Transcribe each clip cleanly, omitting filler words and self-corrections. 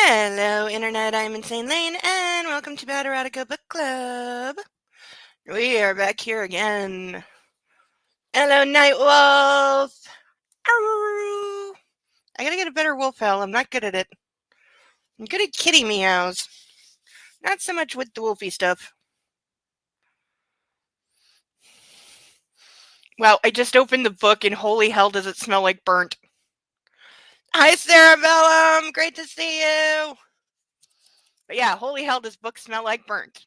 Hello, Internet. I'm Insane Lane, and welcome to Erotica Book Club. We are back here again. Hello, Night Wolf. Arr! I gotta get a better wolf howl. I'm not good at it. I'm good at kitty meows. Not so much with the wolfy stuff. Well, I just opened the book, and holy hell does it smell like burnt. Hi, Sarah Bellum. Great to see you. But yeah, holy hell does book smell like burnt.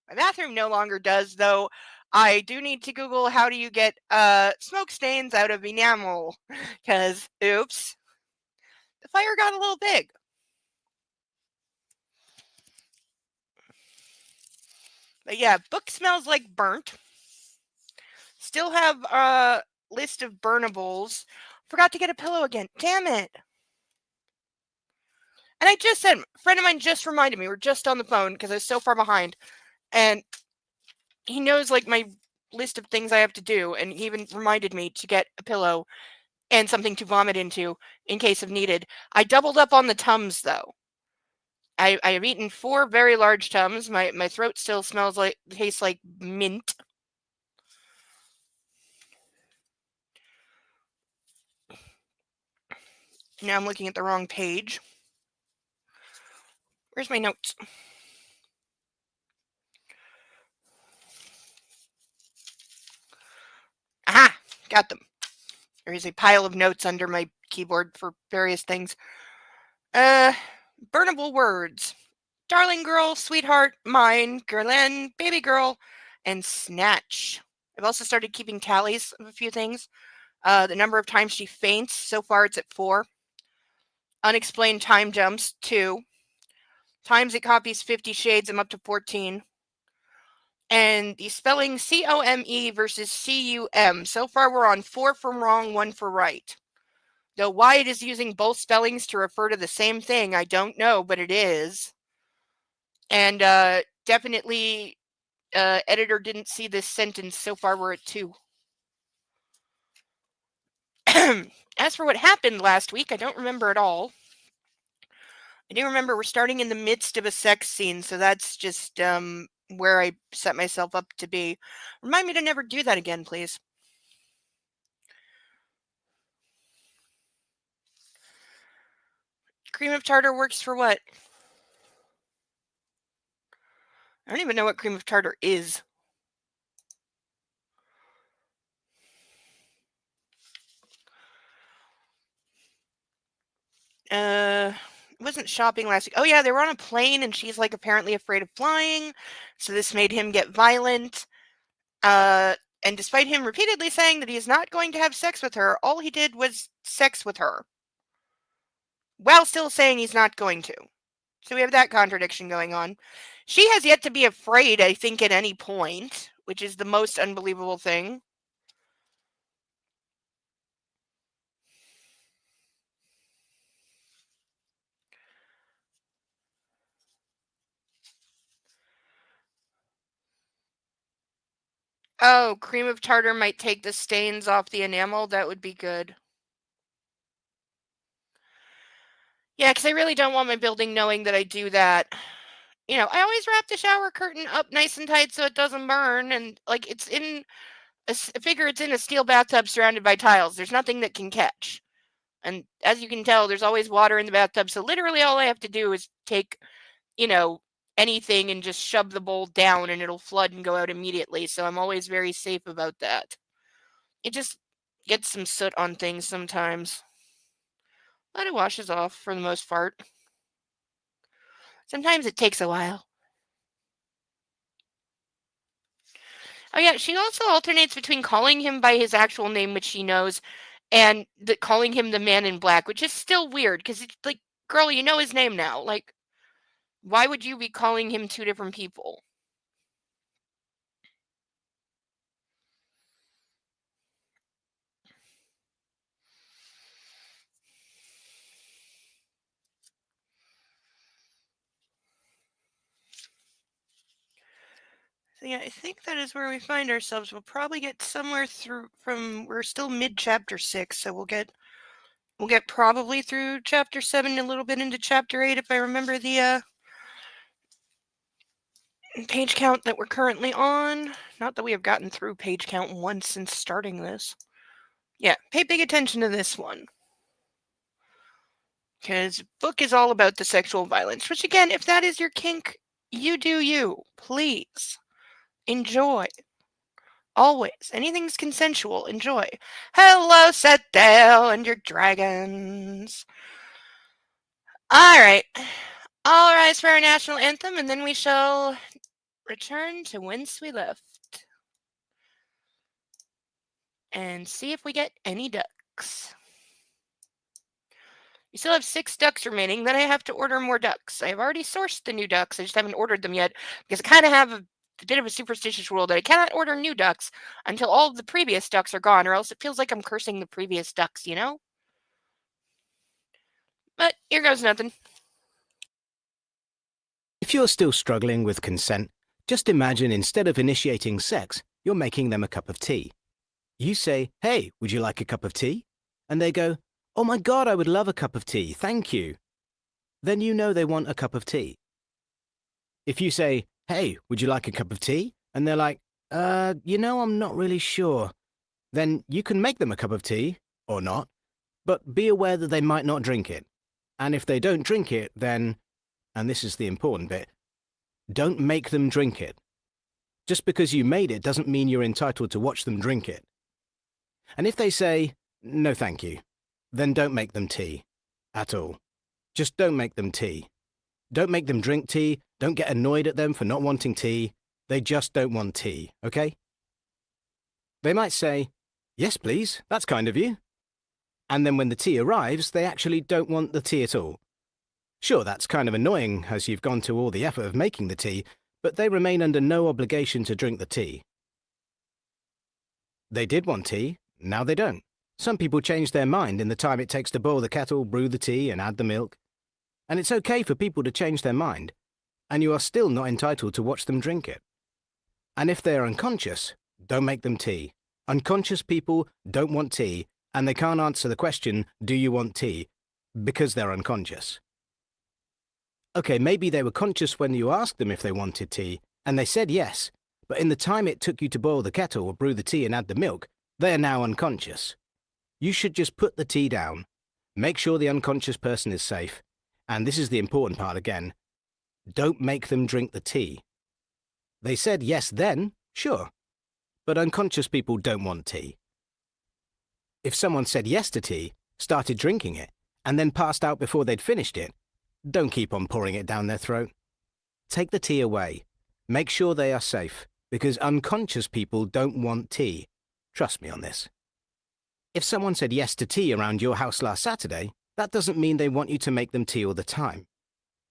My bathroom no longer does, though. I do need to Google how do you get smoke stains out of enamel, because oops, the fire got a little big. But yeah, book smells like burnt. Still have a list of burnables. Forgot to get a pillow again. Damn it. And I just said, a friend of mine just reminded me, we're just on the phone because I was so far behind. And he knows like my list of things I have to do. And he even reminded me to get a pillow and something to vomit into in case of needed. I doubled up on the Tums though. I have eaten 4 very large Tums. My throat still tastes like mint. Now I'm looking at the wrong page. Where's my notes? Aha! Got them. There is a pile of notes under my keyboard for various things. Burnable words. Darling girl, sweetheart, mine, girlin, baby girl, and snatch. I've also started keeping tallies of a few things. The number of times she faints, so far it's at 4. Unexplained time jumps, 2. Times it copies 50 Shades, I'm up to 14. And the spelling C-O-M-E versus C-U-M. So far we're on 4 for wrong, 1 for right. Though why it is using both spellings to refer to the same thing, I don't know, but it is. And definitely, editor didn't see this sentence. So far we're at 2. As for what happened last week, I don't remember at all. I do remember we're starting in the midst of a sex scene, so that's just where I set myself up to be. Remind me to never do that again, please. Cream of tartar works for what? I don't even know what cream of tartar is. Wasn't shopping last week. Oh yeah, they were on a plane and she's like apparently afraid of flying. So this made him get violent. And despite him repeatedly saying that he's not going to have sex with her, all he did was sex with her. While still saying he's not going to. So we have that contradiction going on. She has yet to be afraid, I think, at any point, which is the most unbelievable thing. Oh, cream of tartar might take the stains off the enamel. That would be good. Yeah, because I really don't want my building knowing that I do that. You know, I always wrap the shower curtain up nice and tight so it doesn't burn. And, like, it's in I figure it's in a steel bathtub surrounded by tiles. There's nothing that can catch. And as you can tell, there's always water in the bathtub. So literally all I have to do is take, you know, anything and just shove the bowl down and it'll flood and go out immediately. So I'm always very safe about that. It just gets some soot on things sometimes. But it washes off for the most part. Sometimes it takes a while. Oh yeah, she also alternates between calling him by his actual name, which she knows, and calling him the Man in Black, which is still weird because it's like, girl, you know his name now. Like, why would you be calling him 2 different people? So yeah, I think that is where we find ourselves. We'll probably get somewhere through from, we're still mid chapter 6, so we'll get We'll get probably through chapter 7, a little bit into chapter 8 if I remember the page count that we're currently on. Not that we have gotten through page count once since starting this. Yeah, pay big attention to this one. Because book is all about the sexual violence, which again, if that is your kink, you do you. Please. Enjoy. Always. Anything's consensual. Enjoy. Hello, Setdale and your dragons. Alright. All rise for our national anthem, and then we shall return to whence we left. And see if we get any ducks. We still have 6 ducks remaining. Then I have to order more ducks. I have already sourced the new ducks. I just haven't ordered them yet because I kind of have a bit of a superstitious rule that I cannot order new ducks until all of the previous ducks are gone, or else it feels like I'm cursing the previous ducks, you know? But here goes nothing. If you're still struggling with consent, just imagine instead of initiating sex, you're making them a cup of tea. You say, "Hey, would you like a cup of tea?" And they go, "Oh my God, I would love a cup of tea, thank you." Then you know they want a cup of tea. If you say, "Hey, would you like a cup of tea?" And they're like, I'm not really sure. Then you can make them a cup of tea, or not, but be aware that they might not drink it. And if they don't drink it, then, and this is the important bit, don't make them drink it. Just because you made it doesn't mean you're entitled to watch them drink it. And if they say, "No thank you," then don't make them tea. At all. Just don't make them tea. Don't make them drink tea. Don't get annoyed at them for not wanting tea. They just don't want tea, okay? They might say, "Yes, please, that's kind of you." And then when the tea arrives, they actually don't want the tea at all. Sure, that's kind of annoying as you've gone to all the effort of making the tea, but they remain under no obligation to drink the tea. They did want tea, now they don't. Some people change their mind in the time it takes to boil the kettle, brew the tea, and add the milk. And it's okay for people to change their mind, and you are still not entitled to watch them drink it. And if they are unconscious, don't make them tea. Unconscious people don't want tea, and they can't answer the question, "Do you want tea?" because they're unconscious. Okay, maybe they were conscious when you asked them if they wanted tea, and they said yes, but in the time it took you to boil the kettle or brew the tea and add the milk, they are now unconscious. You should just put the tea down, make sure the unconscious person is safe, and this is the important part again, don't make them drink the tea. They said yes then, sure, but unconscious people don't want tea. If someone said yes to tea, started drinking it, and then passed out before they'd finished it, don't keep on pouring it down their throat. Take the tea away. Make sure they are safe, because unconscious people don't want tea. Trust me on this. If someone said yes to tea around your house last Saturday, that doesn't mean they want you to make them tea all the time.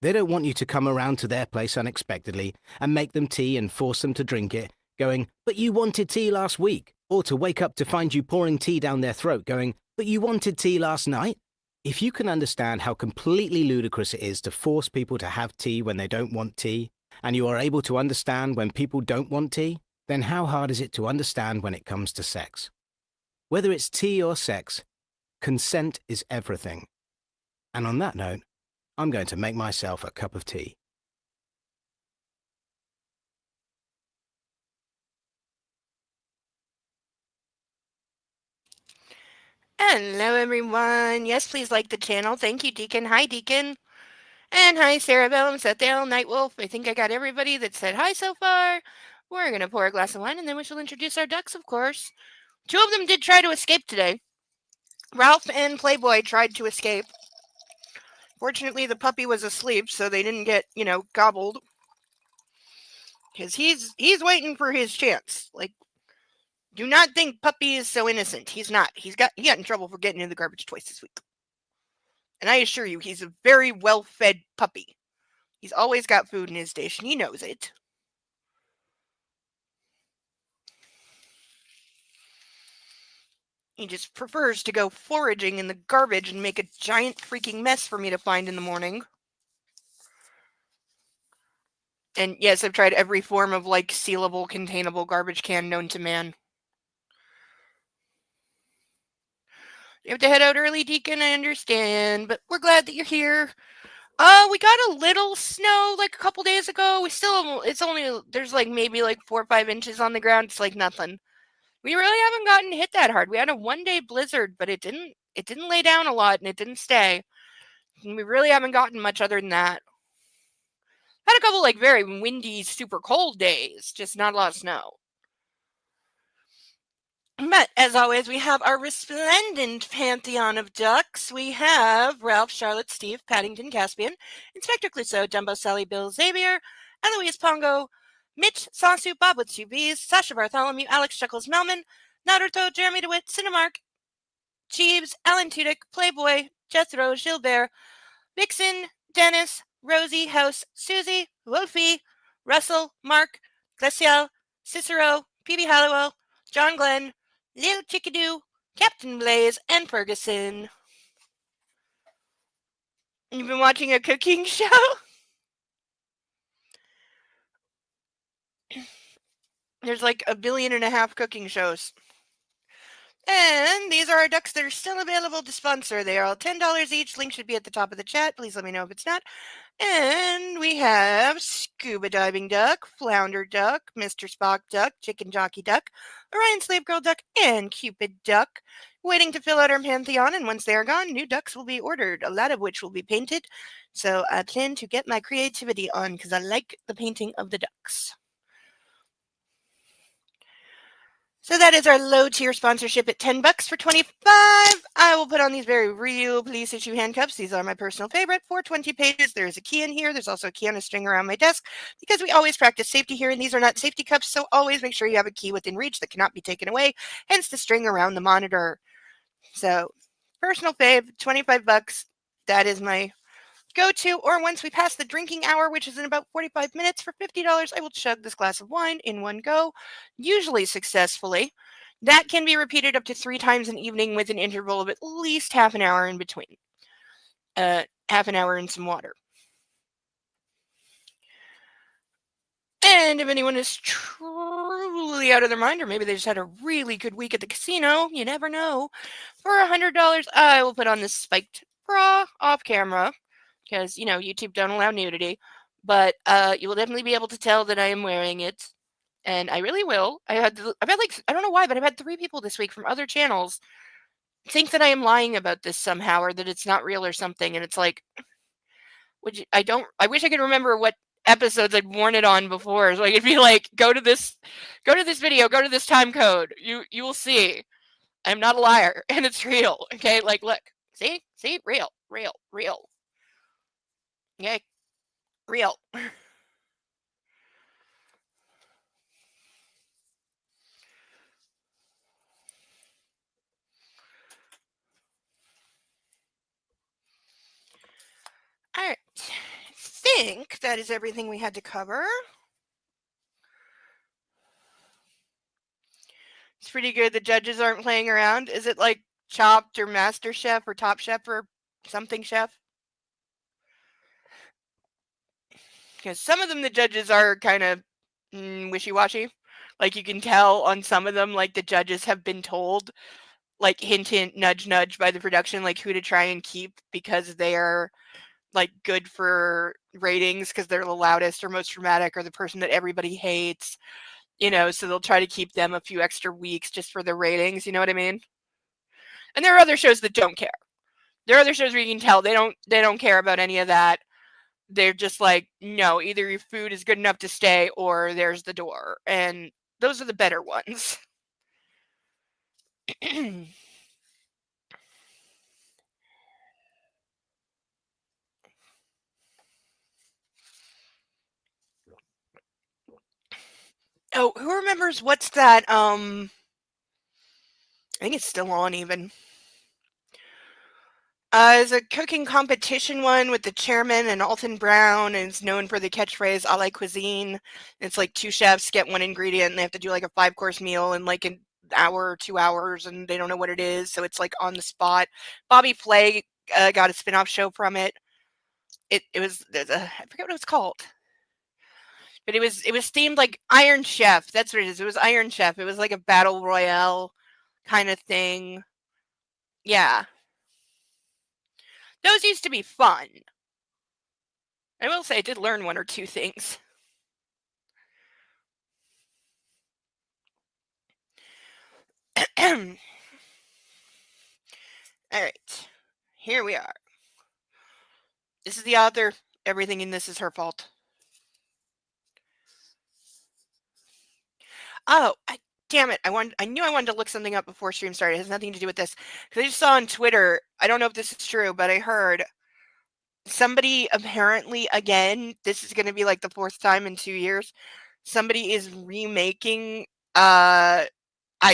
They don't want you to come around to their place unexpectedly and make them tea and force them to drink it, going, "But you wanted tea last week," or to wake up to find you pouring tea down their throat going, "But you wanted tea last night." If you can understand how completely ludicrous it is to force people to have tea when they don't want tea, and you are able to understand when people don't want tea, then how hard is it to understand when it comes to sex? Whether it's tea or sex, consent is everything. And on that note, I'm going to make myself a cup of tea. Hello, everyone. Yes, please like the channel. Thank you, Deacon. Hi, Deacon. And hi, Cerebellum, Sethdale, Nightwolf. I think I got everybody that said hi so far. We're going to pour a glass of wine, and then we shall introduce our ducks, of course. 2 of them did try to escape today. Ralph and Playboy tried to escape. Fortunately, the puppy was asleep, so they didn't get, gobbled. Because he's waiting for his chance. Like, do not think Puppy is so innocent. He's not. He got in trouble for getting in the garbage twice this week. And I assure you, he's a very well-fed puppy. He's always got food in his dish, and he knows it. He just prefers to go foraging in the garbage and make a giant freaking mess for me to find in the morning. And yes, I've tried every form of, sealable, containable garbage can known to man. You have to head out early, Deacon, I understand, but we're glad that you're here. We got a little snow like a couple days ago. It's only, there's like maybe like 4 or 5 inches on the ground. It's like nothing. We really haven't gotten hit that hard. We had a 1 day blizzard, but it didn't lay down a lot and it didn't stay. And we really haven't gotten much other than that. Had a couple like very windy, super cold days, just not a lot of snow. But as always, we have our resplendent pantheon of ducks. We have Ralph, Charlotte, Steve, Paddington, Caspian, Inspector Clouseau, Dumbo, Sally, Bill, Xavier, Eloise, Pongo, Mitch, Sasu, Bob with 2 Bs, Sasha Bartholomew, Alex Chuckles, Melman, Naruto, Jeremy DeWitt, Cinemark, Jeeves, Alan Tudyk, Playboy, Jethro, Gilbert, Vixen, Dennis, Rosie, House, Susie, Wolfie, Russell, Mark, Glacial, Cicero, PB Halliwell, John Glenn, Lil Chickadoo, Captain Blaze, and Ferguson. You've been watching a cooking show? There's like 1.5 billion cooking shows. And these are our ducks that are still available to sponsor. They are all $10 each. Link should be at the top of the chat. Please let me know if it's not. And we have Scuba Diving Duck, Flounder Duck, Mr. Spock Duck, Chicken Jockey Duck, Orion Slave Girl Duck, and Cupid Duck, waiting to fill out our pantheon. And once they are gone, new ducks will be ordered, a lot of which will be painted. So I plan to get my creativity on because I like the painting of the ducks. So that is our low tier sponsorship at $10 for 25. I will put on these very real police issue handcuffs. These are my personal favorite. 420 pages. There's a key in here. There's also a key on a string around my desk because we always practice safety here, and these are not safety cuffs. So always make sure you have a key within reach that cannot be taken away. Hence the string around the monitor. So personal fave, $25. That is my go-to. Or once we pass the drinking hour, which is in about 45 minutes, for $50, I will chug this glass of wine in one go, usually successfully. That can be repeated up to 3 times an evening with an interval of at least half an hour in between. Half an hour and some water. And if anyone is truly out of their mind, or maybe they just had a really good week at the casino, you never know, for $100, I will put on this spiked bra off camera. Because, YouTube don't allow nudity. But you will definitely be able to tell that I am wearing it. And I really will. I've had like, I don't know why, but I've had 3 people this week from other channels think that I am lying about this somehow or that it's not real or something. And it's like, I wish I could remember what episodes I'd worn it on before. So I could be like, go to this video, go to this time code. You will see. I'm not a liar and it's real. Okay. Like, look, see, real. Okay. Real. All right. I think that is everything we had to cover. It's pretty good. The judges aren't playing around. Is it like Chopped or Master Chef or Top Chef or something chef? Because some of them, the judges are kind of wishy-washy. Like you can tell on some of them, like the judges have been told, like hint, hint, nudge, nudge by the production, like who to try and keep because they are like good for ratings because they're the loudest or most dramatic or the person that everybody hates, so they'll try to keep them a few extra weeks just for the ratings, you know what I mean? And there are other shows that don't care. There are other shows where you can tell they don't care about any of that. They're just like, no, either your food is good enough to stay or there's the door. And those are the better ones. Oh, who remembers what's that? I think it's still on even. It's a cooking competition one with the chairman and Alton Brown, and it's known for the catchphrase "a la cuisine." It's like 2 chefs get 1 ingredient, and they have to do like a 5-course meal in like an hour or 2 hours, and they don't know what it is, so it's like on the spot. Bobby Flay got a spin-off show from it. I forget what it was called, but it was themed like Iron Chef. That's what it is. It was Iron Chef. It was like a battle royale kind of thing. Yeah. Those used to be fun. I will say I did learn one or two things. All right. Here we are. This is the author. Everything in this is her fault. Oh, damn it. I knew I wanted to look something up before stream started. It has nothing to do with this. Because I just saw on Twitter, I don't know if this is true, but I heard somebody apparently, again, this is going to be like the fourth time in 2 years, somebody is remaking, I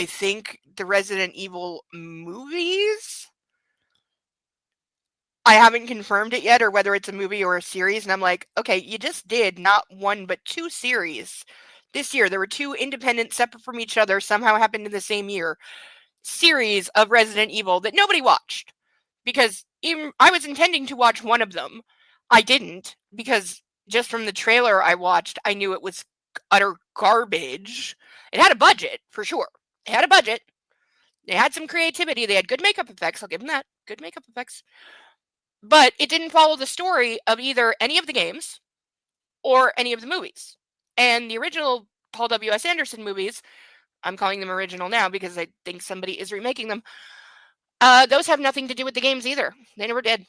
think, the Resident Evil movies. I haven't confirmed it yet, or whether it's a movie or a series, and I'm like, okay, you just did not one but two series this year. There were two independent, separate from each other, somehow happened in the same year, series of Resident Evil that nobody watched. Because even I was intending to watch one of them. I didn't, because just from the trailer I watched, I knew it was utter garbage. It had a budget, for sure. It had a budget. They had some creativity. They had good makeup effects. I'll give them that. Good makeup effects. But it didn't follow the story of either any of the games or any of the movies. And the original Paul W.S. Anderson movies, I'm calling them original now because I think somebody is remaking them, those have nothing to do with the games either. They never did.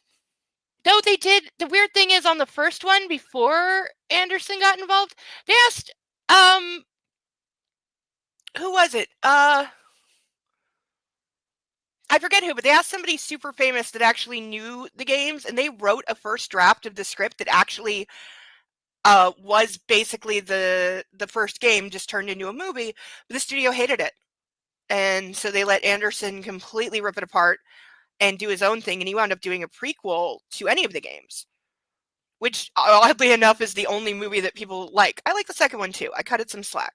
Though they did, the weird thing is on the first one, before Anderson got involved, they asked, who was it? I forget who, but they asked somebody super famous that actually knew the games, and they wrote a first draft of the script that actually was basically the first game just turned into a movie, but the studio hated it. And so they let Anderson completely rip it apart and do his own thing, and he wound up doing a prequel to any of the games, which oddly enough is the only movie that people like. I like the second one too. I cut it some slack.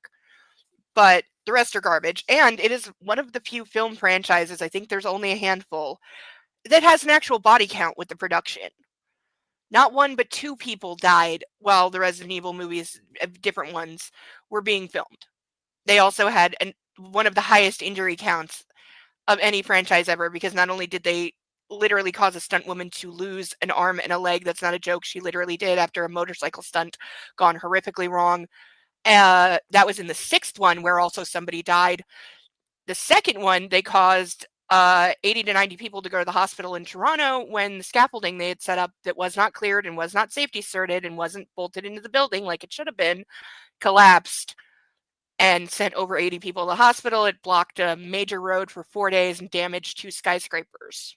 But the rest are garbage, and it is one of the few film franchises, I think there's only a handful, that has an actual body count with the production. Not one, but two people died while the Resident Evil movies, different ones, were being filmed. They also had one of the highest injury counts of any franchise ever, because not only did they literally cause a stunt woman to lose an arm and a leg, that's not a joke, she literally did after a motorcycle stunt gone horrifically wrong. That was in the sixth one, where also somebody died. The second one, they caused 80 to 90 people to go to the hospital in Toronto when the scaffolding they had set up that was not cleared and was not safety certed and wasn't bolted into the building like it should have been, collapsed and sent over 80 people to the hospital. It blocked a major road for 4 days and damaged 2 skyscrapers.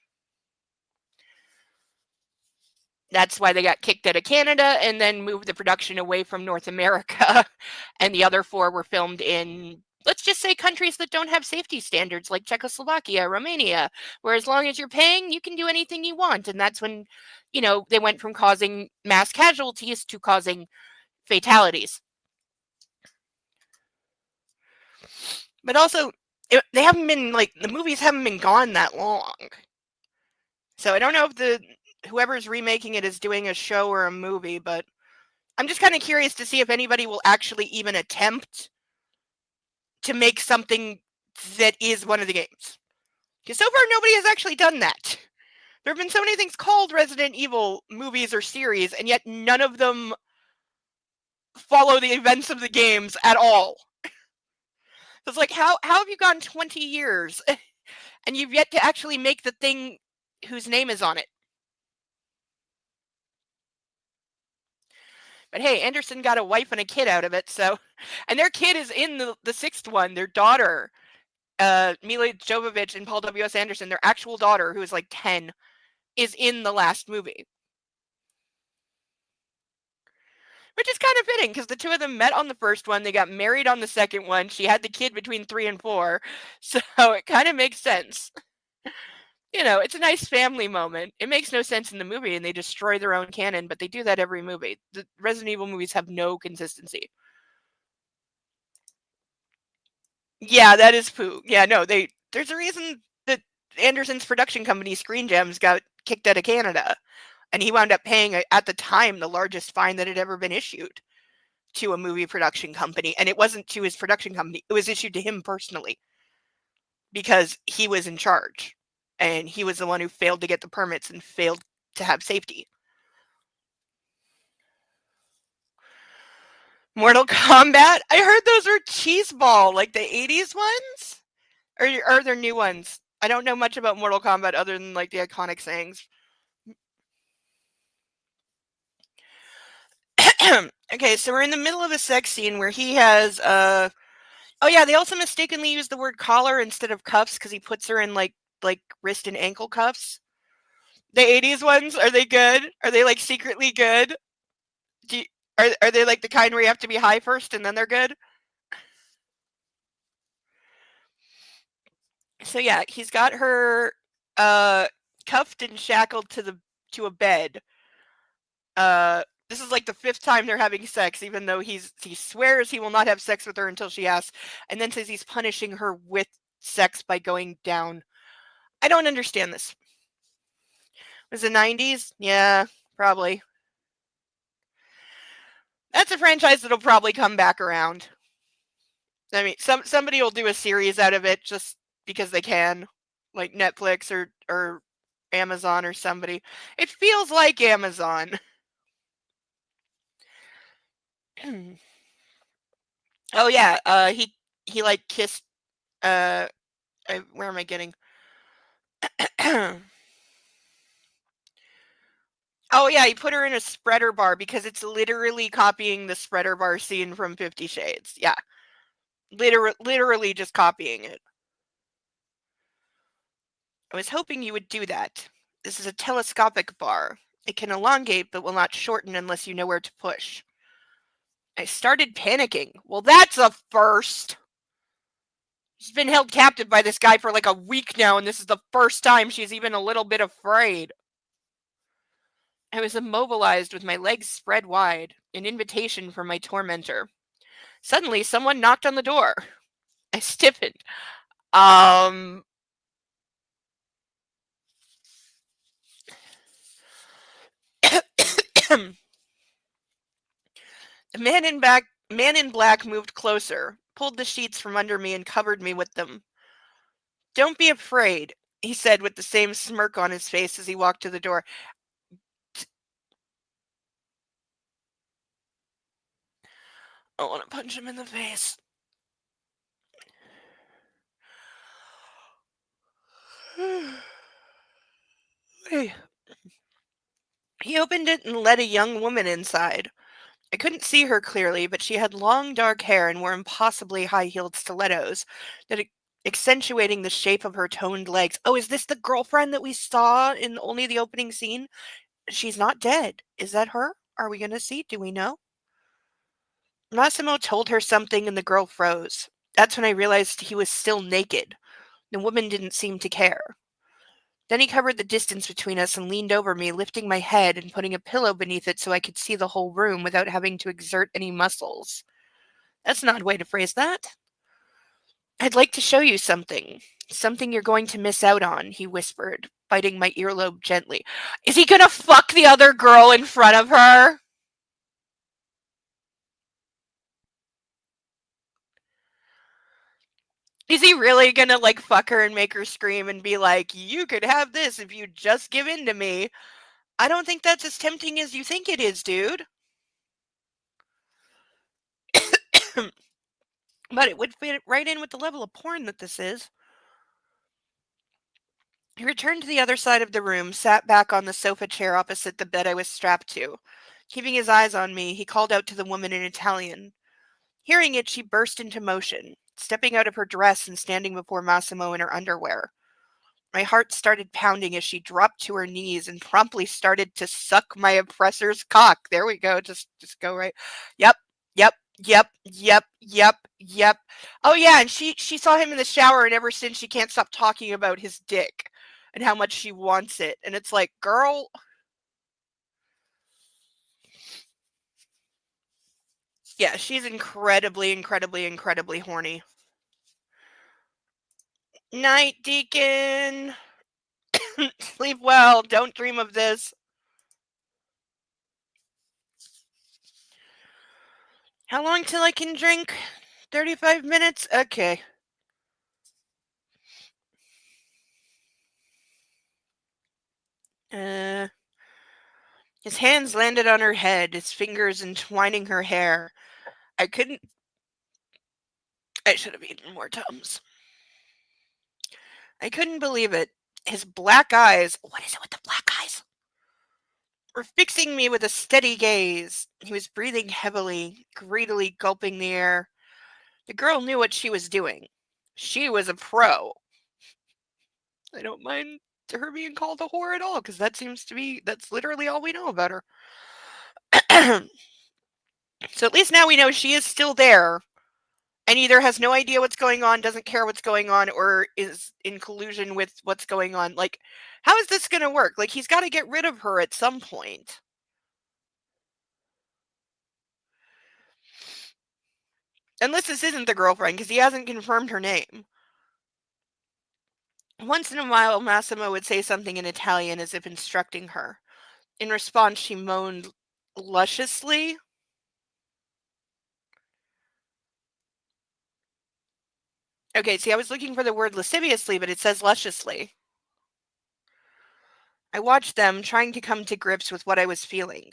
That's why they got kicked out of Canada and then moved the production away from North America. And the other 4 were filmed in, let's just say, countries that don't have safety standards, like Czechoslovakia, Romania, where as long as you're paying, you can do anything you want. And that's when, they went from causing mass casualties to causing fatalities. But also, they haven't been, the movies haven't been gone that long. So I don't know if whoever's remaking it is doing a show or a movie, but I'm just kind of curious to see if anybody will actually even attempt to make something that is one of the games. Because so far, nobody has actually done that. There have been so many things called Resident Evil movies or series, and yet none of them follow the events of the games at all. It's like, how have you gone 20 years and you've yet to actually make the thing whose name is on it? But hey, Anderson got a wife and a kid out of it, so... And their kid is in the sixth one. Their daughter, Mila Jovovich and Paul W.S. Anderson, their actual daughter, who is like 10, is in the last movie. Which is kind of fitting, because the two of them met on the first one. They got married on the second one. She had the kid between 3 and 4. So it kind of makes sense. It's a nice family moment. It makes no sense in the movie, and they destroy their own canon, but they do that every movie. The Resident Evil movies have no consistency. Yeah, that is poo. Yeah, no, there's a reason that Anderson's production company, Screen Gems, got kicked out of Canada. And he wound up paying, at the time, the largest fine that had ever been issued to a movie production company. And it wasn't to his production company. It was issued to him personally, because he was in charge. and he was the one who failed to get the permits and failed to have safety. Mortal Kombat? I heard those were cheeseball, like the 80s ones? Or are there new ones? I don't know much about Mortal Kombat other than like the iconic sayings. Okay, so we're in the middle of a sex scene where he has oh yeah, they also mistakenly use the word collar instead of cuffs because he puts her in like wrist and ankle cuffs. The 80s ones, are they good? Are they like secretly good? Do you, are they like the kind where you have to be high first and then they're good? So yeah, he's got her cuffed and shackled to a bed. This is like the 5th time they're having sex, even though he swears he will not have sex with her until she asks, and then says he's punishing her with sex by going down. I don't understand this. Was it 90s? Yeah, probably. That's a franchise that'll probably come back around. I mean, somebody will do a series out of it just because they can, like Netflix or Amazon or somebody. It feels like Amazon. Oh yeah, he like kissed. Where am I getting? Oh yeah, he put her in a spreader bar because it's literally copying the spreader bar scene from 50 Shades. Yeah, literally just copying it. I was hoping you would do that. This is a telescopic bar. It can elongate but will not shorten unless you know where to push. I started panicking. Well, that's a first. She's been held captive by this guy for like a week now, and this is the first time she's even a little bit afraid. I was immobilized with my legs spread wide, an invitation from my tormentor. Suddenly, someone knocked on the door. I stiffened. Um. The man in black moved closer, pulled the sheets from under me, and covered me with them. Don't be afraid, he said with the same smirk on his face as he walked to the door. I want to punch him in the face. Hey. He opened it and led a young woman inside. I couldn't see her clearly, but she had long dark hair and wore impossibly high-heeled stilettos that accentuating the shape of her toned legs. Oh, is this the girlfriend that we saw in only the opening scene? She's not dead. Is that her? Are we going to see? Do we know? Massimo told her something and the girl froze. That's when I realized he was still naked. The woman didn't seem to care. Then he covered the distance between us and leaned over me, lifting my head and putting a pillow beneath it so I could see the whole room without having to exert any muscles. That's an odd way to phrase that. I'd like to show you something. Something you're going to miss out on, he whispered, biting my earlobe gently. Is he gonna fuck the other girl in front of her? Is he really gonna like fuck her and make her scream and be like, you could have this if you just give in to me? I don't think that's as tempting as you think it is, dude. But it would fit right in with the level of porn that this is. He returned to the other side of the room, sat back on the sofa chair opposite the bed I was strapped to. Keeping his eyes on me, he called out to the woman in Italian. Hearing it, she burst into motion, stepping out of her dress and standing before Massimo in her underwear. My heart started pounding as she dropped to her knees and promptly started to suck my oppressor's cock. There we go. Just go right. Yep. Yep. Yep. Yep. Yep. Yep. Oh yeah, and she saw him in the shower, and ever since she can't stop talking about his dick and how much she wants it. And it's like, girl, yeah, she's incredibly, incredibly, incredibly horny. Night, Deacon. Sleep well. Don't dream of this. How long till I can drink? 35 minutes? Okay. His hands landed on her head, his fingers entwining her hair. I should have eaten more Tums. I couldn't believe it. His black eyes, what is it with the black eyes? Were fixing me with a steady gaze. He was breathing heavily, greedily gulping the air. The girl knew what she was doing. She was a pro. I don't mind her being called a whore at all, because that's literally all we know about her. So at least now we know she is still there and either has no idea what's going on, doesn't care what's going on, or is in collusion with what's going on. Like, how is this going to work? Like, he's got to get rid of her at some point. Unless this isn't the girlfriend, because he hasn't confirmed her name. Once in a while, Massimo would say something in Italian as if instructing her. In response, she moaned lusciously. Okay, see, I was looking for the word lasciviously, but it says lusciously. I watched them, trying to come to grips with what I was feeling.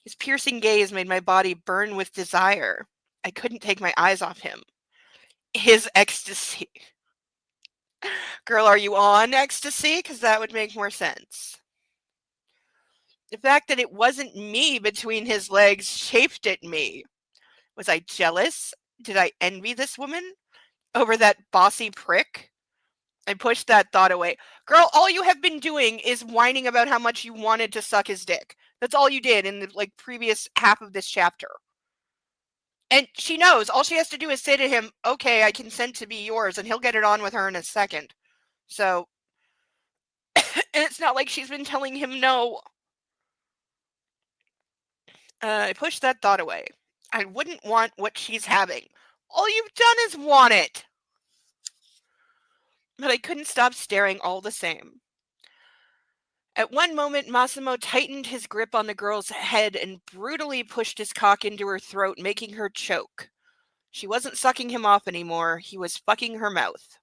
His piercing gaze made my body burn with desire. I couldn't take my eyes off him. His ecstasy. Girl, are you on ecstasy? Because that would make more sense. The fact that it wasn't me between his legs chafed at me. Was I jealous? Did I envy this woman over that bossy prick? I pushed that thought away. Girl, all you have been doing is whining about how much you wanted to suck his dick. That's all you did in the previous half of this chapter. And she knows. All she has to do is say to him, okay, I consent to be yours, and he'll get it on with her in a second. So, and it's not like she's been telling him no. I pushed that thought away. I wouldn't want what she's having. All you've done is want it. But I couldn't stop staring all the same. At one moment, Massimo tightened his grip on the girl's head and brutally pushed his cock into her throat, making her choke. She wasn't sucking him off anymore. He was fucking her mouth.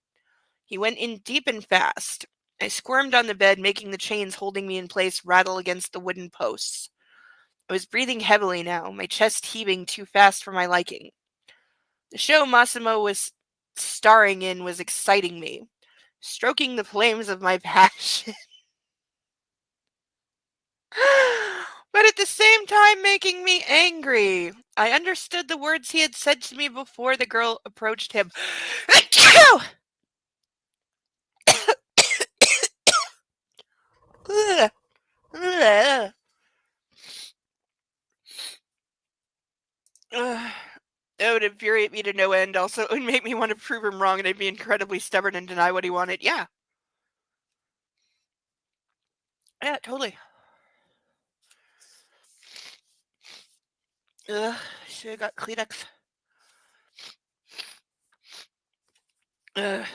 He went in deep and fast. I squirmed on the bed, making the chains holding me in place rattle against the wooden posts. I was breathing heavily now, my chest heaving too fast for my liking. The show Massimo was starring in was exciting me, stroking the flames of my passion. But at the same time making me angry. I understood the words he had said to me before the girl approached him. It would infuriate me to no end. Also, it would make me want to prove him wrong, and I'd be incredibly stubborn and deny what he wanted. Yeah. Yeah, totally. Should have got Kleenex. Ugh.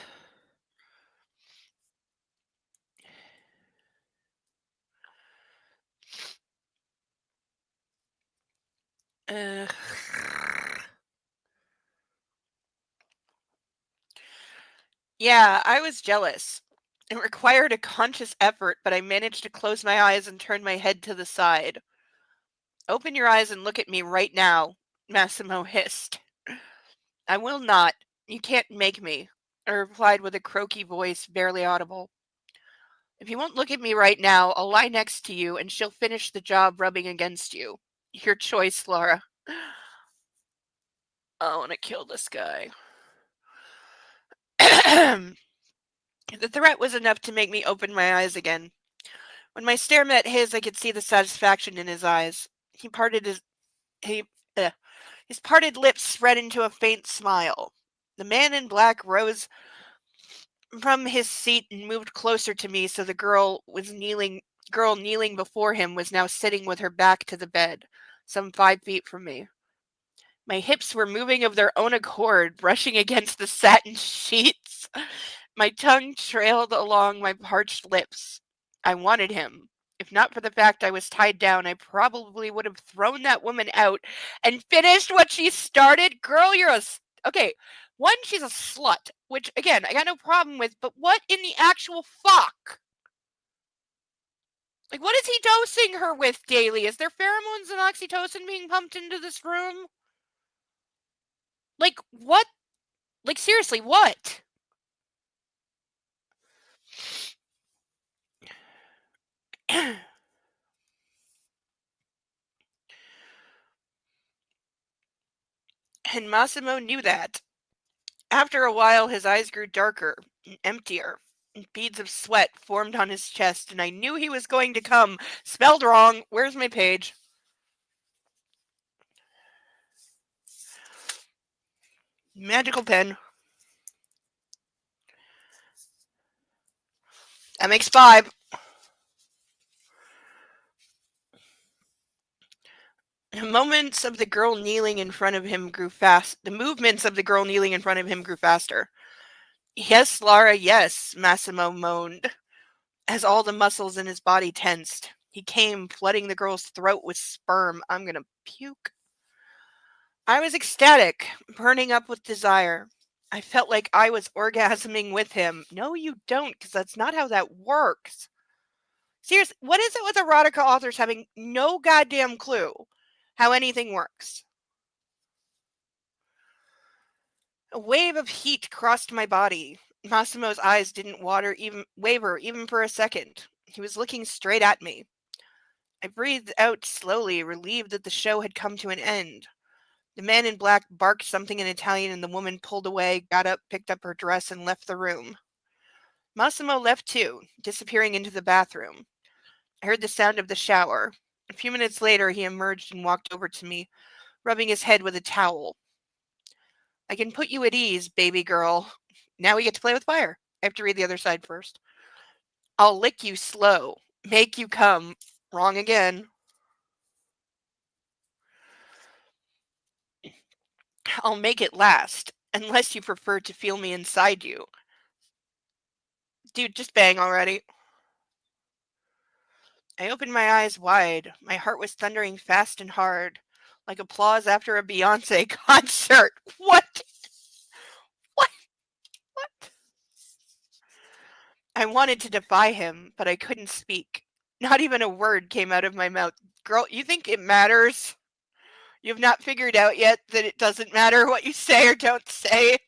Yeah, I was jealous. It required a conscious effort, but I managed to close my eyes and turn my head to the side. Open your eyes and look at me right now, Massimo hissed. I will not. You can't make me, I replied with a croaky voice barely audible. If you won't look at me right now, I'll lie next to you and she'll finish the job rubbing against you. Your choice, Laura. I want to kill this guy. The threat was enough to make me open my eyes again. When my stare met his, I could see the satisfaction in his eyes. His parted lips spread into a faint smile. The man in black rose from his seat and moved closer to me, so the girl kneeling before him was now sitting with her back to the bed, some 5 feet from me. My hips were moving of their own accord, brushing against the satin sheets. My tongue trailed along my parched lips. I wanted him. If not for the fact I was tied down, I probably would have thrown that woman out and finished what she started. Girl, okay. One, she's a slut, which, again, I got no problem with, but what in the actual fuck? Like, what is he dosing her with daily? Is there pheromones and oxytocin being pumped into this room? Like, what? Like, seriously, what? And Massimo knew that. After a while, his eyes grew darker and emptier. And beads of sweat formed on his chest, and I knew he was going to come. Spelled wrong. Where's my page? Magical pen. That makes 5. The movements of the girl kneeling in front of him grew fast. The movements of the girl kneeling in front of him grew faster. Yes, Lara, yes, Massimo moaned, as all the muscles in his body tensed. He came, flooding the girl's throat with sperm. I'm gonna puke. I was ecstatic, burning up with desire. I felt like I was orgasming with him. No, you don't, because that's not how that works. Seriously, what is it with erotica authors having no goddamn clue how anything works? A wave of heat crossed my body. Massimo's eyes didn't waver even for a second. He was looking straight at me. I breathed out slowly, relieved that the show had come to an end. The man in black barked something in Italian and the woman pulled away, got up, picked up her dress, and left the room. Massimo left too, disappearing into the bathroom. I heard the sound of the shower. A few minutes later, he emerged and walked over to me, rubbing his head with a towel. I can put you at ease, baby girl. Now we get to play with fire. I have to read the other side first. I'll lick you slow, make you come. Wrong again. I'll make it last, unless you prefer to feel me inside you. Dude, just bang already. I opened my eyes wide. My heart was thundering fast and hard, like applause after a Beyonce concert. What? What? What? I wanted to defy him, but I couldn't speak. Not even a word came out of my mouth. Girl, you think it matters? You've not figured out yet that it doesn't matter what you say or don't say?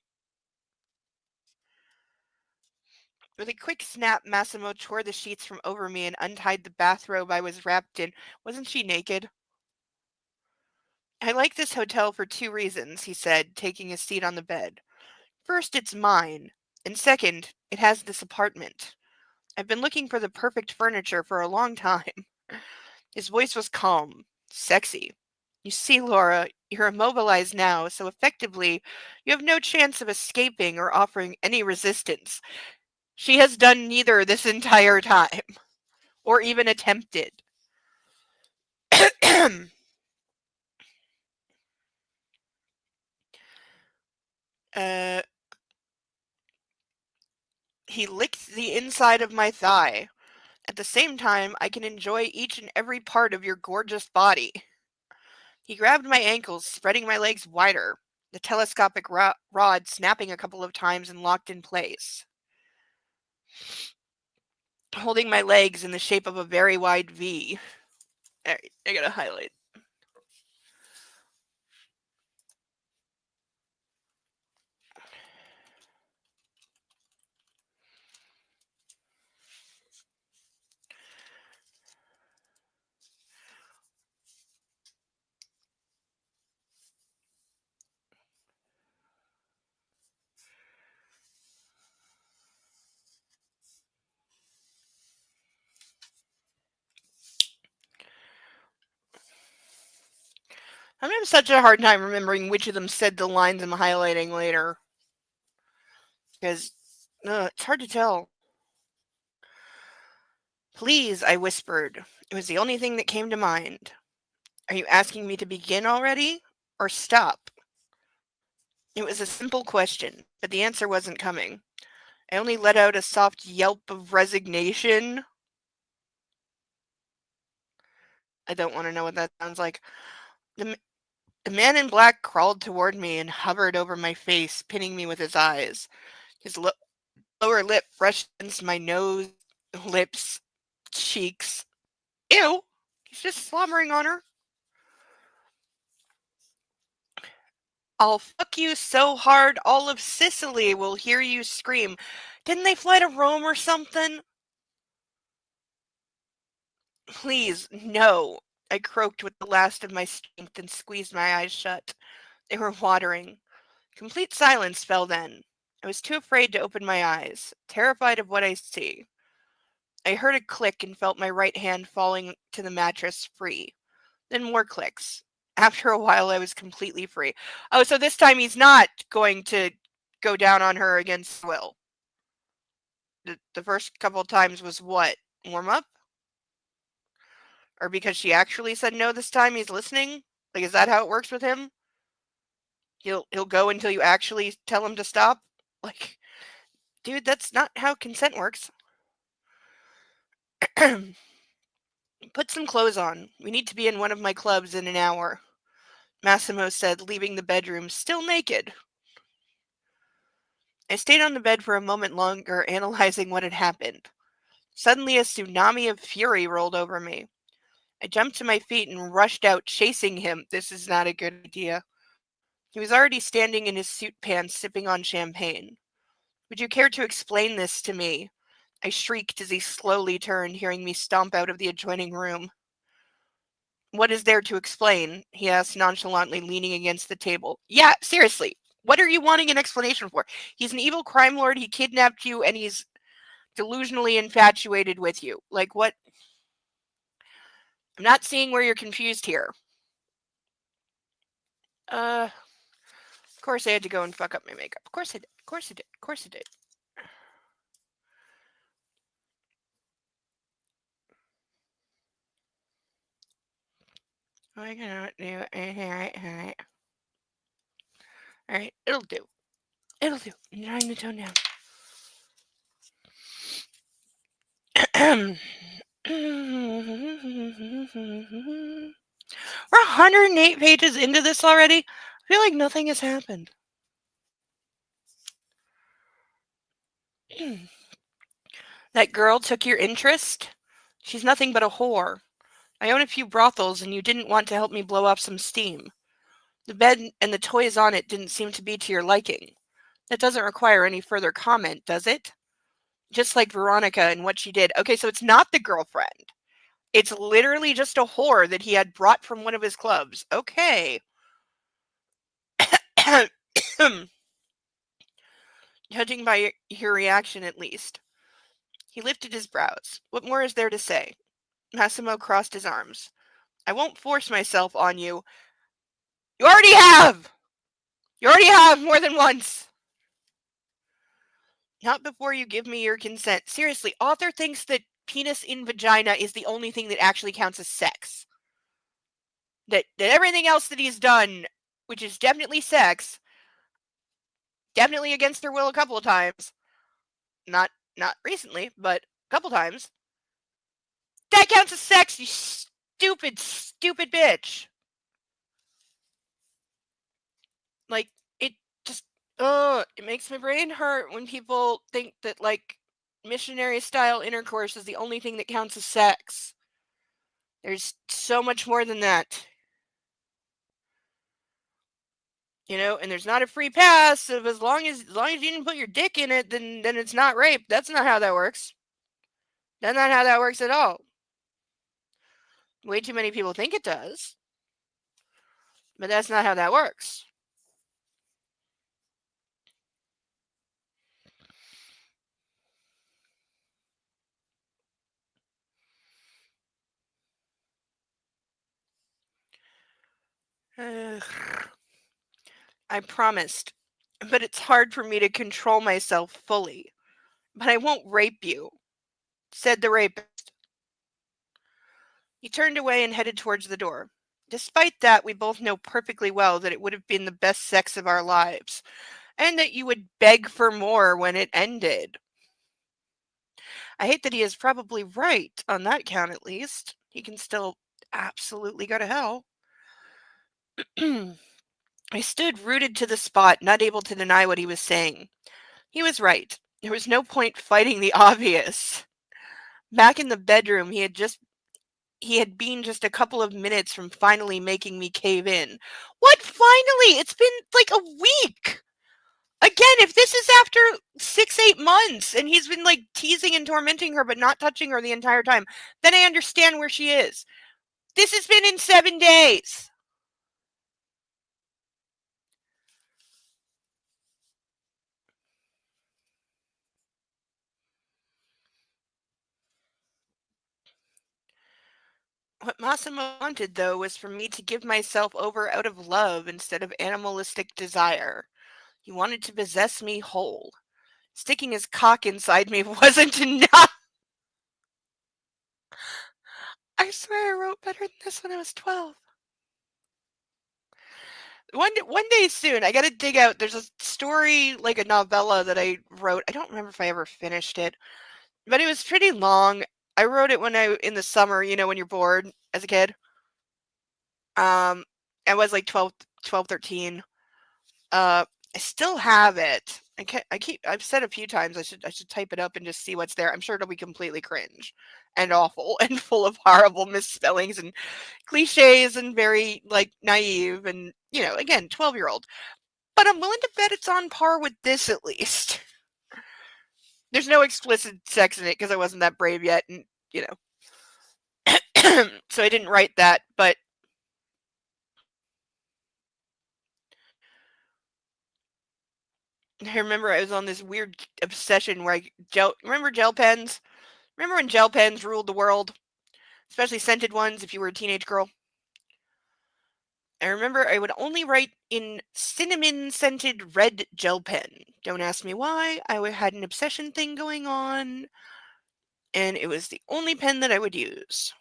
With a quick snap, Massimo tore the sheets from over me and untied the bathrobe I was wrapped in. Wasn't she naked? I like this hotel for 2 reasons, he said, taking a seat on the bed. First, it's mine. And second, it has this apartment. I've been looking for the perfect furniture for a long time. His voice was calm, sexy. You see, Laura, you're immobilized now, so effectively, you have no chance of escaping or offering any resistance. She has done neither this entire time, or even attempted. uh, he licked the inside of my thigh. At the same time, I can enjoy each and every part of your gorgeous body. He grabbed my ankles, spreading my legs wider, the telescopic rod snapping a couple of times and locked in place, holding my legs in the shape of a very wide V. Alright, I gotta highlight. I'm having such a hard time remembering which of them said the lines I'm highlighting later. Because it's hard to tell. Please, I whispered. It was the only thing that came to mind. Are you asking me to begin already? Or stop? It was a simple question, but the answer wasn't coming. I only let out a soft yelp of resignation. I don't want to know what that sounds like. The, the man in black crawled toward me and hovered over my face, pinning me with his eyes. His lower lip brushed against my nose, lips, cheeks. Ew. He's just slobbering on her. I'll fuck you so hard all of Sicily will hear you scream. Didn't they fly to Rome or something? Please, no. I croaked with the last of my strength and squeezed my eyes shut. They were watering. Complete silence fell then. I was too afraid to open my eyes, terrified of what I see. I heard a click and felt my right hand falling to the mattress free. Then more clicks. After a while, I was completely free. Oh, so this time he's not going to go down on her against will. The first couple of times was what? Warm up? Or because she actually said no this time, he's listening? Like, is that how it works with him? He'll go until you actually tell him to stop? Like, dude, that's not how consent works. Put some clothes on. We need to be in one of my clubs in an hour, Massimo said, leaving the bedroom, still naked. I stayed on the bed for a moment longer, analyzing what had happened. Suddenly, a tsunami of fury rolled over me. I jumped to my feet and rushed out, chasing him. This is not a good idea. He was already standing in his suit pants, sipping on champagne. Would you care to explain this to me? I shrieked as he slowly turned, hearing me stomp out of the adjoining room. What is there to explain? He asked nonchalantly, leaning against the table. Yeah, seriously. What are you wanting an explanation for? He's an evil crime lord, he kidnapped you, and he's delusionally infatuated with you. Like, what? I'm not seeing where you're confused here. Of course I had to go and fuck up my makeup. Of course I did. Of course I did. Of course I did. I cannot do anything right. Alright, it'll do. It'll do. I'm trying to tone down. We're 108 pages into this already. I feel like nothing has happened. That girl took your interest? She's nothing but a whore. I own a few brothels and you didn't want to help me blow off some steam. The bed and the toys on it didn't seem to be to your liking. That doesn't require any further comment, does it? Just like Veronica and what she did. Okay, so it's not the girlfriend. It's literally just a whore that he had brought from one of his clubs. Okay. Judging by your reaction, at least. He lifted his brows. What more is there to say? Massimo crossed his arms. I won't force myself on you. You already have! You already have more than once! Not before you give me your consent. Seriously, author thinks that penis in vagina is the only thing that actually counts as sex. That everything else that he's done, which is definitely sex, definitely against her will a couple of times, not recently, but a couple times, that counts as sex, you stupid bitch. Like, it just, it makes my brain hurt when people think that, like, missionary style intercourse is the only thing that counts as sex. There's so much more than that. You know, and there's not a free pass of as long as you didn't put your dick in it, then it's not rape. That's not how that works. That's not how that works at all. Way too many people think it does. But that's not how that works. I promised. But it's hard for me to control myself fully. But I won't rape you, said the rapist. He turned away and headed towards the door. Despite that, we both know perfectly well that it would have been the best sex of our lives, and that you would beg for more when it ended. I hate that he is probably right, on that count at least. He can still absolutely go to hell. I stood rooted to the spot, not able to deny what he was saying. He was right. There was no point fighting the obvious. Back in the bedroom, he he had been just a couple of minutes from finally making me cave in. What finally? It's been like a week. Again, if this is after 6, 8 months and he's been like teasing and tormenting her but not touching her the entire time, then I understand where she is. This has been in 7 days. What Massimo wanted, though, was for me to give myself over out of love instead of animalistic desire. He wanted to possess me whole. Sticking his cock inside me wasn't enough. I swear I wrote better than this when I was 12. One day soon, I gotta dig out. There's a story, like a novella that I wrote. I don't remember if I ever finished it, but it was pretty long. I wrote it in the summer, when you're bored as a kid. Um, I was like 12, 13. I still have it. I've said a few times I should type it up and just see what's there. I'm sure it'll be completely cringe and awful and full of horrible misspellings and cliches and very like naive and again 12-year-old. But I'm willing to bet it's on par with this at least. There's no explicit sex in it because I wasn't that brave yet, and so I didn't write that. But I remember I was on this weird obsession where remember gel pens? Remember when gel pens ruled the world? Especially scented ones if you were a teenage girl. I remember I would only write in cinnamon scented red gel pen. Don't ask me why. I had an obsession thing going on, and it was the only pen that I would use.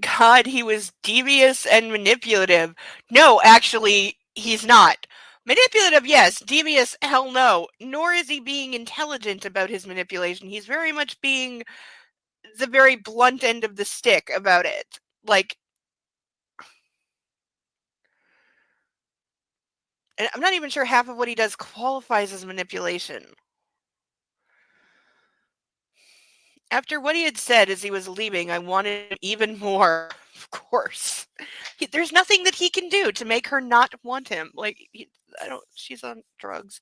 God, he was devious and manipulative. No, actually, he's not. Manipulative, yes. Devious, hell no. Nor is he being intelligent about his manipulation. He's very much being the very blunt end of the stick about it. Like, and I'm not even sure half of what he does qualifies as manipulation. After what he had said as he was leaving, I wanted him even more. Of course. There's nothing that he can do to make her not want him. Like, she's on drugs.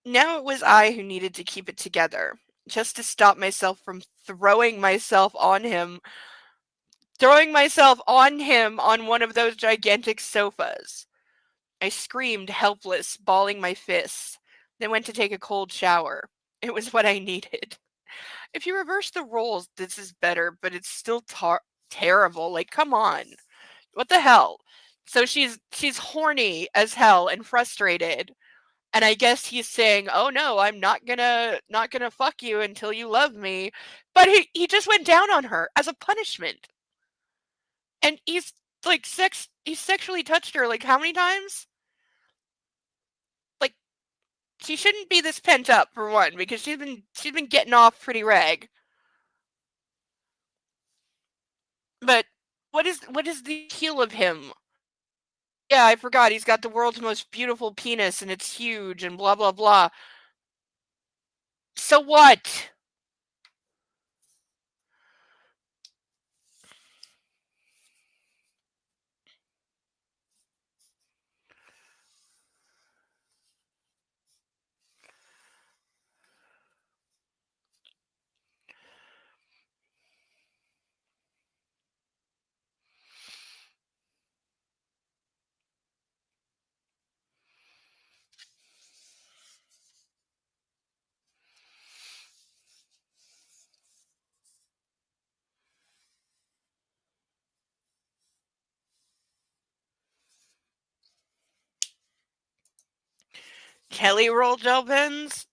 Now it was I who needed to keep it together, just to stop myself from throwing myself on him on one of those gigantic sofas. I screamed, helpless, balling my fists, then went to take a cold shower. It was what I needed. If you reverse the roles, this is better, but it's still terrible. Like, come on. What the hell? So she's horny as hell and frustrated. And I guess he's saying, "Oh no, I'm not gonna fuck you until you love me." But he just went down on her as a punishment. And he's sexually touched her like how many times? Like, she shouldn't be this pent up for one, because she's been getting off pretty rag. But what is the appeal of him? Yeah, I forgot. He's got the world's most beautiful penis and it's huge and blah blah blah. So what? Kelly roll gel pens?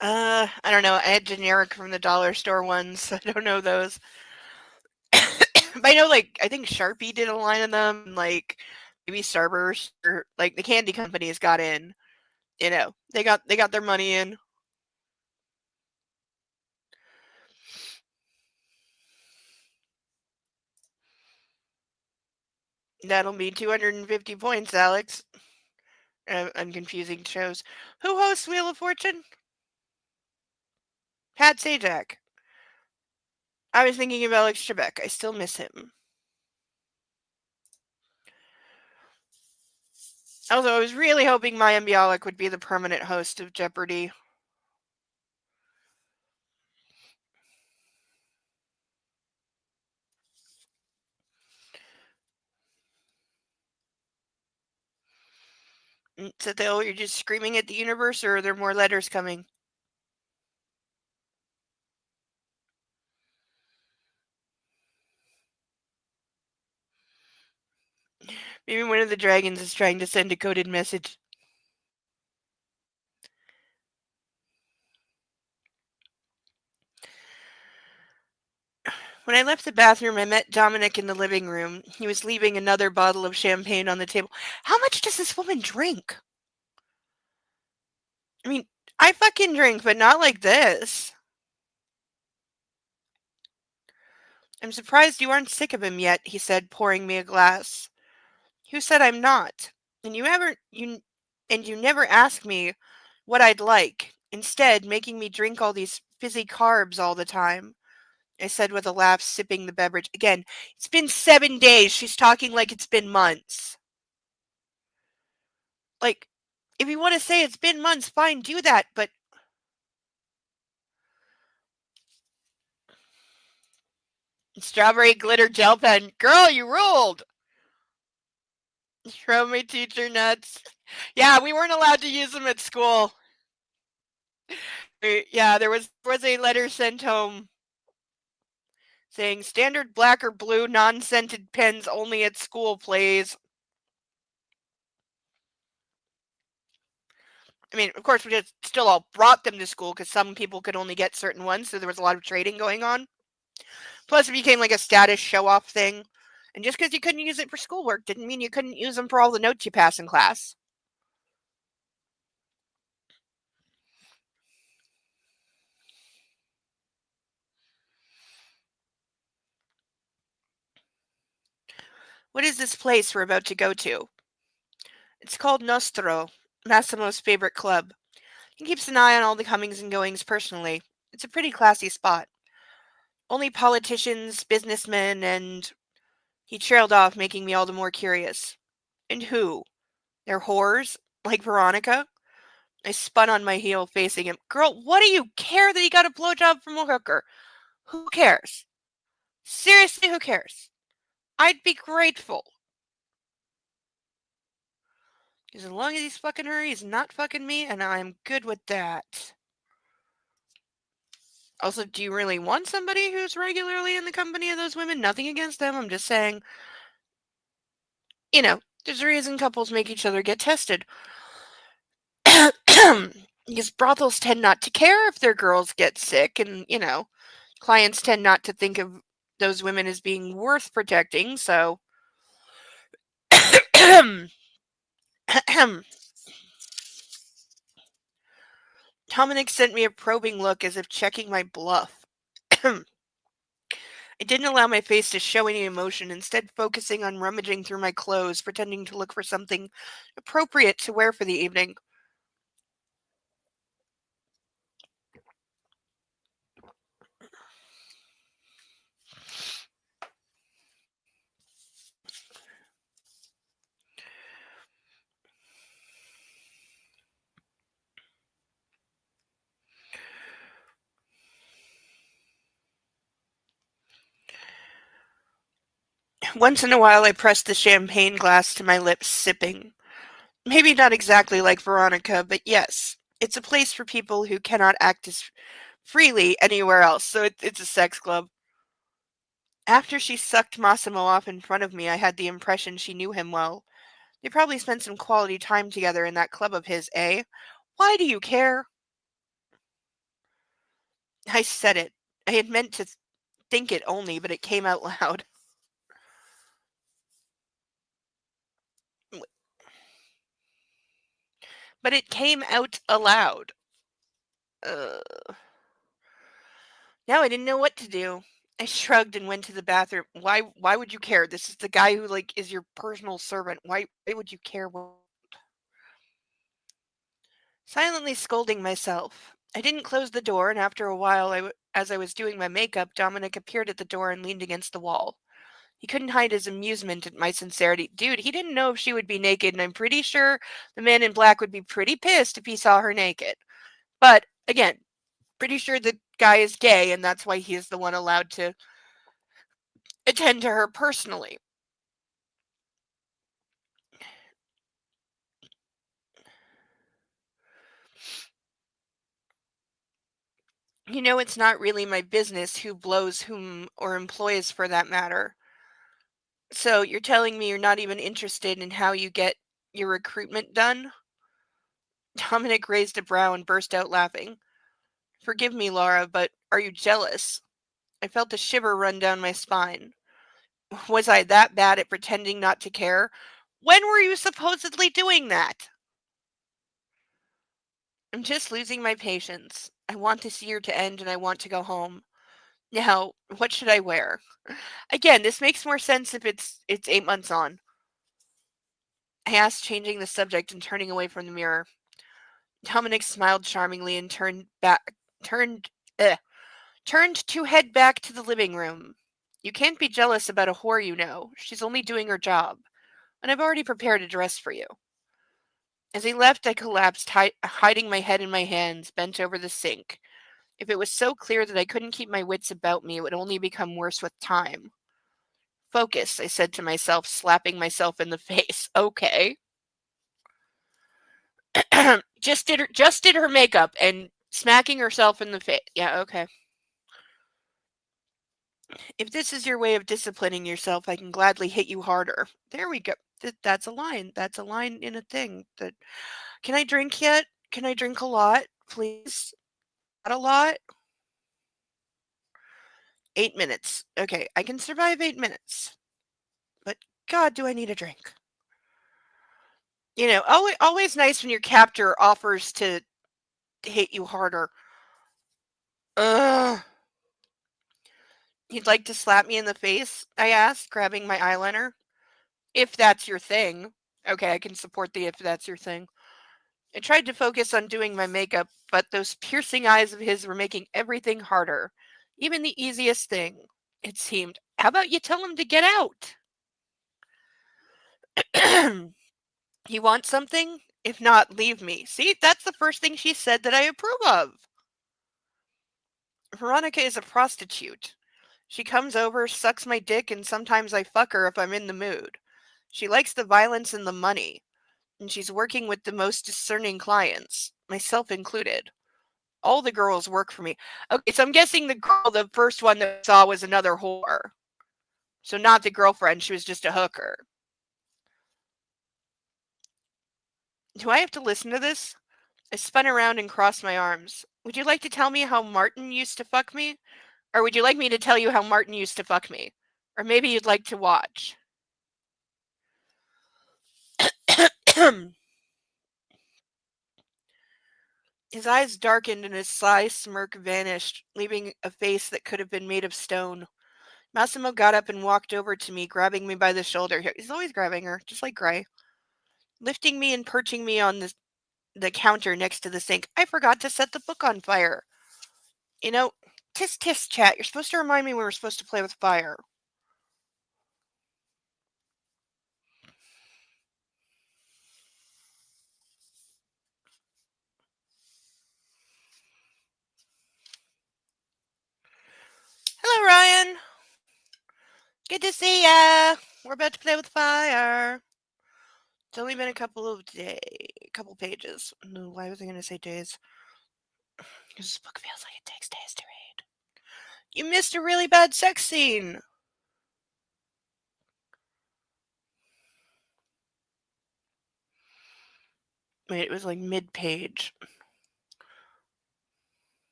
I don't know. I had generic from the dollar store ones. I don't know those. But I know, like, I think Sharpie did a line of them, and, like, maybe Starburst or like the candy companies got in. They got their money in. That'll be 250 points, Alex. unconfusing shows. Who hosts Wheel of Fortune? Pat Sajak. I was thinking of Alex Trebek. I still miss him. Although I was really hoping Maya Bialik would be the permanent host of Jeopardy. So you're just screaming at the universe, or are there more letters coming? Maybe one of the dragons is trying to send a coded message. When I left the bathroom, I met Dominic in the living room. He was leaving another bottle of champagne on the table. How much does this woman drink? I mean, I fucking drink, but not like this. I'm surprised you aren't sick of him yet, he said, pouring me a glass. Who said I'm not? And you never ask me what I'd like, instead making me drink all these fizzy carbs all the time. I said with a laugh, sipping the beverage. Again, it's been 7 days. She's talking like it's been months. Like, if you want to say it's been months, fine, do that, but strawberry glitter gel pen. Girl, you ruled. Throw my teacher nuts. Yeah, we weren't allowed to use them at school. Yeah, there was a letter sent home saying standard black or blue non-scented pens only at school, please. I mean, of course, we just still all brought them to school because some people could only get certain ones, so there was a lot of trading going on. Plus, it became like a status show-off thing. And just because you couldn't use it for schoolwork didn't mean you couldn't use them for all the notes you pass in class. What is this place we're about to go to? It's called Nostro, Massimo's favorite club. He keeps an eye on all the comings and goings personally. It's a pretty classy spot. Only politicians, businessmen, and... He trailed off, making me all the more curious. And who? They're whores? Like Veronica? I spun on my heel, facing him. Girl, what do you care that he got a blowjob from a hooker? Who cares? Seriously, who cares? I'd be grateful. Because as long as he's fucking her, he's not fucking me, and I'm good with that. Also, do you really want somebody who's regularly in the company of those women? Nothing against them, I'm just saying, there's a reason couples make each other get tested. Because brothels tend not to care if their girls get sick, and, clients tend not to think of those women as being worth protecting, so... Dominic sent me a probing look as if checking my bluff. I didn't allow my face to show any emotion, instead focusing on rummaging through my clothes, pretending to look for something appropriate to wear for the evening. Once in a while, I pressed the champagne glass to my lips, sipping. Maybe not exactly like Veronica, but yes, it's a place for people who cannot act as freely anywhere else, so it's a sex club. After she sucked Massimo off in front of me, I had the impression she knew him well. They probably spent some quality time together in that club of his, eh? Why do you care? I said it. I had meant to think it only, but it came out loud. But it came out aloud. Now I didn't know what to do. I shrugged and went to the bathroom. Why would you care? This is the guy who is your personal servant. Why would you care what Silently scolding myself. I didn't close the door, and after a while, as I was doing my makeup, Dominic appeared at the door and leaned against the wall. He couldn't hide his amusement at my sincerity. Dude, he didn't know if she would be naked, and I'm pretty sure the man in black would be pretty pissed if he saw her naked. But, again, pretty sure the guy is gay, and that's why he is the one allowed to attend to her personally. You know, it's not really my business who blows whom or employs for that matter. So you're telling me you're not even interested in how you get your recruitment done? Dominic raised a brow and burst out laughing. Forgive me, Laura, but are you jealous? I felt a shiver run down my spine. Was I that bad at pretending not to care? When were you supposedly doing that? I'm just losing my patience. I want this year to end and I want to go home. Now, what should I wear? Again, this makes more sense if it's 8 months on. I asked, changing the subject and turning away from the mirror. Dominic smiled charmingly and turned eh, turned to head back to the living room. You can't be jealous about a whore you know. She's only doing her job. And I've already prepared a dress for you. As he left, I collapsed, hiding my head in my hands, bent over the sink. If it was so clear that I couldn't keep my wits about me, it would only become worse with time. Focus, I said to myself, slapping myself in the face. Okay. just did her makeup and smacking herself in the face. Yeah, okay. If this is your way of disciplining yourself, I can gladly hit you harder. There we go. That's a line. That's a line in a thing. That can I drink yet? Can I drink a lot, please? Not a lot. 8 minutes. Okay, I can survive 8 minutes. But God, do I need a drink? You know, always nice when your captor offers to hit you harder. Ugh. You'd like to slap me in the face? I asked, grabbing my eyeliner. If that's your thing. Okay, I can support the if that's your thing. I tried to focus on doing my makeup, but those piercing eyes of his were making everything harder. Even the easiest thing, it seemed. How about you tell him to get out? You want something? If not, leave me. See, that's the first thing she said that I approve of. Veronica is a prostitute. She comes over, sucks my dick, and sometimes I fuck her if I'm in the mood. She likes the violence and the money, and she's working with the most discerning clients, myself included. All the girls work for me. Okay, so I'm guessing the first one that I saw was another whore. So not the girlfriend, she was just a hooker. Do I have to listen to this? I spun around and crossed my arms. Would you like to tell me how Martin used to fuck me? Or would you like me to tell you how Martin used to fuck me? Or maybe you'd like to watch. His eyes darkened and his sly smirk vanished, leaving a face that could have been made of stone. Massimo got up and walked over to me, grabbing me by the shoulder. He's always grabbing her, just like Gray. Lifting me and perching me on the counter next to the sink. I forgot to set the book on fire. You know, tisk tisk chat. You're supposed to remind me when we're supposed to play with fire. Hello, Ryan. Good to see ya. We're about to play with fire. It's only been a couple pages. No, why was I going to say days? Because this book feels like it takes days to read. You missed a really bad sex scene. Wait, it was like mid-page.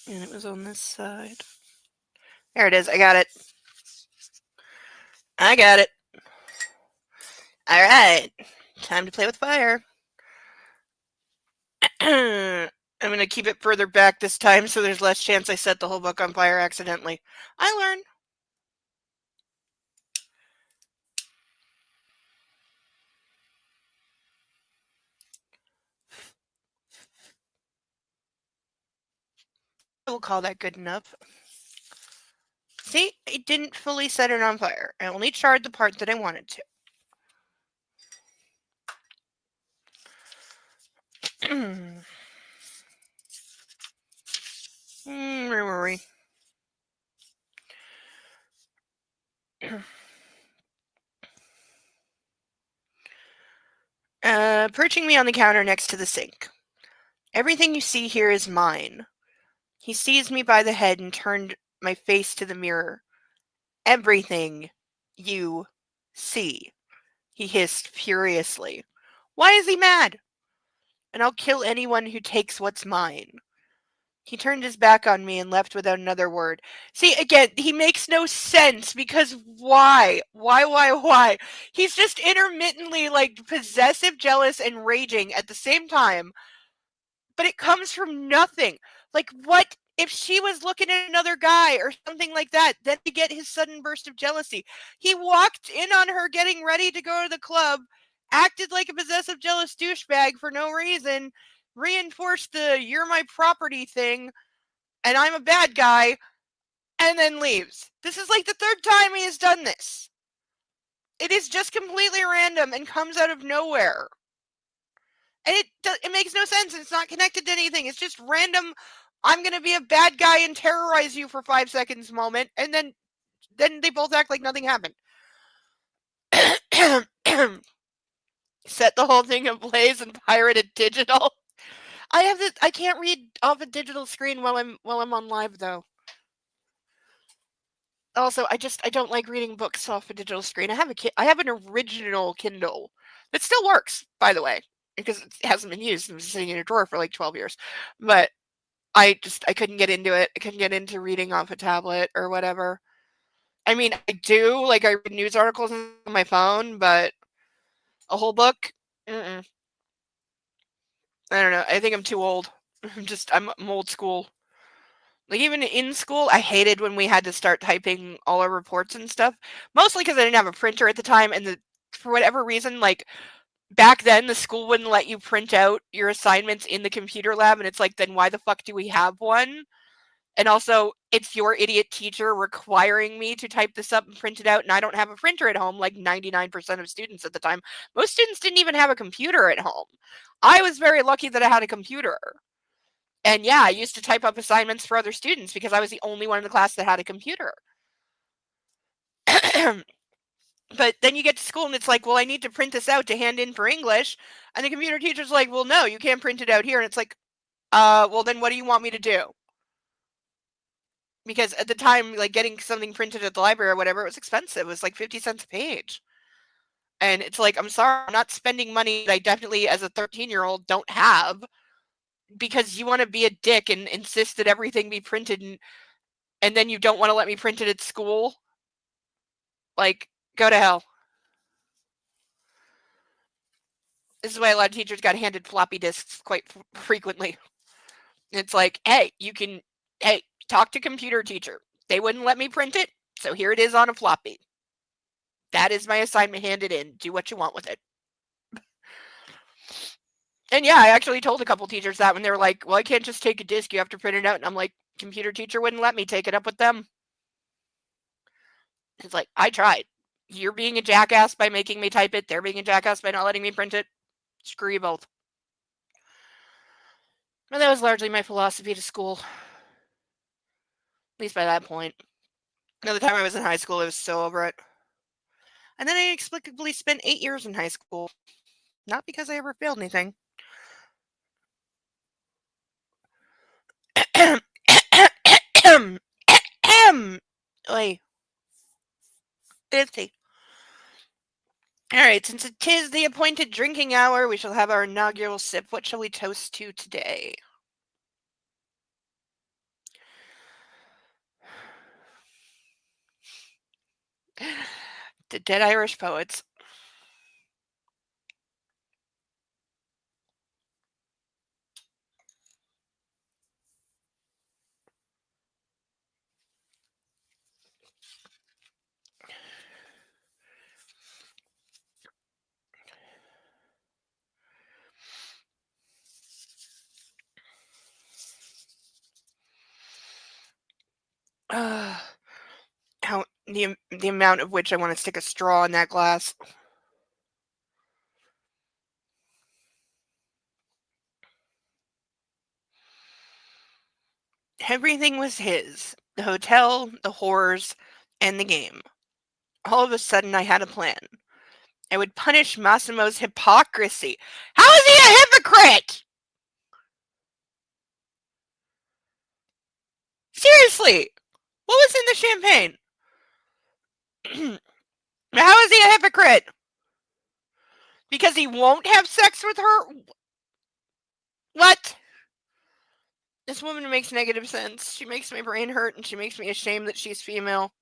And it was on this side. There it is. I got it. I got it. All right. Time to play with fire. I'm going to keep it further back this time so there's less chance I set the whole book on fire accidentally. I learn. will call that good enough. See, I didn't fully set it on fire. I only charred the part that I wanted to. Where were we? Perching me on the counter next to the sink. Everything you see here is mine. He seized me by the head and turned my face to the mirror. Everything you see, he hissed furiously. Why is he mad? And I'll kill anyone who takes what's mine. He turned his back on me and left without another word. See, again, he makes no sense because why? Why? He's just intermittently like possessive, jealous, and raging at the same time, but it comes from nothing. Like, what if she was looking at another guy or something like that? Then to get his sudden burst of jealousy. He walked in on her getting ready to go to the club, acted like a possessive, jealous douchebag for no reason, reinforced the you're my property thing, and I'm a bad guy, and then leaves. This is like the third time he has done this. It is just completely random and comes out of nowhere. And it makes no sense. It's not connected to anything. It's just random. I'm going to be a bad guy and terrorize you for 5 seconds moment. And then they both act like nothing happened. Set the whole thing ablaze and pirated digital. I can't read off a digital screen while I'm on live though. Also, I don't like reading books off a digital screen. I have an original Kindle that still works, by the way, because it hasn't been used. It was sitting in a drawer for like 12 years. But I couldn't get into it. I couldn't get into reading off a tablet or whatever. I mean, I do, like, I read news articles on my phone, but a whole book? Mm-mm. I don't know. I think I'm too old. I'm old school. Like, even in school, I hated when we had to start typing all our reports and stuff. Mostly because I didn't have a printer at the time, and for whatever reason, like, back then, the school wouldn't let you print out your assignments in the computer lab, and it's like, then why the fuck do we have one? And also, it's your idiot teacher requiring me to type this up and print it out, and I don't have a printer at home like 99% of students at the time. Most students didn't even have a computer at home. I was very lucky that I had a computer. And yeah, I used to type up assignments for other students because I was the only one in the class that had a computer. But then you get to school and it's like, well, I need to print this out to hand in for English. And the computer teacher's like, well, no, you can't print it out here. And it's like, well, then what do you want me to do? Because at the time, like, getting something printed at the library or whatever, it was expensive. It was like 50 cents a page. And it's like, I'm sorry, I'm not spending money that I definitely, as a 13-year-old, don't have because you want to be a dick and insist that everything be printed and then you don't want to let me print it at school. Like, go to hell. This is why a lot of teachers got handed floppy disks quite frequently. It's like, hey, talk to computer teacher. They wouldn't let me print it, so here it is on a floppy. That is my assignment handed in. Do what you want with it. And yeah, I actually told a couple teachers that when they were like, well, I can't just take a disk. You have to print it out. And I'm like, computer teacher wouldn't let me take it up with them. It's like, I tried. You're being a jackass by making me type it. They're being a jackass by not letting me print it. Screw you both. But that was largely my philosophy to school. At least by that point. By the time I was in high school, I was so over it. And then I inexplicably spent 8 years in high school. Not because I ever failed anything. Oy. Ditsy. Alright, since it is the appointed drinking hour, we shall have our inaugural sip. What shall we toast to today? The Dead Irish Poets. the amount of which I want to stick a straw in that glass. Everything was his. The hotel, the whores, and the game. All of a sudden, I had a plan. I would punish Massimo's hypocrisy. How is he a hypocrite? Seriously, what was in the champagne? How is he a hypocrite? Because he won't have sex with her? What? This woman makes negative sense. She makes my brain hurt and she makes me ashamed that she's female.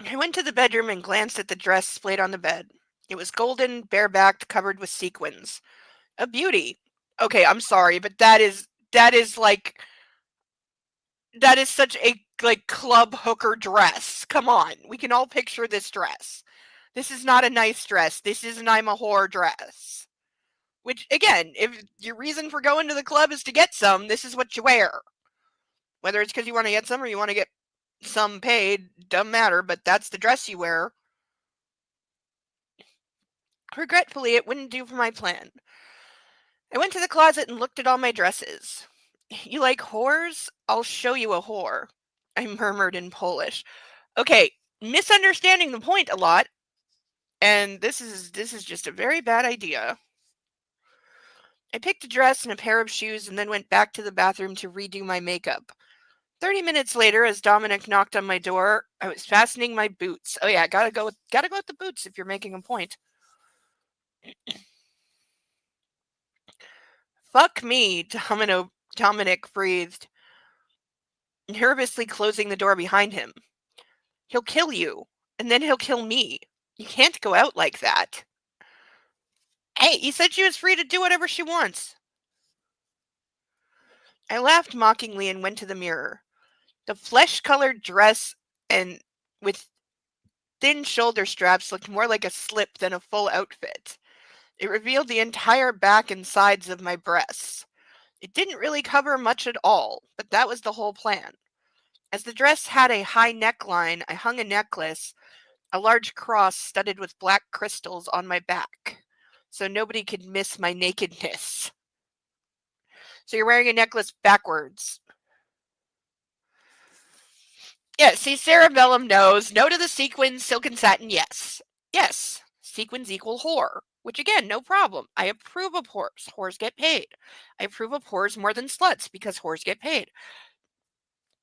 I went to the bedroom and glanced at the dress splayed on the bed. It was golden, bare-backed, covered with sequins. A beauty. Okay, I'm sorry, but that is such a club hooker dress. Come on. We can all picture this dress. This is not a nice dress. This is an I'm a whore dress. Which, again, if your reason for going to the club is to get some, this is what you wear. Whether it's because you want to get some or you want to get some paid, doesn't matter, but that's the dress you wear. Regretfully, it wouldn't do for my plan. I went to the closet and looked at all my dresses. You like whores? I'll show you a whore, I murmured in Polish. Okay, misunderstanding the point a lot, and this is just a very bad idea. I picked a dress and a pair of shoes and then went back to the bathroom to redo my makeup. 30 minutes later, as Dominic knocked on my door, I was fastening my boots. Oh yeah, gotta go with the boots if you're making a point. Fuck me, Dominic breathed, nervously closing the door behind him. He'll kill you, and then he'll kill me. You can't go out like that. Hey, he said she was free to do whatever she wants. I laughed mockingly and went to the mirror. The flesh-colored dress and with thin shoulder straps looked more like a slip than a full outfit. It revealed the entire back and sides of my breasts. It didn't really cover much at all, but that was the whole plan. As the dress had a high neckline, I hung a necklace, a large cross studded with black crystals, on my back, so nobody could miss my nakedness. So you're wearing a necklace backwards. Yeah, see, cerebellum knows. No to the sequins, silk and satin, yes. Yes, sequins equal whore. Which, again, no problem. I approve of whores. Whores get paid. I approve of whores more than sluts because whores get paid.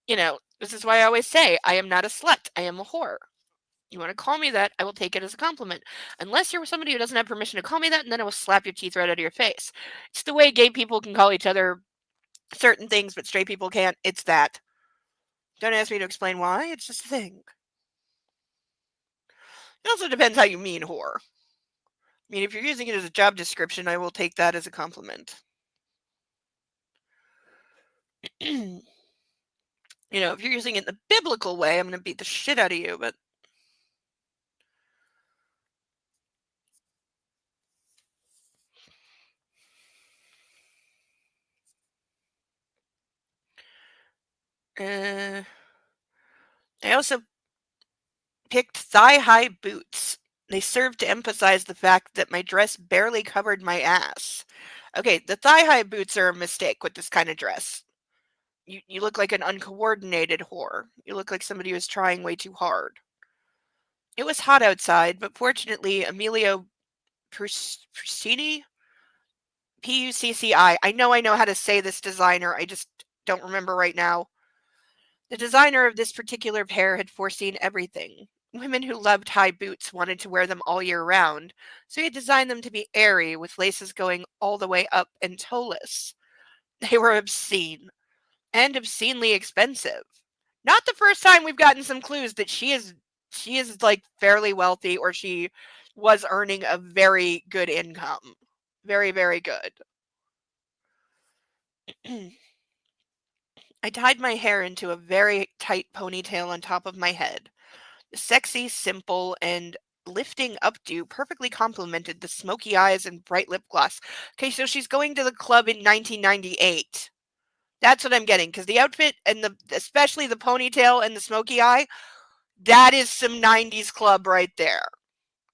You know, this is why I always say, I am not a slut. I am a whore. You want to call me that, I will take it as a compliment. Unless you're somebody who doesn't have permission to call me that, and then I will slap your teeth right out of your face. It's the way gay people can call each other certain things, but straight people can't. It's that. Don't ask me to explain why. It's just a thing. It also depends how you mean whore. I mean, if you're using it as a job description, I will take that as a compliment. You know, if you're using it in the biblical way, I'm going to beat the shit out of you, but... I also picked thigh-high boots. They served to emphasize the fact that my dress barely covered my ass. Okay, the thigh-high boots are a mistake with this kind of dress. You look like an uncoordinated whore. You look like somebody who's trying way too hard. It was hot outside, but fortunately, Emilio Puccini? Pucci. I know how to say this designer. I just don't remember right now. The designer of this particular pair had foreseen everything. Women who loved high boots wanted to wear them all year round, so he had designed them to be airy, with laces going all the way up and toeless. They were obscene, and obscenely expensive. Not the first time we've gotten some clues that she is like fairly wealthy, or she was earning a very good income. Very, very good. I tied my hair into a very tight ponytail on top of my head. The sexy, simple, and lifting updo perfectly complemented the smoky eyes and bright lip gloss. Okay, so she's going to the club in 1998. That's what I'm getting, because the outfit and especially the ponytail and the smoky eye, that is some 90s club right there.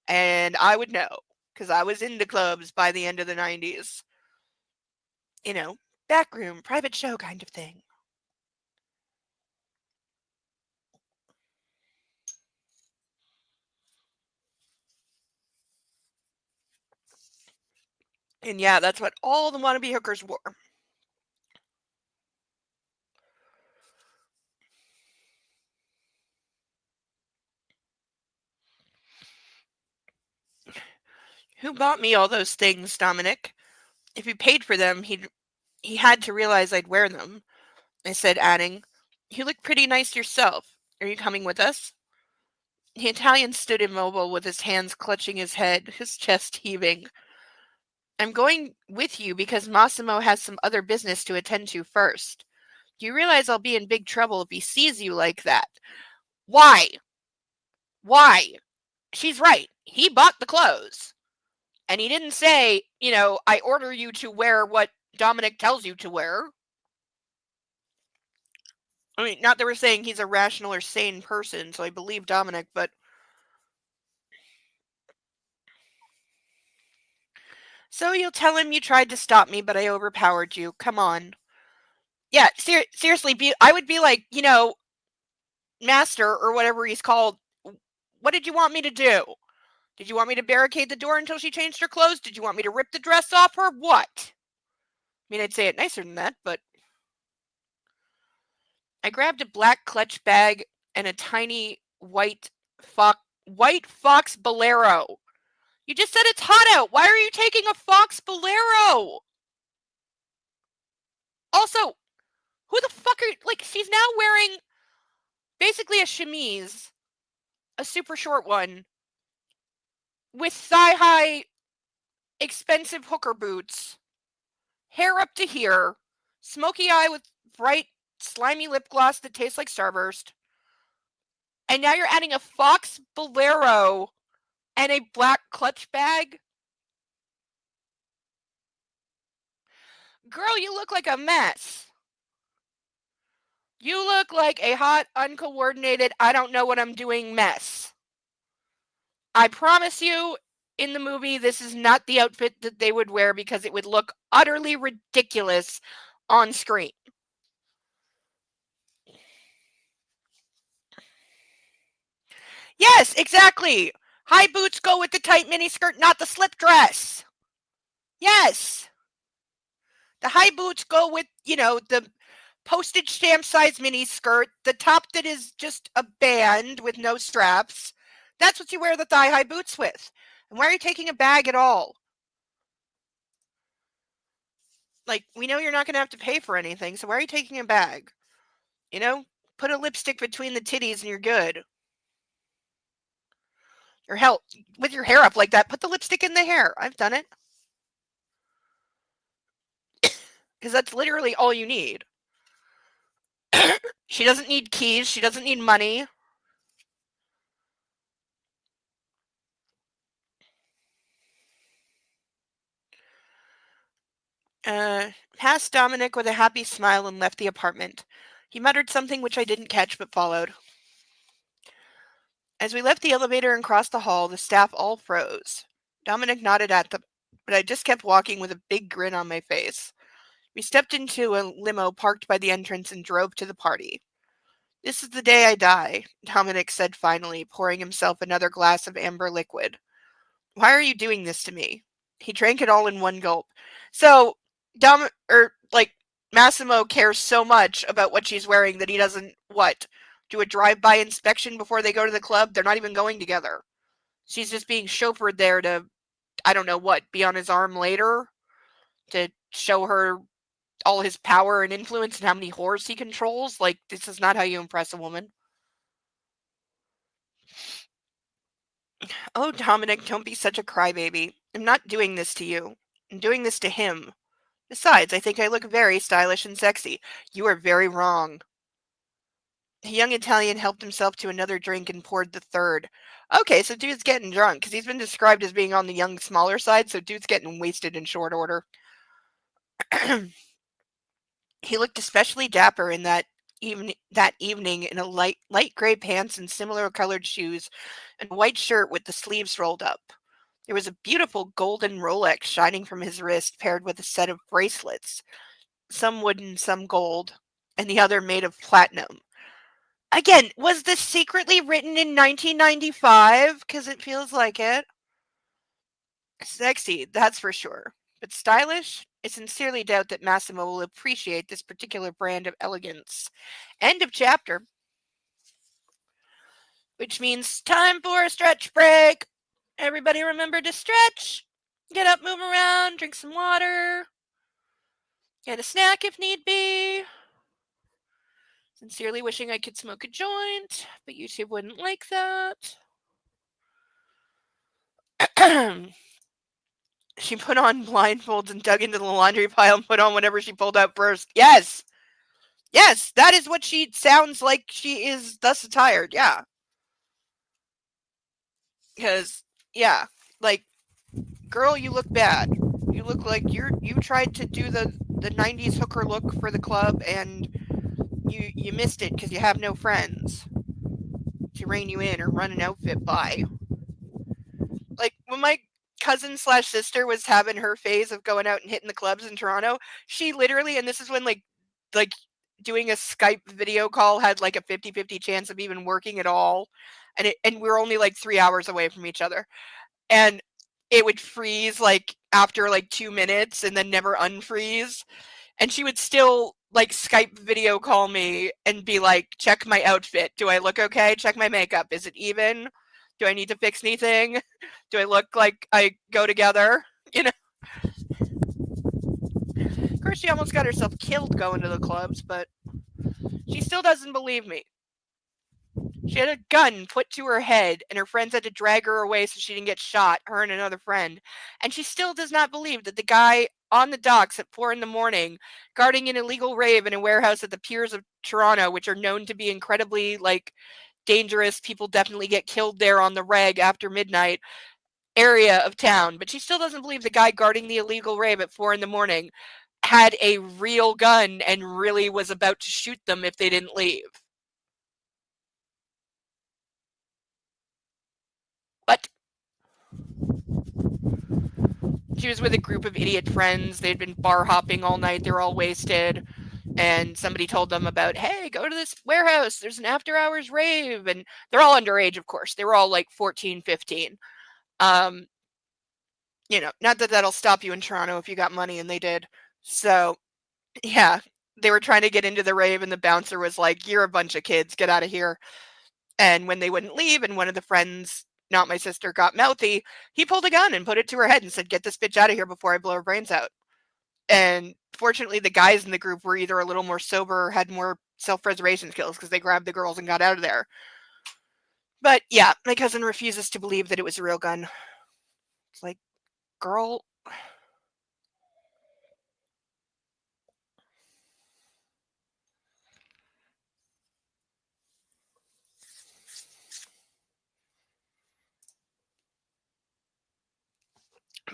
And I would know, because I was into clubs by the end of the 90s. You know, backroom, private show kind of thing. And yeah, that's what all the wannabe hookers wore. Who bought me all those things, Dominic? If you paid for them, he had to realize I'd wear them. I said, adding, "You look pretty nice yourself. Are you coming with us?" The Italian stood immobile with his hands clutching his head, his chest heaving. "I'm going with you because Massimo has some other business to attend to first. You realize I'll be in big trouble if he sees you like that." Why? Why? She's right. He bought the clothes. And he didn't say, I order you to wear what Dominic tells you to wear. I mean, not that we're saying he's a rational or sane person, so I believe Dominic, but. "So you'll tell him you tried to stop me, but I overpowered you. Come on." Yeah, seriously, I would be like, Master or whatever he's called, what did you want me to do? Did you want me to barricade the door until she changed her clothes? Did you want me to rip the dress off her? What? I mean, I'd say it nicer than that, but. I grabbed a black clutch bag and a tiny white fox bolero. You just said it's hot out. Why are you taking a fox bolero? Also, who the fuck are, she's now wearing basically a chemise, a super short one, with thigh-high, expensive hooker boots, hair up to here, smoky eye with bright, slimy lip gloss that tastes like Starburst, and now you're adding a fox bolero and a black clutch bag? Girl, you look like a mess. You look like a hot, uncoordinated, I don't know what I'm doing mess. I promise you, in the movie, this is not the outfit that they would wear because it would look utterly ridiculous on screen. Yes, exactly. High boots go with the tight miniskirt, not the slip dress. Yes. The high boots go with, the postage stamp size miniskirt, the top that is just a band with no straps. That's what you wear the thigh-high boots with. And why are you taking a bag at all? We know you're not going to have to pay for anything, so why are you taking a bag? Put a lipstick between the titties and you're good. Or hell, with your hair up like that, put the lipstick in the hair. I've done it. Because that's literally all you need. She doesn't need keys. She doesn't need money. Passed Dominic with a happy smile and left the apartment. He muttered something which I didn't catch but followed. As we left the elevator and crossed the hall, the staff all froze. Dominic nodded at them, but I just kept walking with a big grin on my face. We stepped into a limo parked by the entrance and drove to the party. "This is the day I die," Dominic said finally, pouring himself another glass of amber liquid. "Why are you doing this to me?" He drank it all in one gulp. So, Massimo cares so much about what she's wearing that he doesn't, do a drive-by inspection before they go to the club? They're not even going together. She's just being chauffeured there to, I don't know what, be on his arm later? To show her all his power and influence and how many whores he controls? This is not how you impress a woman. "Oh, Dominic, don't be such a crybaby. I'm not doing this to you. I'm doing this to him. Besides, I think I look very stylish and sexy." "You are very wrong." The young Italian helped himself to another drink and poured the third. Okay, so dude's getting drunk, because he's been described as being on the young, smaller side, so dude's getting wasted in short order. He looked especially dapper in that evening in a light gray pants and similar colored shoes and a white shirt with the sleeves rolled up. There was a beautiful golden Rolex shining from his wrist paired with a set of bracelets, some wooden, some gold, and the other made of platinum. Again, was this secretly written in 1995? Because it feels like it. Sexy, that's for sure. But stylish? I sincerely doubt that Massimo will appreciate this particular brand of elegance. End of chapter. Which means time for a stretch break. Everybody remember to stretch. Get up, move around, drink some water. Get a snack if need be. Sincerely wishing I could smoke a joint, but YouTube wouldn't like that. She put on blindfolds and dug into the laundry pile and put on whatever she pulled out first. Yes! Yes, that is what she sounds like she is thus attired. Yeah. Because, yeah, like, girl, you look bad. You look like you tried to do the 90s hooker look for the club and you missed it because you have no friends to rein you in or run an outfit by. Like, when my cousin slash sister was having her phase of going out and hitting the clubs in Toronto, she literally, and this is when like doing a Skype video call had like a 50-50 chance of even working at all. And we're only like 3 hours away from each other. And it would freeze like after like 2 minutes and then never unfreeze. And she would still like Skype video call me and be like, check my outfit. Do I look okay? Check my makeup. Is it even? Do I need to fix anything? Do I look like I go together? You know? Of course, she almost got herself killed going to the clubs, but she still doesn't believe me. She had a gun put to her head, and her friends had to drag her away so she didn't get shot, her and another friend. And she still does not believe that the guy on the docks at 4 in the morning, guarding an illegal rave in a warehouse at the piers of Toronto, which are known to be incredibly, like, dangerous. People definitely get killed there on the reg after midnight area of town. But she still doesn't believe the guy guarding the illegal rave at 4 in the morning had a real gun and really was about to shoot them if they didn't leave. But she was with a group of idiot friends. They'd been bar hopping all night. They were all wasted. And somebody told them about, hey, go to this warehouse. There's an after hours rave. And they're all underage, of course. They were all like 14, 15. Not that that'll stop you in Toronto if you got money, and they did. So, yeah, they were trying to get into the rave, and the bouncer was like, you're a bunch of kids. Get out of here. And when they wouldn't leave, and one of the friends, not my sister, got mouthy, he pulled a gun and put it to her head and said, get this bitch out of here before I blow her brains out. And fortunately, the guys in the group were either a little more sober or had more self-preservation skills because they grabbed the girls and got out of there. But yeah, my cousin refuses to believe that it was a real gun. It's like, girl.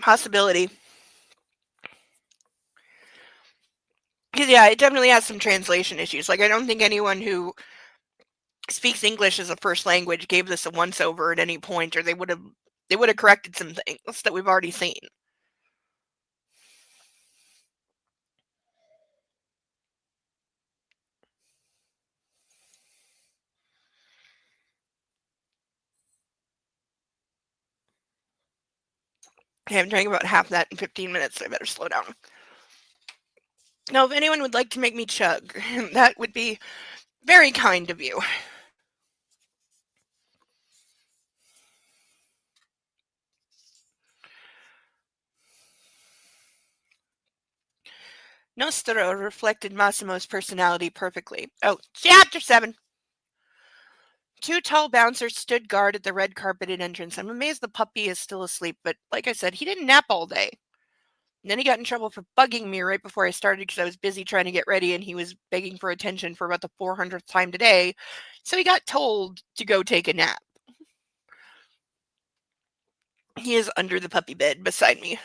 Possibility. Because, yeah, it definitely has some translation issues. Like, I don't think anyone who speaks English as a first language gave this a once-over at any point, or they would have corrected some things that we've already seen. Okay, I'm drank about half that in 15 minutes, so I better slow down. Now, if anyone would like to make me chug, that would be very kind of you. Nostro reflected Massimo's personality perfectly. Oh, chapter 7. Two tall bouncers stood guard at the red carpeted entrance. I'm amazed the puppy is still asleep, but like I said, he didn't nap all day. And then he got in trouble for bugging me right before I started because I was busy trying to get ready and he was begging for attention for about the 400th time today. So he got told to go take a nap. He is under the puppy bed beside me.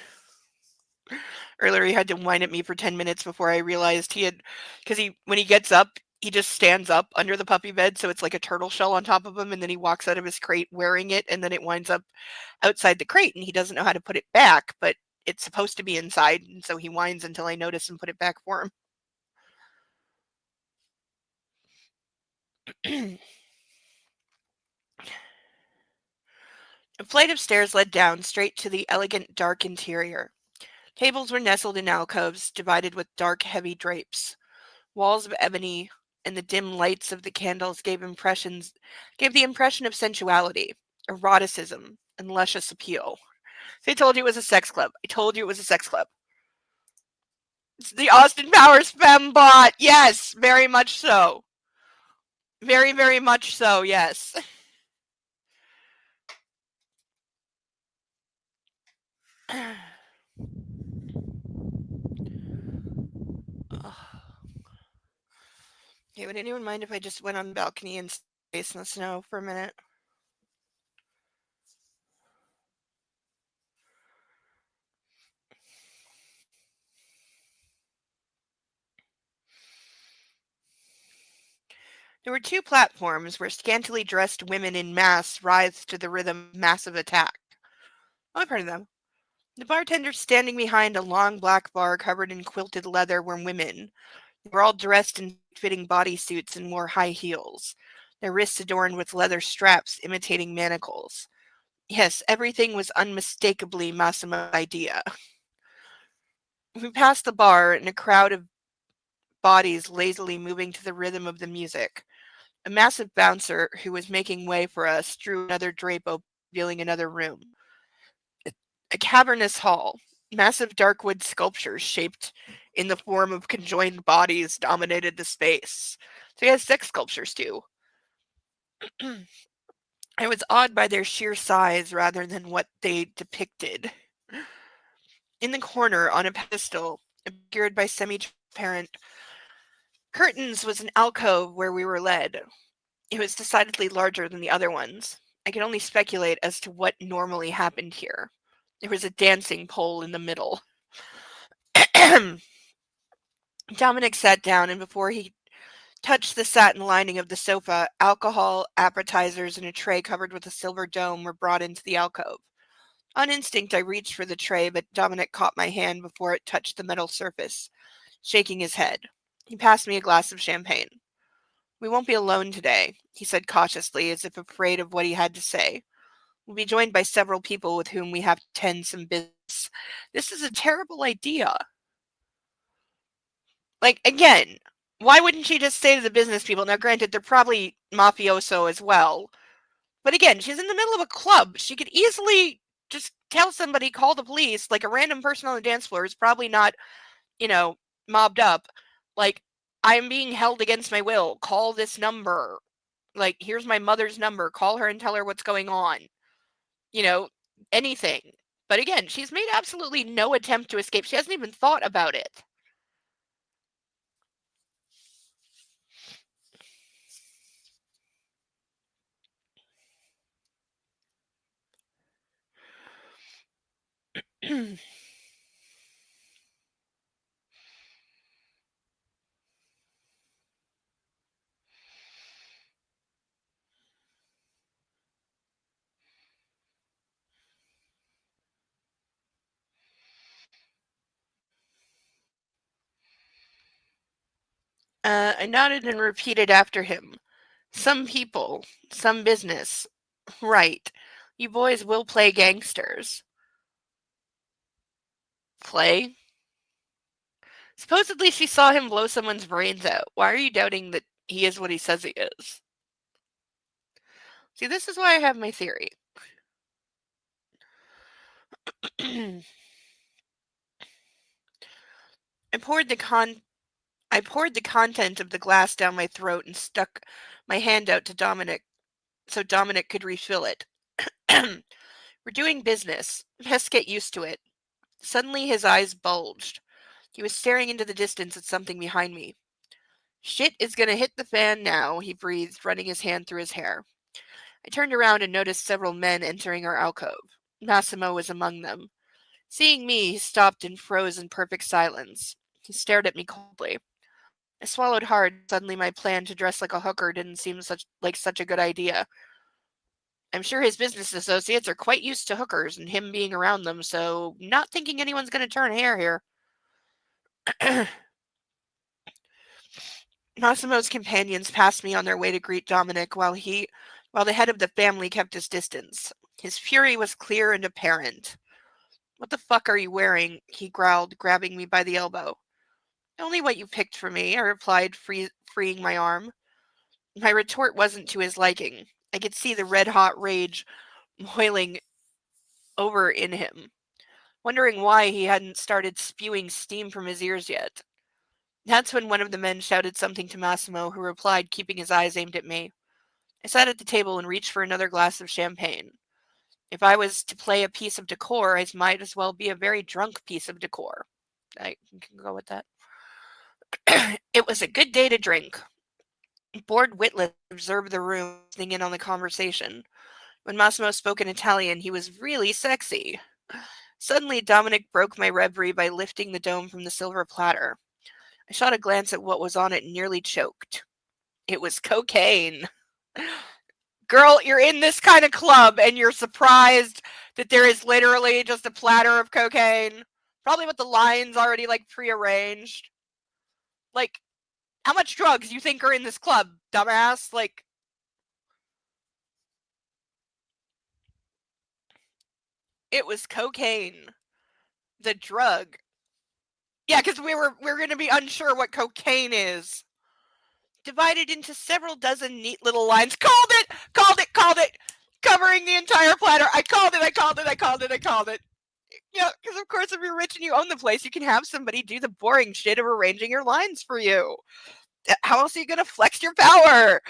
Earlier, he had to whine at me for 10 minutes before I realized he had, because when he gets up, he just stands up under the puppy bed, so it's like a turtle shell on top of him, and then he walks out of his crate wearing it, and then it winds up outside the crate, and he doesn't know how to put it back, but it's supposed to be inside, and so he whines until I notice and put it back for him. A flight of stairs led down, straight to the elegant, dark interior. Tables were nestled in alcoves, divided with dark, heavy drapes. Walls of ebony and the dim lights of the candles gave the impression of sensuality, eroticism, and luscious appeal. So I told you it was a sex club. I told you it was a sex club. It's the Austin Powers fembot. Yes, very much so. Very, very much so, yes. Okay, would anyone mind if I just went on the balcony and space in the snow for a minute? There were two platforms where scantily dressed women in mass writhed to the rhythm of massive attack. Oh, I've heard of them. The bartenders standing behind a long black bar covered in quilted leather were women. They were all dressed in fitting bodysuits and wore high heels, their wrists adorned with leather straps imitating manacles. Yes, everything was unmistakably Massimo's idea. We passed the bar and a crowd of bodies lazily moving to the rhythm of the music. A massive bouncer who was making way for us drew another drape open, revealing another room. A cavernous hall. Massive dark wood sculptures shaped in the form of conjoined bodies dominated the space. So he has sex sculptures too. I was awed by their sheer size rather than what they depicted. In the corner, on a pedestal, obscured by semi-transparent curtains, was an alcove where we were led. It was decidedly larger than the other ones. I could only speculate as to what normally happened here. There was a dancing pole in the middle. Dominic sat down, and before he touched the satin lining of the sofa, alcohol, appetizers, and a tray covered with a silver dome were brought into the alcove. On instinct, I reached for the tray, but Dominic caught my hand before it touched the metal surface, shaking his head. He passed me a glass of champagne. "We won't be alone today," he said cautiously, as if afraid of what he had to say. "We'll be joined by several people with whom we have to tend some business." This is a terrible idea. Like, again, why wouldn't she just say to the business people? Now, granted, they're probably mafioso as well. But again, she's in the middle of a club. She could easily just tell somebody, call the police, like a random person on the dance floor is probably not, mobbed up. Like, "I'm being held against my will. Call this number. Like, here's my mother's number. Call her and tell her what's going on." You know, anything. But again, she's made absolutely no attempt to escape. She hasn't even thought about it. I nodded and repeated after him. "Some people, some business. Right. You boys will play gangsters." Play? Supposedly she saw him blow someone's brains out. Why are you doubting that he is what he says he is? See, this is why I have my theory. I poured the content of the glass down my throat and stuck my hand out to Dominic so Dominic could refill it. "We're doing business. Best get used to it." Suddenly his eyes bulged. He was staring into the distance at something behind me. "Shit is gonna hit the fan now," he breathed, running his hand through his hair. I turned around and noticed several men entering our alcove. Massimo was among them. Seeing me, he stopped and froze in perfect silence. He stared at me coldly. I swallowed hard. Suddenly my plan to dress like a hooker didn't seem such a good idea. I'm sure his business associates are quite used to hookers and him being around them, so not thinking anyone's going to turn hair here. Massimo's companions passed me on their way to greet Dominic while the head of the family kept his distance. His fury was clear and apparent. What the fuck are you wearing? He growled, grabbing me by the elbow. Only what you picked for me, I replied, freeing my arm. My retort wasn't to his liking. I could see the red-hot rage boiling over in him, wondering why he hadn't started spewing steam from his ears yet. That's when one of the men shouted something to Massimo, who replied, keeping his eyes aimed at me. I sat at the table and reached for another glass of champagne. If I was to play a piece of decor, I might as well be a very drunk piece of decor. I can go with that. It was a good day to drink. Bored witless observed the room, listening in on the conversation. When Massimo spoke in Italian, he was really sexy. Suddenly, Dominic broke my reverie by lifting the dome from the silver platter. I shot a glance at what was on it and nearly choked. It was cocaine. Girl, you're in this kind of club and you're surprised that there is literally just a platter of cocaine. Probably with the lines already like prearranged. Like, how much drugs you think are in this club, dumbass? Like, it was cocaine. The drug. Yeah, because we're gonna be unsure what cocaine is. Divided into several dozen neat little lines. Called it! Called it! Called it! Covering the entire platter. I called it! I called it! I called it! I called it! Yeah, because of course if you're rich and you own the place, you can have somebody do the boring shit of arranging your lines for you. How else are you gonna flex your power?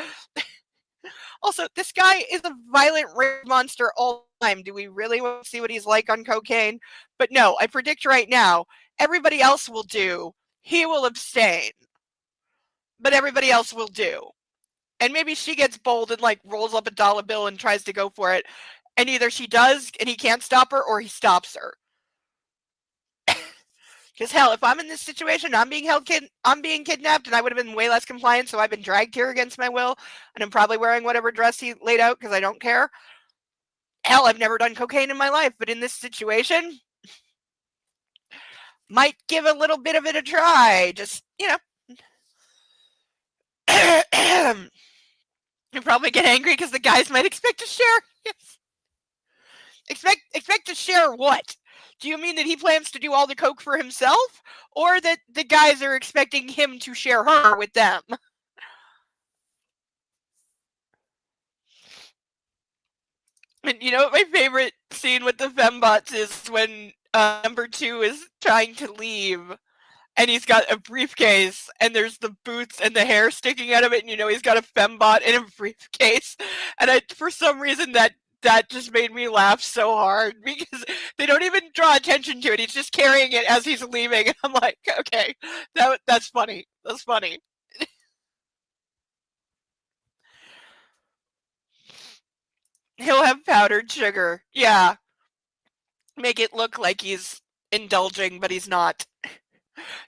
Also, this guy is a violent rage monster all the time. Do we really want to see what he's like on cocaine? But no, I predict right now, everybody else will do. He will abstain. But everybody else will do. And maybe she gets bold and like rolls up a dollar bill and tries to go for it. And either she does and he can't stop her or he stops her. Because hell, if I'm in this situation, I'm being kidnapped, and I would have been way less compliant. So I've been dragged here against my will, and I'm probably wearing whatever dress he laid out because I don't care. Hell, I've never done cocaine in my life, but in this situation, might give a little bit of it a try. Just you probably get angry because the guys might expect to share. Yes. Expect to share what? Do you mean that he plans to do all the coke for himself, or that the guys are expecting him to share her with them? And you know what my favorite scene with the fembots is when number 2 is trying to leave, and he's got a briefcase, and there's the boots and the hair sticking out of it, and you know he's got a fembot in a briefcase, and for some reason that just made me laugh so hard because they don't even draw attention to it. He's just carrying it as he's leaving, and I'm like, okay, that's funny. That's funny. He'll have powdered sugar. Yeah. Make it look like he's indulging, but he's not.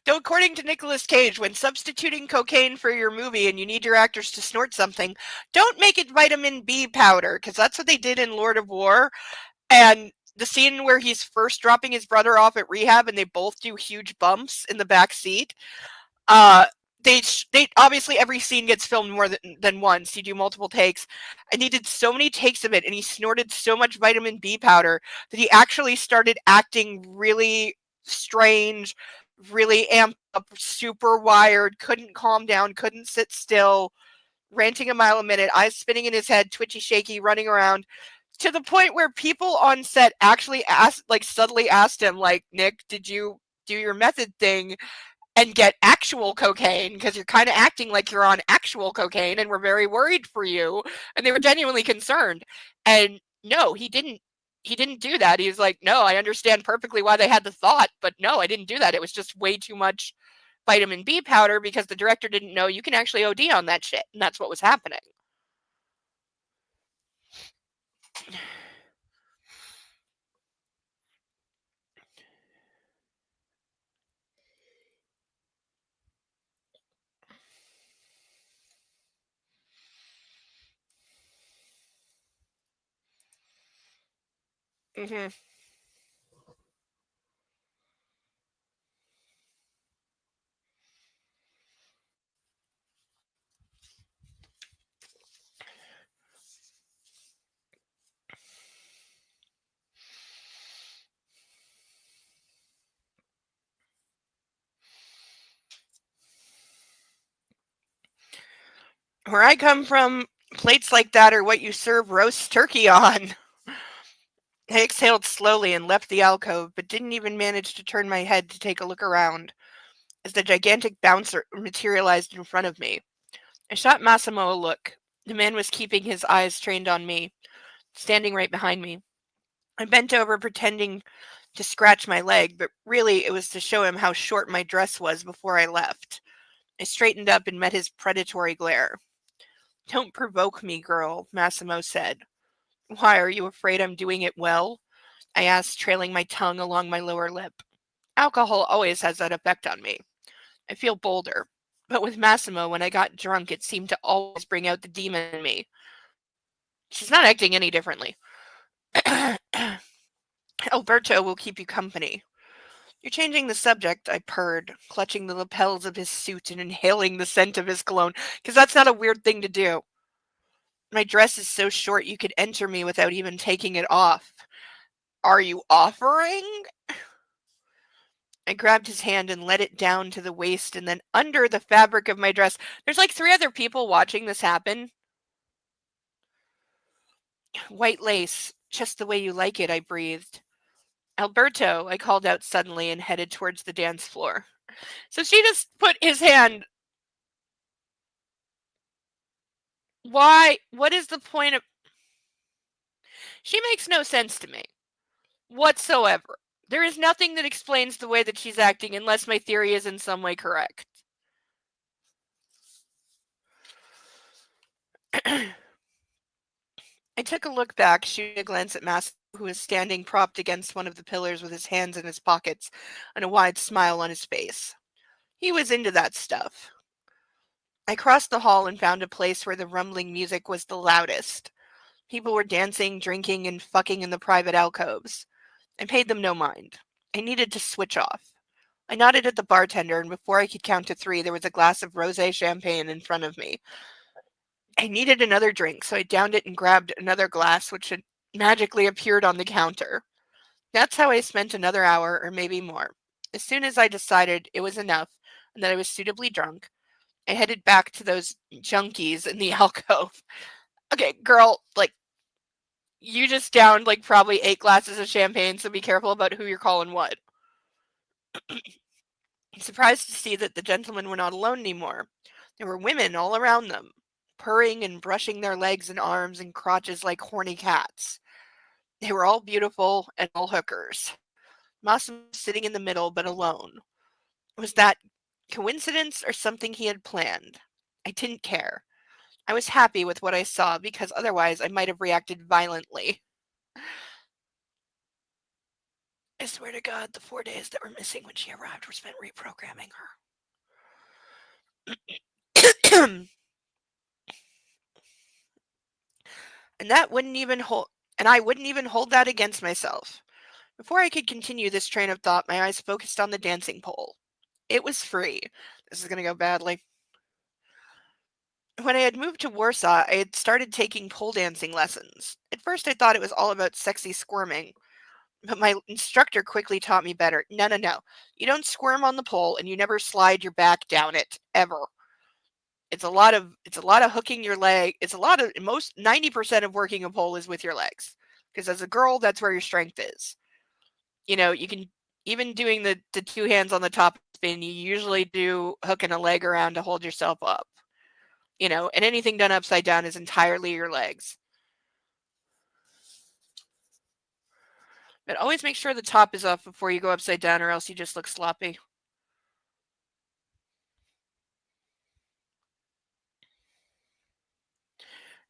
Though according to Nicolas Cage, when substituting cocaine for your movie and you need your actors to snort something, don't make it vitamin B powder, because that's what they did in Lord of War. And the scene where he's first dropping his brother off at rehab and they both do huge bumps in the back seat. They obviously every scene gets filmed more than once. You do multiple takes, and he did so many takes of it, and he snorted so much vitamin B powder that he actually started acting really strange, really amped up, super wired, couldn't calm down, couldn't sit still, ranting a mile a minute, eyes spinning in his head, twitchy, shaky, running around, to the point where people on set actually subtly asked him, like, Nick, did you do your method thing and get actual cocaine, because you're kind of acting like you're on actual cocaine and we're very worried for you, and they were genuinely concerned. And no, he didn't do that. He was like, no, I understand perfectly why they had the thought, but no, I didn't do that. It was just way too much vitamin B powder because the director didn't know you can actually OD on that shit, and that's what was happening. Hmm. Where I come from, plates like that are what you serve roast turkey on. I exhaled slowly and left the alcove, but didn't even manage to turn my head to take a look around as the gigantic bouncer materialized in front of me. I shot Massimo a look. The man was keeping his eyes trained on me, standing right behind me. I bent over, pretending to scratch my leg, but really it was to show him how short my dress was before I left. I straightened up and met his predatory glare. Don't provoke me, girl, Massimo said. Why, are you afraid I'm doing it well? I asked, trailing my tongue along my lower lip. Alcohol always has that effect on me. I feel bolder. But with Massimo, when I got drunk, it seemed to always bring out the demon in me. She's not acting any differently. Alberto will keep you company. You're changing the subject, I purred, clutching the lapels of his suit and inhaling the scent of his cologne, because that's not a weird thing to do. My dress is so short you could enter me without even taking it off. Are you offering? I grabbed his hand and let it down to the waist and then under the fabric of my dress. There's like 3 other people watching this happen. White lace, just the way you like it, I breathed. Alberto, I called out suddenly and headed towards the dance floor. So she just put his hand. Why? What is the point of. She makes no sense to me whatsoever. There is nothing that explains the way that she's acting unless my theory is in some way correct. I took a look back, shooting a glance at Mass, who was standing propped against one of the pillars with his hands in his pockets and a wide smile on his face. He was into that stuff. I crossed the hall and found a place where the rumbling music was the loudest. People were dancing, drinking, and fucking in the private alcoves. I paid them no mind. I needed to switch off. I nodded at the bartender, and before I could count to 3, there was a glass of rosé champagne in front of me. I needed another drink, so I downed it and grabbed another glass, which had magically appeared on the counter. That's how I spent another hour, or maybe more. As soon as I decided it was enough and that I was suitably drunk, I headed back to those junkies in the alcove. Okay, girl, like, you just downed like probably 8 glasses of champagne, so be careful about who you're calling what. I'm surprised to see that the gentlemen were not alone anymore. There were women all around them, purring and brushing their legs and arms and crotches like horny cats. They were all beautiful and all hookers. Massimo was sitting in the middle, but alone. Was that coincidence or something he had planned? I didn't care. I was happy with what I saw because otherwise I might have reacted violently. I swear to God, the 4 days that were missing when she arrived were spent reprogramming her. and that wouldn't even hold and I wouldn't even hold that against myself. Before I could continue this train of thought, my eyes focused on the dancing pole. It was free. This is going to go badly. When I had moved to Warsaw, I had started taking pole dancing lessons. At first, I thought it was all about sexy squirming, but my instructor quickly taught me better. No, no, no. You don't squirm on the pole and you never slide your back down it ever. It's a lot of hooking your leg. It's a lot of most 90% of working a pole is with your legs. Because as a girl, that's where your strength is. You can even doing the 2 hands on the top spin, you usually do hooking a leg around to hold yourself up. And anything done upside down is entirely your legs. But always make sure the top is off before you go upside down or else you just look sloppy.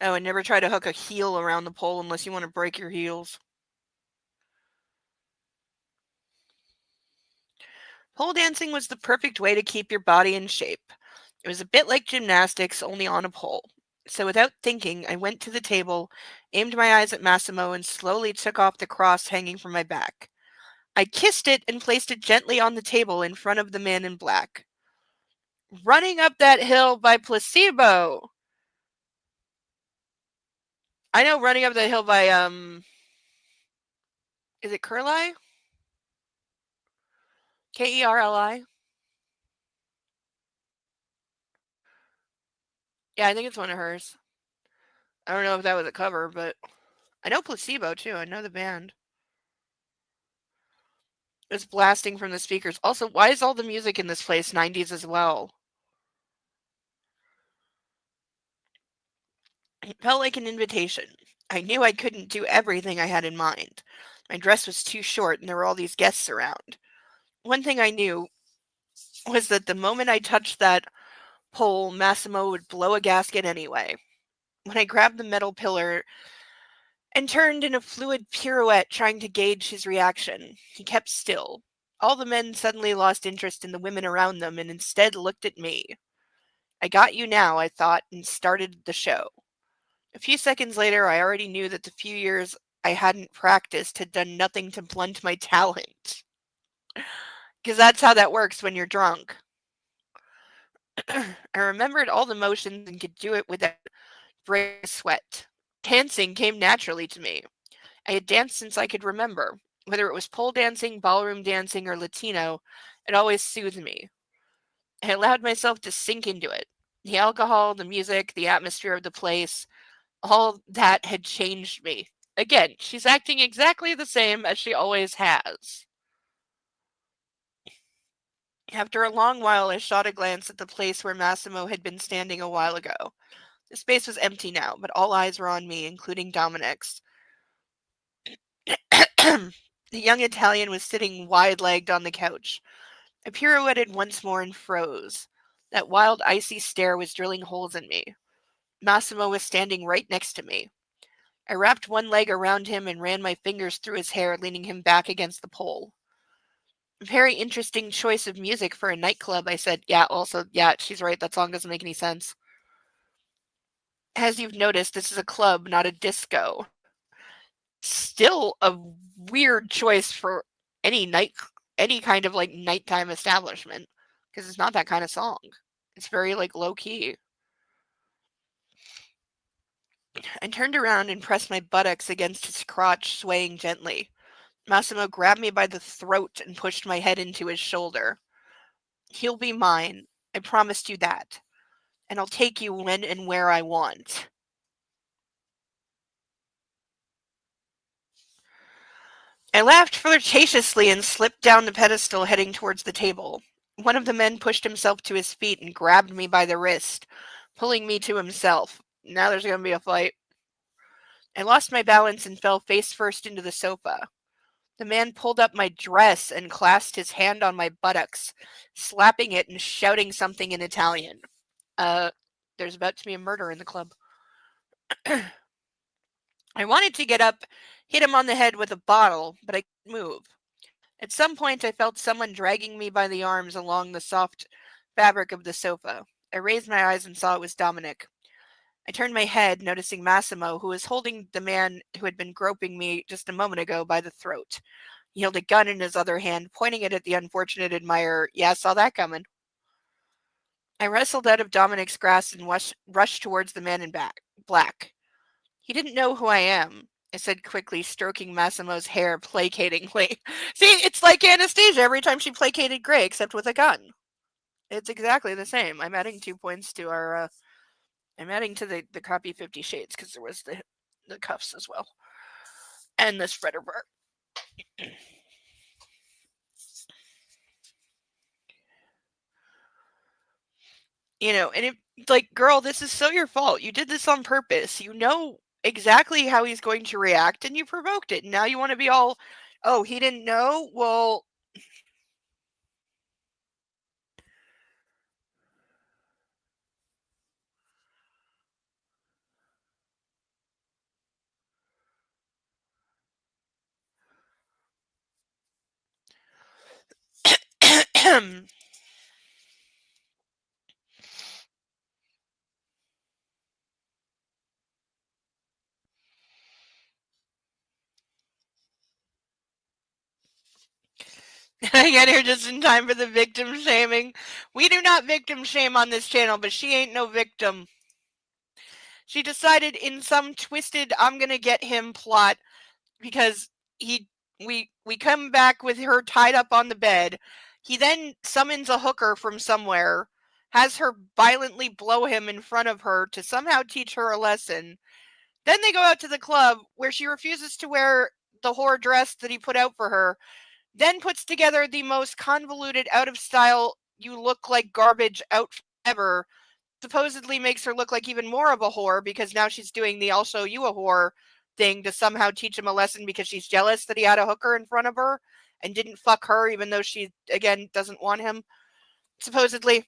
Oh, and never try to hook a heel around the pole unless you want to break your heels. Pole dancing was the perfect way to keep your body in shape. It was a bit like gymnastics, only on a pole. So without thinking, I went to the table, aimed my eyes at Massimo, and slowly took off the cross hanging from my back. I kissed it and placed it gently on the table in front of the man in black. Running Up That Hill by Placebo. I know Running Up That Hill by, is it Kerli? Kerli? Yeah, I think it's one of hers. I don't know if that was a cover, but I know Placebo too. I know the band. It's blasting from the speakers. Also, why is all the music in this place 90s as well? It felt like an invitation. I knew I couldn't do everything I had in mind. My dress was too short and there were all these guests around. One thing I knew was that the moment I touched that pole, Massimo would blow a gasket anyway. When I grabbed the metal pillar and turned in a fluid pirouette trying to gauge his reaction, he kept still. All the men suddenly lost interest in the women around them and instead looked at me. I got you now, I thought, and started the show. A few seconds later, I already knew that the few years I hadn't practiced had done nothing to blunt my talent. Because that's how that works when you're drunk. I remembered all the motions and could do it without breaking a sweat. Dancing came naturally to me. I had danced since I could remember. Whether it was pole dancing, ballroom dancing, or Latino, it always soothed me. I allowed myself to sink into it. The alcohol, the music, the atmosphere of the place, all that had changed me. Again, she's acting exactly the same as she always has. After a long while, I shot a glance at the place where Massimo had been standing a while ago. The space was empty now, but all eyes were on me, including Dominic's. The young Italian was sitting wide-legged on the couch. I pirouetted once more and froze. That wild, icy stare was drilling holes in me. Massimo was standing right next to me. I wrapped one leg around him and ran my fingers through his hair, leaning him back against the pole. Very interesting choice of music for a nightclub, I said. Yeah, also, yeah, she's right. That song doesn't make any sense. As you've noticed, this is a club, not a disco. Still a weird choice for any kind of like nighttime establishment, because it's not that kind of song. It's very like low key. I turned around and pressed my buttocks against his crotch, swaying gently. Massimo grabbed me by the throat and pushed my head into his shoulder. He'll be mine. I promised you that. And I'll take you when and where I want. I laughed flirtatiously and slipped down the pedestal, heading towards the table. One of the men pushed himself to his feet and grabbed me by the wrist, pulling me to himself. Now there's going to be a fight. I lost my balance and fell face first into the sofa. The man pulled up my dress and clasped his hand on my buttocks, slapping it and shouting something in Italian. Uh, there's about to be a murder in the club. I wanted to get up, hit him on the head with a bottle, but I couldn't move. At some point, I felt someone dragging me by the arms along the soft fabric of the sofa. I raised my eyes and saw it was Dominic. I turned my head, noticing Massimo, who was holding the man who had been groping me just a moment ago by the throat. He held a gun in his other hand, pointing it at the unfortunate admirer. Yeah, I saw that coming. I wrestled out of Dominic's grasp and rushed towards the man in black. He didn't know who I am, I said quickly, stroking Massimo's hair placatingly. See, it's like Anastasia every time she placated Gray, except with a gun. It's exactly the same. I'm adding 2 points to our, I'm adding to the copy 50 Shades, because there was the cuffs as well. And the spreader bar. And it, like, girl, this is so your fault. You did this on purpose. You know exactly how he's going to react, and you provoked it. And now you want to be all, oh, he didn't know? Well, I get here just in time for the victim shaming. We do not victim shame on this channel, but she ain't no victim. She decided in some twisted I'm gonna get him plot because we come back with her tied up on the bed. He then summons a hooker from somewhere, has her violently blow him in front of her to somehow teach her a lesson. Then they go out to the club where she refuses to wear the whore dress that he put out for her, then puts together the most convoluted, out of style, you look like garbage outfit ever. Supposedly makes her look like even more of a whore because now she's doing the I'll show you a whore thing to somehow teach him a lesson because she's jealous that he had a hooker in front of her and didn't fuck her even though she, again, doesn't want him, supposedly.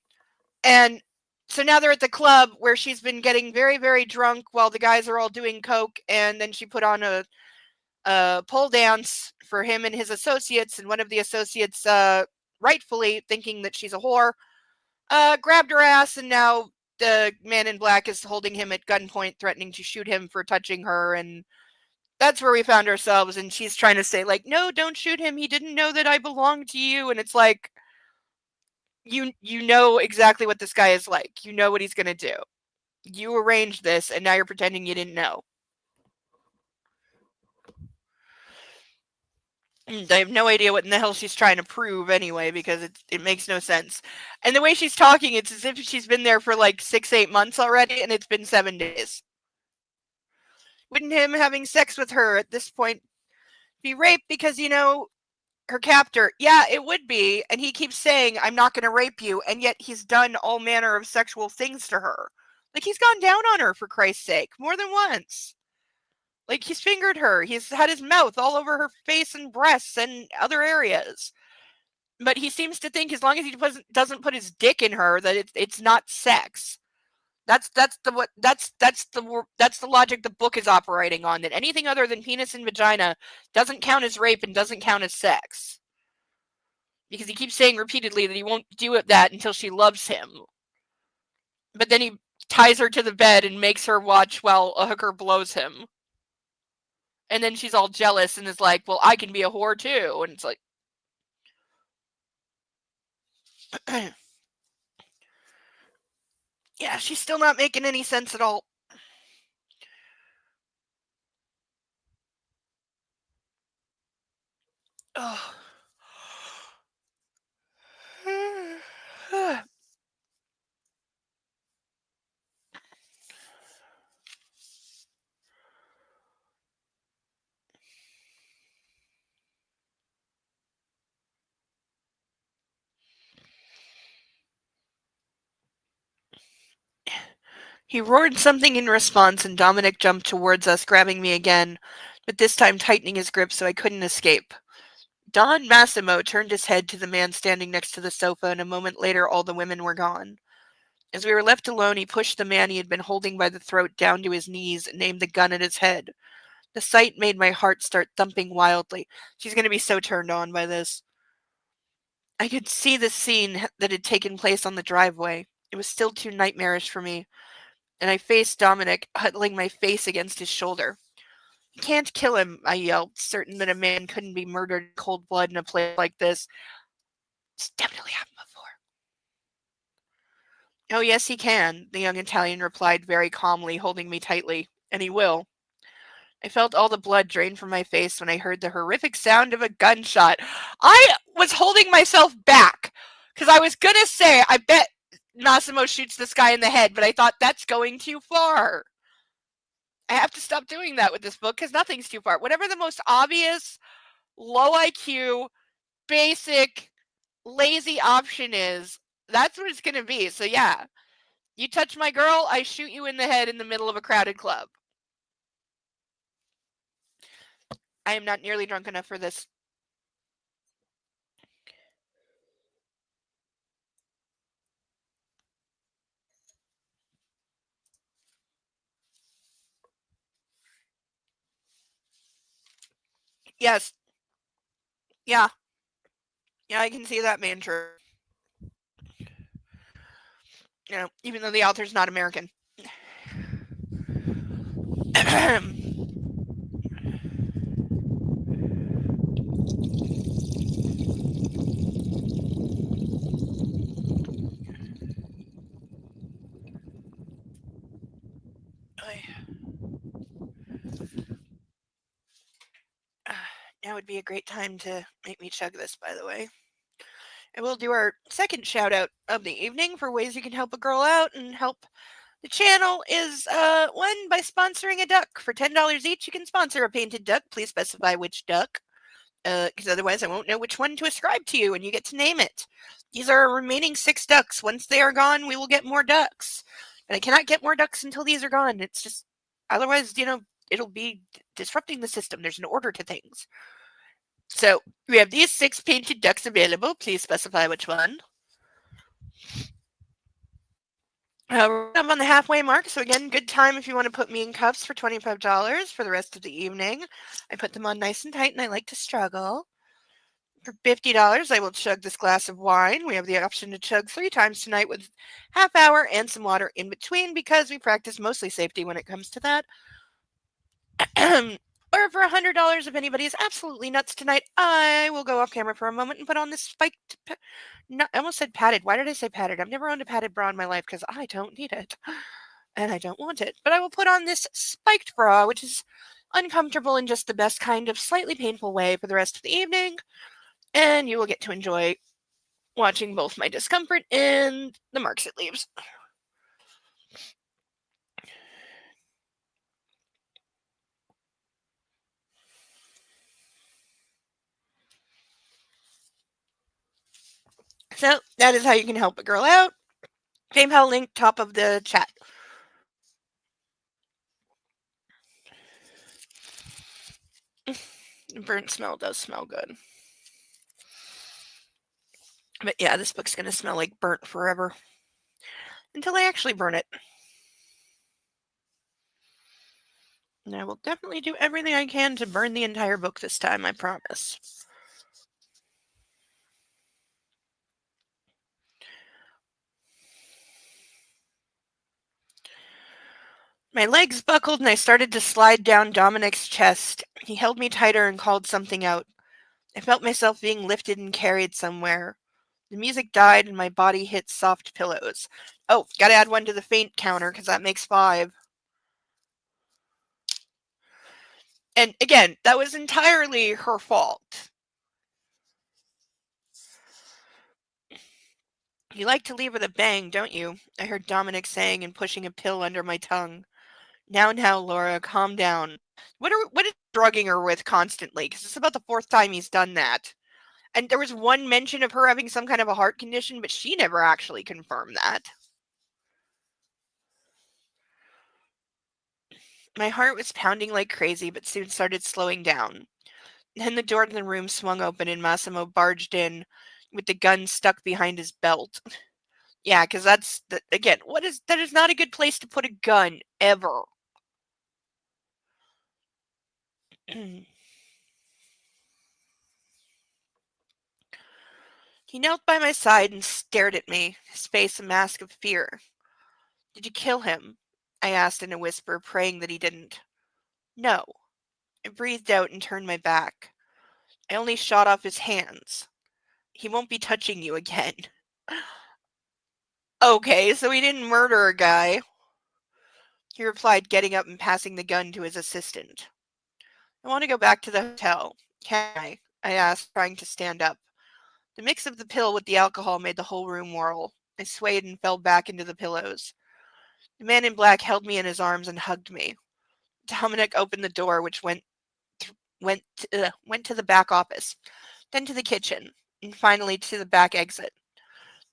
And so now they're at the club where she's been getting very, very drunk while the guys are all doing coke, and then she put on a pole dance for him and his associates, and one of the associates, rightfully thinking that she's a whore, grabbed her ass, and now the man in black is holding him at gunpoint, threatening to shoot him for touching her, and that's where we found ourselves, and she's trying to say, like, no, don't shoot him, he didn't know that I belonged to you, and it's like, you know exactly what this guy is like. You know what he's gonna do. You arranged this, and now you're pretending you didn't know. I have no idea what in the hell she's trying to prove anyway, because it makes no sense. And the way she's talking, it's as if she's been there for like 6-8 months already, and it's been 7 days. Wouldn't him having sex with her at this point be rape because, her captor? Yeah, it would be. And he keeps saying, I'm not going to rape you. And yet he's done all manner of sexual things to her. Like, he's gone down on her, for Christ's sake, more than once. Like, he's fingered her. He's had his mouth all over her face and breasts and other areas. But he seems to think as long as he doesn't put his dick in her, that it's not sex. That's the logic the book is operating on. That anything other than penis and vagina doesn't count as rape and doesn't count as sex. Because he keeps saying repeatedly that he won't do that until she loves him. But then he ties her to the bed and makes her watch while a hooker blows him. And then she's all jealous and is like, well, I can be a whore too. And it's like, yeah, she's still not making any sense at all. Oh. He roared something in response, and Dominic jumped towards us, grabbing me again, but this time tightening his grip so I couldn't escape. Don Massimo turned his head to the man standing next to the sofa, and a moment later all the women were gone. As we were left alone, he pushed the man he had been holding by the throat down to his knees and aimed the gun at his head. The sight made my heart start thumping wildly. She's going to be so turned on by this. I could see the scene that had taken place on the driveway. It was still too nightmarish for me, and I faced Dominic, huddling my face against his shoulder. You can't kill him, I yelled, certain that a man couldn't be murdered in cold blood in a place like this. It's definitely happened before. Oh, yes, he can, the young Italian replied very calmly, holding me tightly. And he will. I felt all the blood drain from my face when I heard the horrific sound of a gunshot. I was holding myself back, because I was going to say, I bet Massimo shoots this guy in the head, but I thought that's going too far. I have to stop doing that with this book, because nothing's too far. Whatever the most obvious, low IQ, basic, lazy option is, that's what it's going to be. So yeah, you touch my girl, I shoot you in the head in the middle of a crowded club. I am not nearly drunk enough for this. Yes. Yeah. Yeah, I can see that, man. True. Even though the author's not American. Now would be a great time to make me chug this, by the way. And we'll do our second shout out of the evening for ways you can help a girl out and help the channel is one by sponsoring a duck. For $10 each, you can sponsor a painted duck. Please specify which duck, because otherwise I won't know which one to ascribe to you, and you get to name it. These are our remaining 6 ducks. Once they are gone, we will get more ducks. And I cannot get more ducks until these are gone. It's just, otherwise, it'll be disrupting the system. There's an order to things. So we have these 6 painted ducks available. Please specify which one. We're up on the halfway mark, so again, good time if you want to put me in cuffs for $25 for the rest of the evening. I put them on nice and tight, and I like to struggle. For $50, I will chug this glass of wine. We have the option to chug 3 times tonight with half hour and some water in between because we practice mostly safety when it comes to that. Or for $100, if anybody is absolutely nuts tonight, I will go off camera for a moment and put on this spiked. No, I almost said padded. Why did I say padded? I've never owned a padded bra in my life because I don't need it. And I don't want it. But I will put on this spiked bra, which is uncomfortable in just the best kind of slightly painful way for the rest of the evening. And you will get to enjoy watching both my discomfort and the marks it leaves. So that is how you can help a girl out. PayPal link top of the chat. The burnt smell does smell good. But yeah, this book's going to smell like burnt forever. Until I actually burn it. And I will definitely do everything I can to burn the entire book this time, I promise. My legs buckled and I started to slide down Dominic's chest. He held me tighter and called something out. I felt myself being lifted and carried somewhere. The music died and my body hit soft pillows. Oh, gotta add 1 to the faint counter because that makes 5. And again, that was entirely her fault. You like to leave with a bang, don't you? I heard Dominic saying and pushing a pill under my tongue. Now, Laura, calm down. What is drugging her with constantly? Because it's about the 4th time he's done that. And there was one mention of her having some kind of a heart condition, but she never actually confirmed that. My heart was pounding like crazy, but soon started slowing down. Then the door to the room swung open and Massimo barged in with the gun stuck behind his belt. Yeah, because again, that is not a good place to put a gun, ever. He knelt by my side and stared at me, his face a mask of fear. Did you kill him? I asked in a whisper, praying that he didn't. No. I breathed out and turned my back. I only shot off his hands. He won't be touching you again. Okay, so he didn't murder a guy. He replied, getting up and passing the gun to his assistant. I want to go back to the hotel. Can I? I asked, trying to stand up. The mix of the pill with the alcohol made the whole room whirl. I swayed and fell back into the pillows. The man in black held me in his arms and hugged me. Dominic opened the door, which went to the back office, then to the kitchen, and finally to the back exit.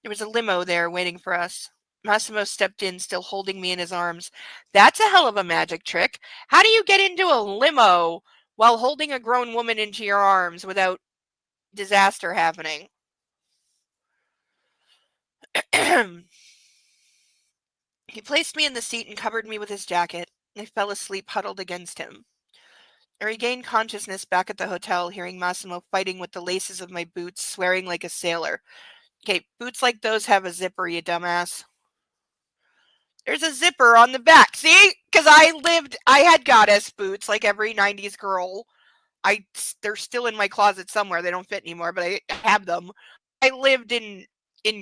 There was a limo there waiting for us. Massimo stepped in, still holding me in his arms. That's a hell of a magic trick. How do you get into a limo while holding a grown woman into your arms without disaster happening? He placed me in the seat and covered me with his jacket. I fell asleep huddled against him. I regained consciousness back at the hotel, hearing Massimo fighting with the laces of my boots, swearing like a sailor. Okay, boots like those have a zipper, you dumbass. There's a zipper on the back. See? Because I had goddess boots like every 90s girl. They're still in my closet somewhere. They don't fit anymore, but I have them. I lived in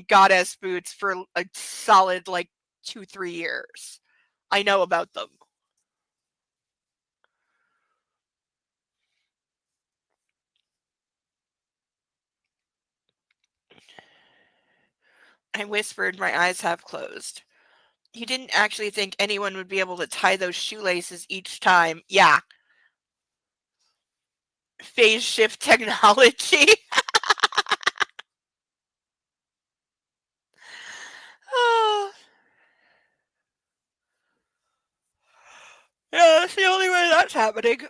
goddess boots for a solid 2-3 years. I know about them. I whispered, my eyes half closed. He didn't actually think anyone would be able to tie those shoelaces each time. Yeah. Phase shift technology. Oh, yeah, that's the only way that's happening.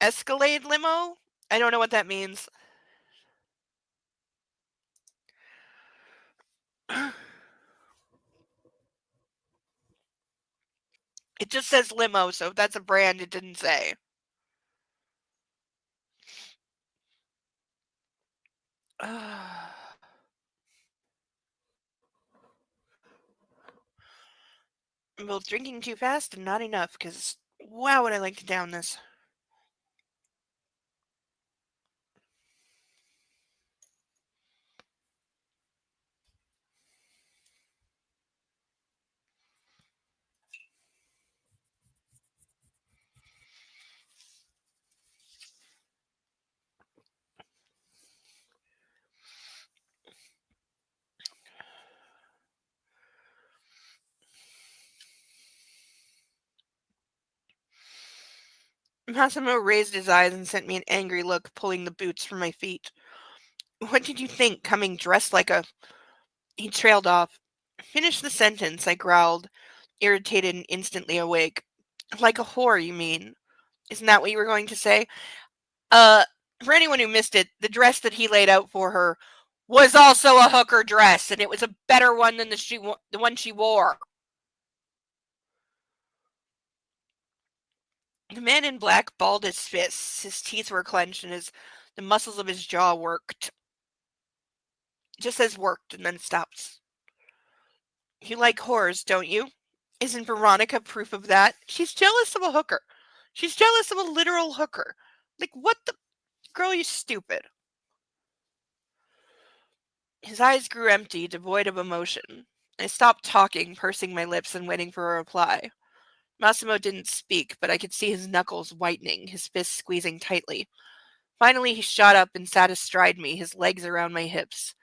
Escalade limo? I don't know what that means. It just says limo, so if that's a brand, it didn't say. I'm both drinking too fast and not enough, because wow, would I like to down this. Massimo raised his eyes and sent me an angry look, pulling the boots from my feet. What did you think, coming dressed like a... He trailed off. Finish the sentence, I growled, irritated and instantly awake. Like a whore, you mean? Isn't that what you were going to say? Uh, for anyone who missed it, the dress that he laid out for her was also a hooker dress, and it was a better one than the one she wore. The man in black balled his fists. His teeth were clenched, and the muscles of his jaw worked. It just says worked, and then it stops. You like whores, don't you? Isn't Veronica proof of that? She's jealous of a hooker. She's jealous of a literal hooker. Like, what the... Girl, you stupid. His eyes grew empty, devoid of emotion. I stopped talking, pursing my lips and waiting for a reply. Massimo didn't speak, but I could see his knuckles whitening, his fists squeezing tightly. Finally, he shot up and sat astride me, his legs around my hips.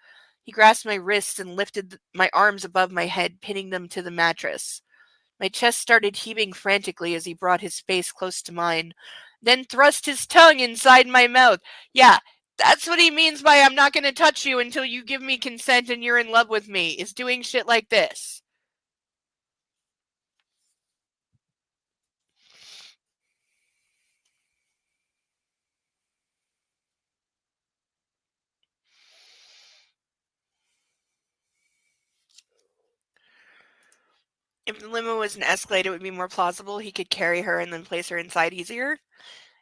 He grasped my wrists and lifted my arms above my head, pinning them to the mattress. My chest started heaving frantically as he brought his face close to mine, then thrust his tongue inside my mouth. Yeah, that's what he means by I'm not going to touch you until you give me consent and you're in love with me, is doing shit like this. If the limo was an Escalade, it would be more plausible he could carry her and then place her inside easier.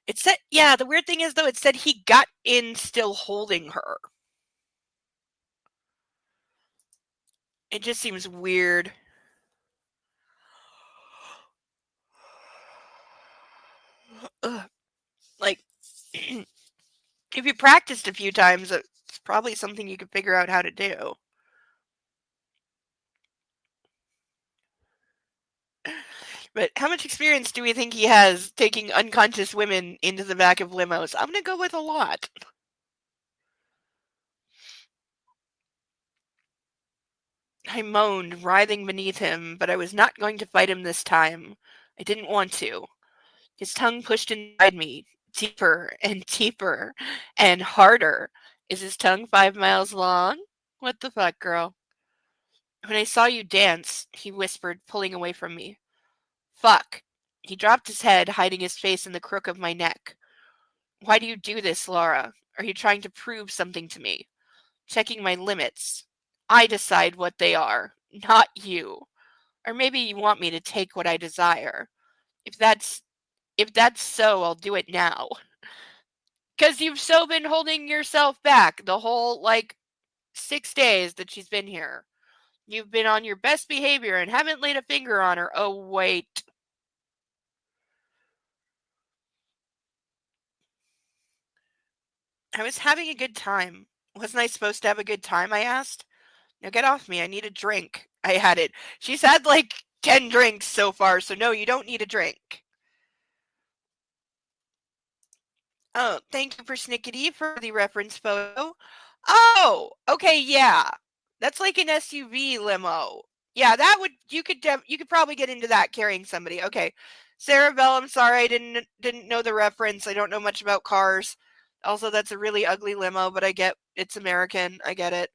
It said, yeah, the weird thing is, though, it said he got in still holding her. It just seems weird. Ugh. Like, if you practiced a few times, it's probably something you could figure out how to do. But how much experience do we think he has taking unconscious women into the back of limos? I'm going to go with a lot. I moaned, writhing beneath him, but I was not going to fight him this time. I didn't want to. His tongue pushed inside me, deeper and deeper and harder. Is his tongue 5 miles long? What the fuck, girl? When I saw you dance, he whispered, pulling away from me. Fuck. He dropped his head, hiding his face in the crook of my neck. Why do you do this, Laura? Are you trying to prove something to me? Checking my limits. I decide what they are, not you. Or maybe you want me to take what I desire. If that's so, I'll do it now. 'Cause you've so been holding yourself back the whole 6 days that she's been here. You've been on your best behavior and haven't laid a finger on her. Oh wait. I was having a good time. Wasn't I supposed to have a good time? I asked. Now get off me. I need a drink. I added. She's had 10 drinks so far, so no, you don't need a drink. Oh, thank you for Snickety for the reference photo. Oh, okay, yeah. That's like an SUV limo. Yeah, that would you could probably get into that carrying somebody. Okay. Sarah Bell, I'm sorry I didn't know the reference. I don't know much about cars. Also, that's a really ugly limo, but I get it's American. I get it.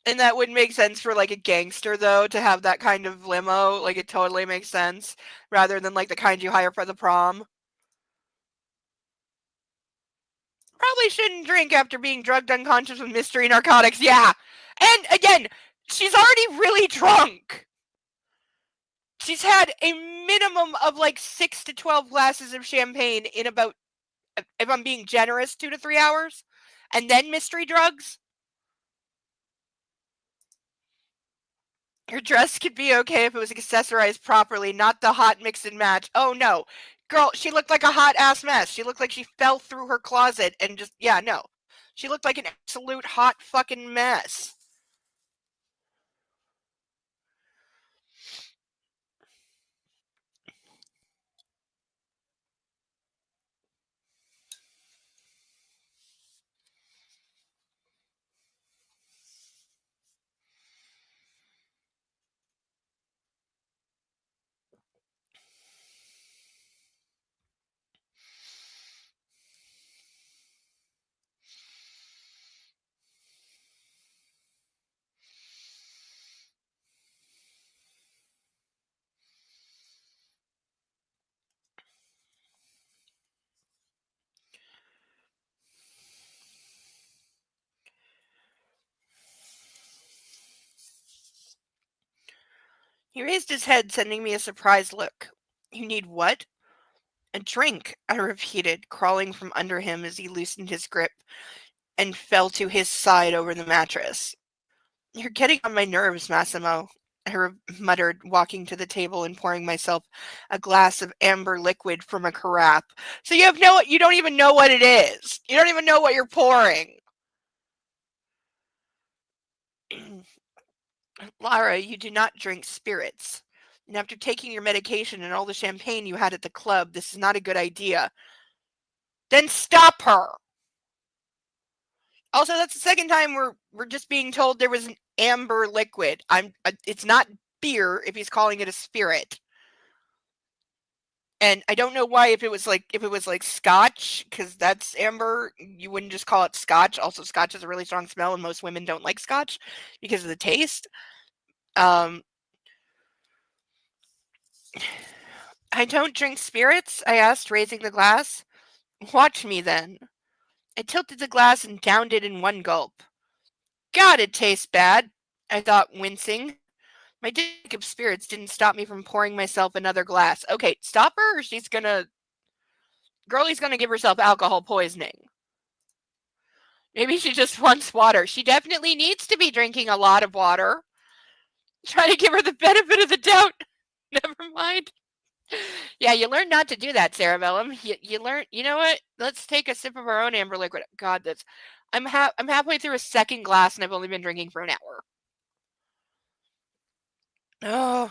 And that would make sense for like a gangster though to have that kind of limo. Like it totally makes sense rather than like the kind you hire for the prom. Probably shouldn't drink after being drugged unconscious with mystery narcotics. Yeah. And again, she's already really drunk. She's had a minimum of like 6 to 12 glasses of champagne in about, if I'm being generous, 2 to 3 hours. And then mystery drugs. Her dress could be okay if it was accessorized properly, not the hot mix and match. Oh no. Girl, she looked like a hot ass mess. She looked like she fell through her closet and just, yeah, no. She looked like an absolute hot fucking mess. He raised his head, sending me a surprised look. You need what? A drink, I repeated, crawling from under him as he loosened his grip and fell to his side over the mattress. You're getting on my nerves, Massimo, I muttered, walking to the table and pouring myself a glass of amber liquid from a carafe. So you don't even know what it is. You don't even know what you're pouring. Lara, you do not drink spirits. And after taking your medication and all the champagne you had at the club, this is not a good idea. Then stop her. Also, that's the second time we're just being told there was an amber liquid. It's not beer if he's calling it a spirit. And I don't know why if it was like scotch, because that's amber, you wouldn't just call it scotch. Also, scotch has a really strong smell, and most women don't like scotch because of the taste. Um, I don't drink spirits, I asked, raising the glass. Watch me then. I tilted the glass and downed it in one gulp. God, it tastes bad, I thought, wincing. My dick of spirits didn't stop me from pouring myself another glass. Okay, stop her or Girlie's gonna give herself alcohol poisoning. Maybe she just wants water. She definitely needs to be drinking a lot of water. Try to give her the benefit of the doubt. Never mind. Yeah, you learn not to do that, Sarah Bellum. You learn. You know what? Let's take a sip of our own amber liquid. God, that's. I'm halfway through a second glass and I've only been drinking for an hour. Oh.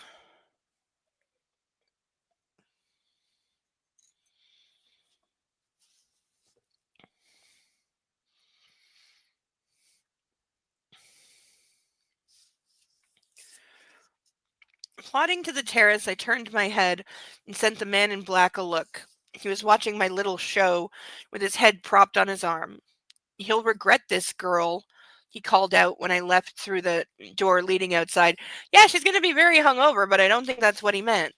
Plodding to the terrace, I turned my head and sent the man in black a look. He was watching my little show with his head propped on his arm. You'll regret this, girl, he called out when I left through the door leading outside. Yeah, she's going to be very hungover, but I don't think that's what he meant.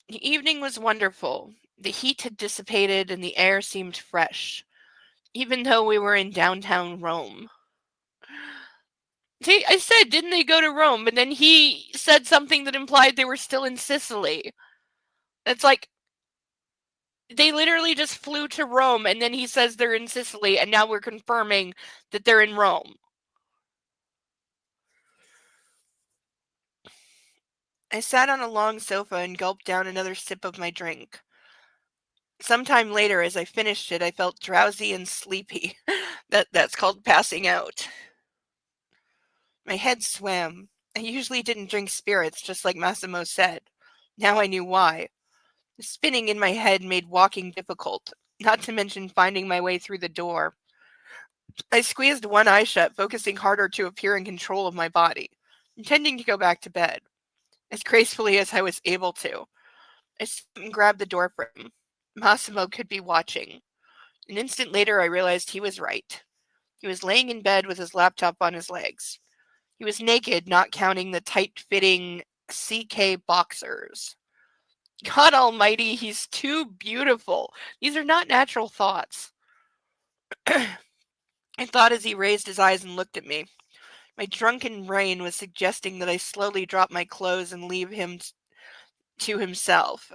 The evening was wonderful. The heat had dissipated and the air seemed fresh, even though we were in downtown Rome. See, I said, didn't they go to Rome? But then he said something that implied they were still in Sicily. It's like, they literally just flew to Rome, and then he says they're in Sicily, and now we're confirming that they're in Rome. I sat on a long sofa and gulped down another sip of my drink. Sometime later, as I finished it, I felt drowsy and sleepy. That's called passing out. My head swam. I usually didn't drink spirits, just like Massimo said. Now I knew why. The spinning in my head made walking difficult, not to mention finding my way through the door. I squeezed one eye shut, focusing harder to appear in control of my body, intending to go back to bed, as gracefully as I was able to. I stopped and grabbed the door frame. Massimo could be watching. An instant later, I realized he was right. He was laying in bed with his laptop on his legs. He was naked, not counting the tight-fitting CK boxers. God almighty, he's too beautiful. These are not natural thoughts. I thought as he raised his eyes and looked at me. My drunken brain was suggesting that I slowly drop my clothes and leave him to himself.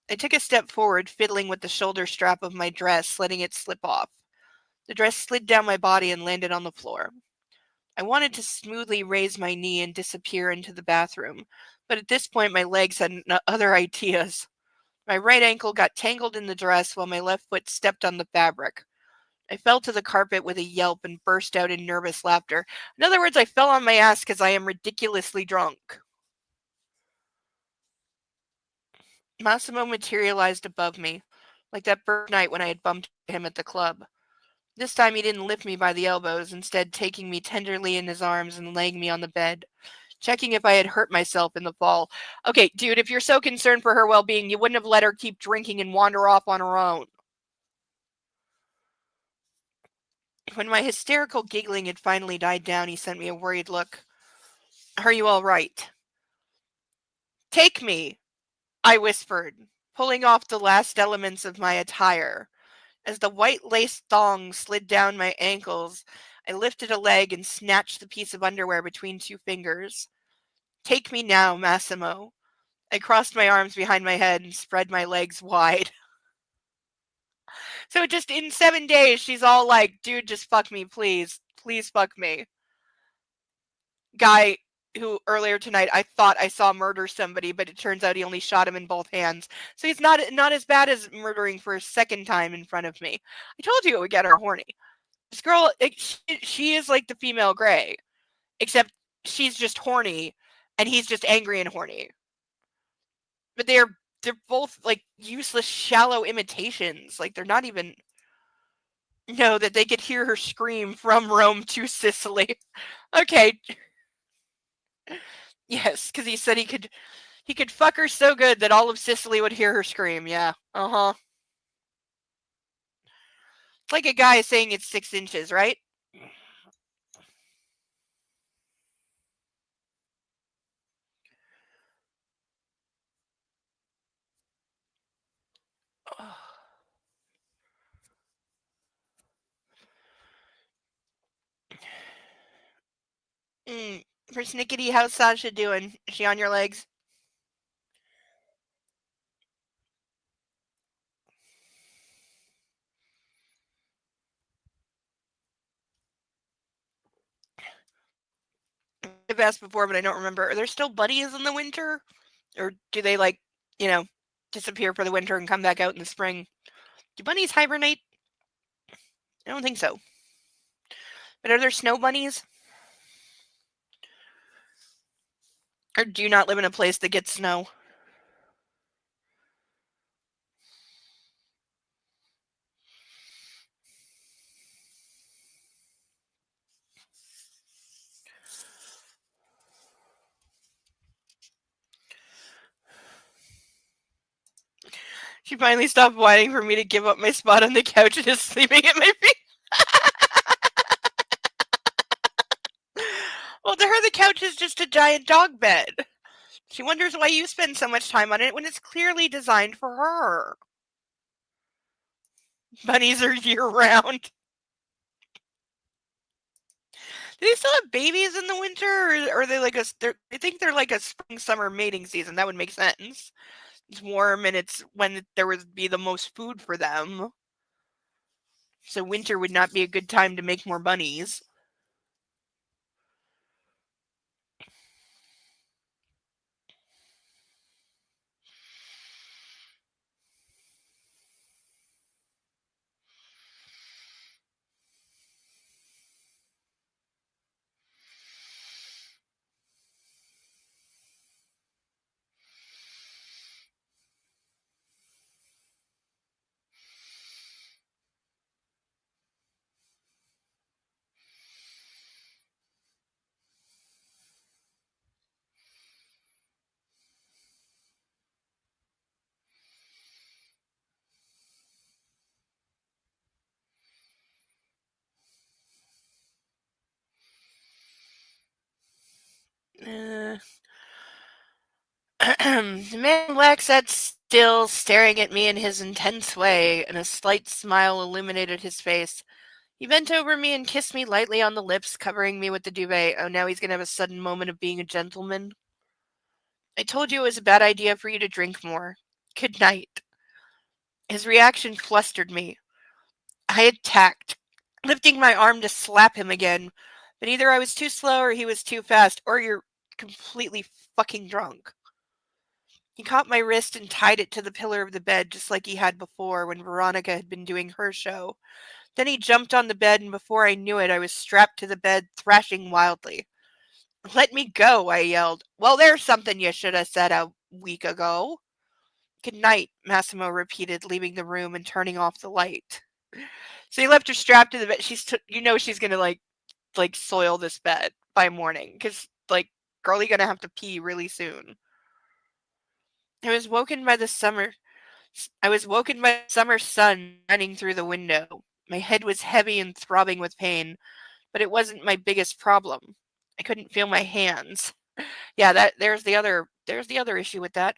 I took a step forward, fiddling with the shoulder strap of my dress, letting it slip off. The dress slid down my body and landed on the floor. I wanted to smoothly raise my knee and disappear into the bathroom, but at this point my legs had other ideas. My right ankle got tangled in the dress while my left foot stepped on the fabric. I fell to the carpet with a yelp and burst out in nervous laughter. In other words, I fell on my ass because I am ridiculously drunk. Massimo materialized above me, like that first night when I had bumped him at the club. This time he didn't lift me by the elbows, instead taking me tenderly in his arms and laying me on the bed, checking if I had hurt myself in the fall. Okay, dude, if you're so concerned for her well-being, you wouldn't have let her keep drinking and wander off on her own. When my hysterical giggling had finally died down, he sent me a worried look. Are you all right? Take me, I whispered, pulling off the last elements of my attire. As the white lace thong slid down my ankles, I lifted a leg and snatched the piece of underwear between two fingers. Take me now, Massimo. I crossed my arms behind my head and spread my legs wide. So just in 7 days, she's all like, dude, just fuck me, please. Please fuck me. Guy who earlier tonight I thought I saw murder somebody, but it turns out he only shot him in both hands. So he's not as bad as murdering for a second time in front of me. I told you it would get her horny. This girl, she is like the female Grey, except she's just horny, and he's just angry and horny. But they're both like useless, shallow imitations. Like they're not even. No, that they could hear her scream from Rome to Sicily. Okay. Yes, because he said he could fuck her so good that all of Sicily would hear her scream. Yeah. Uh-huh. It's like a guy saying it's 6 inches, right? Persnickety, how's Sasha doing? Is she on your legs? I've asked before, but I don't remember. Are there still bunnies in the winter? Or do they, like, you know, disappear for the winter and come back out in the spring? Do bunnies hibernate? I don't think so. But are there snow bunnies? Or do you not live in a place that gets snow? She finally stopped whining for me to give up my spot on the couch and is sleeping at my feet. Well, to her, the couch is just a giant dog bed. She wonders why you spend so much time on it when it's clearly designed for her. Bunnies are year-round. Do they still have babies in the winter, or are they like I think they're like a spring-summer mating season. That would make sense. It's warm and it's when there would be the most food for them. So winter would not be a good time to make more bunnies. The man in black sat still, staring at me in his intense way, and a slight smile illuminated his face. He bent over me and kissed me lightly on the lips, covering me with the duvet. Oh, now he's gonna have a sudden moment of being a gentleman. I told you it was a bad idea for you to drink more. Good night. His reaction flustered me. I attacked, lifting my arm to slap him again, but either I was too slow or he was too fast, or you're completely fucking drunk. He caught my wrist and tied it to the pillar of the bed just like he had before when Veronica had been doing her show. Then he jumped on the bed, and before I knew it, I was strapped to the bed, thrashing wildly. Let me go, I yelled. Well, there's something you should have said a week ago. Good night, Massimo repeated, leaving the room and turning off the light. So he left her strapped to the bed. She's gonna like soil this bed by morning, because like girlie gonna have to pee really soon. I was woken by the summer. I was woken by the summer sun shining through the window. My head was heavy and throbbing with pain, but it wasn't my biggest problem. I couldn't feel my hands. Yeah, there's the other issue with that.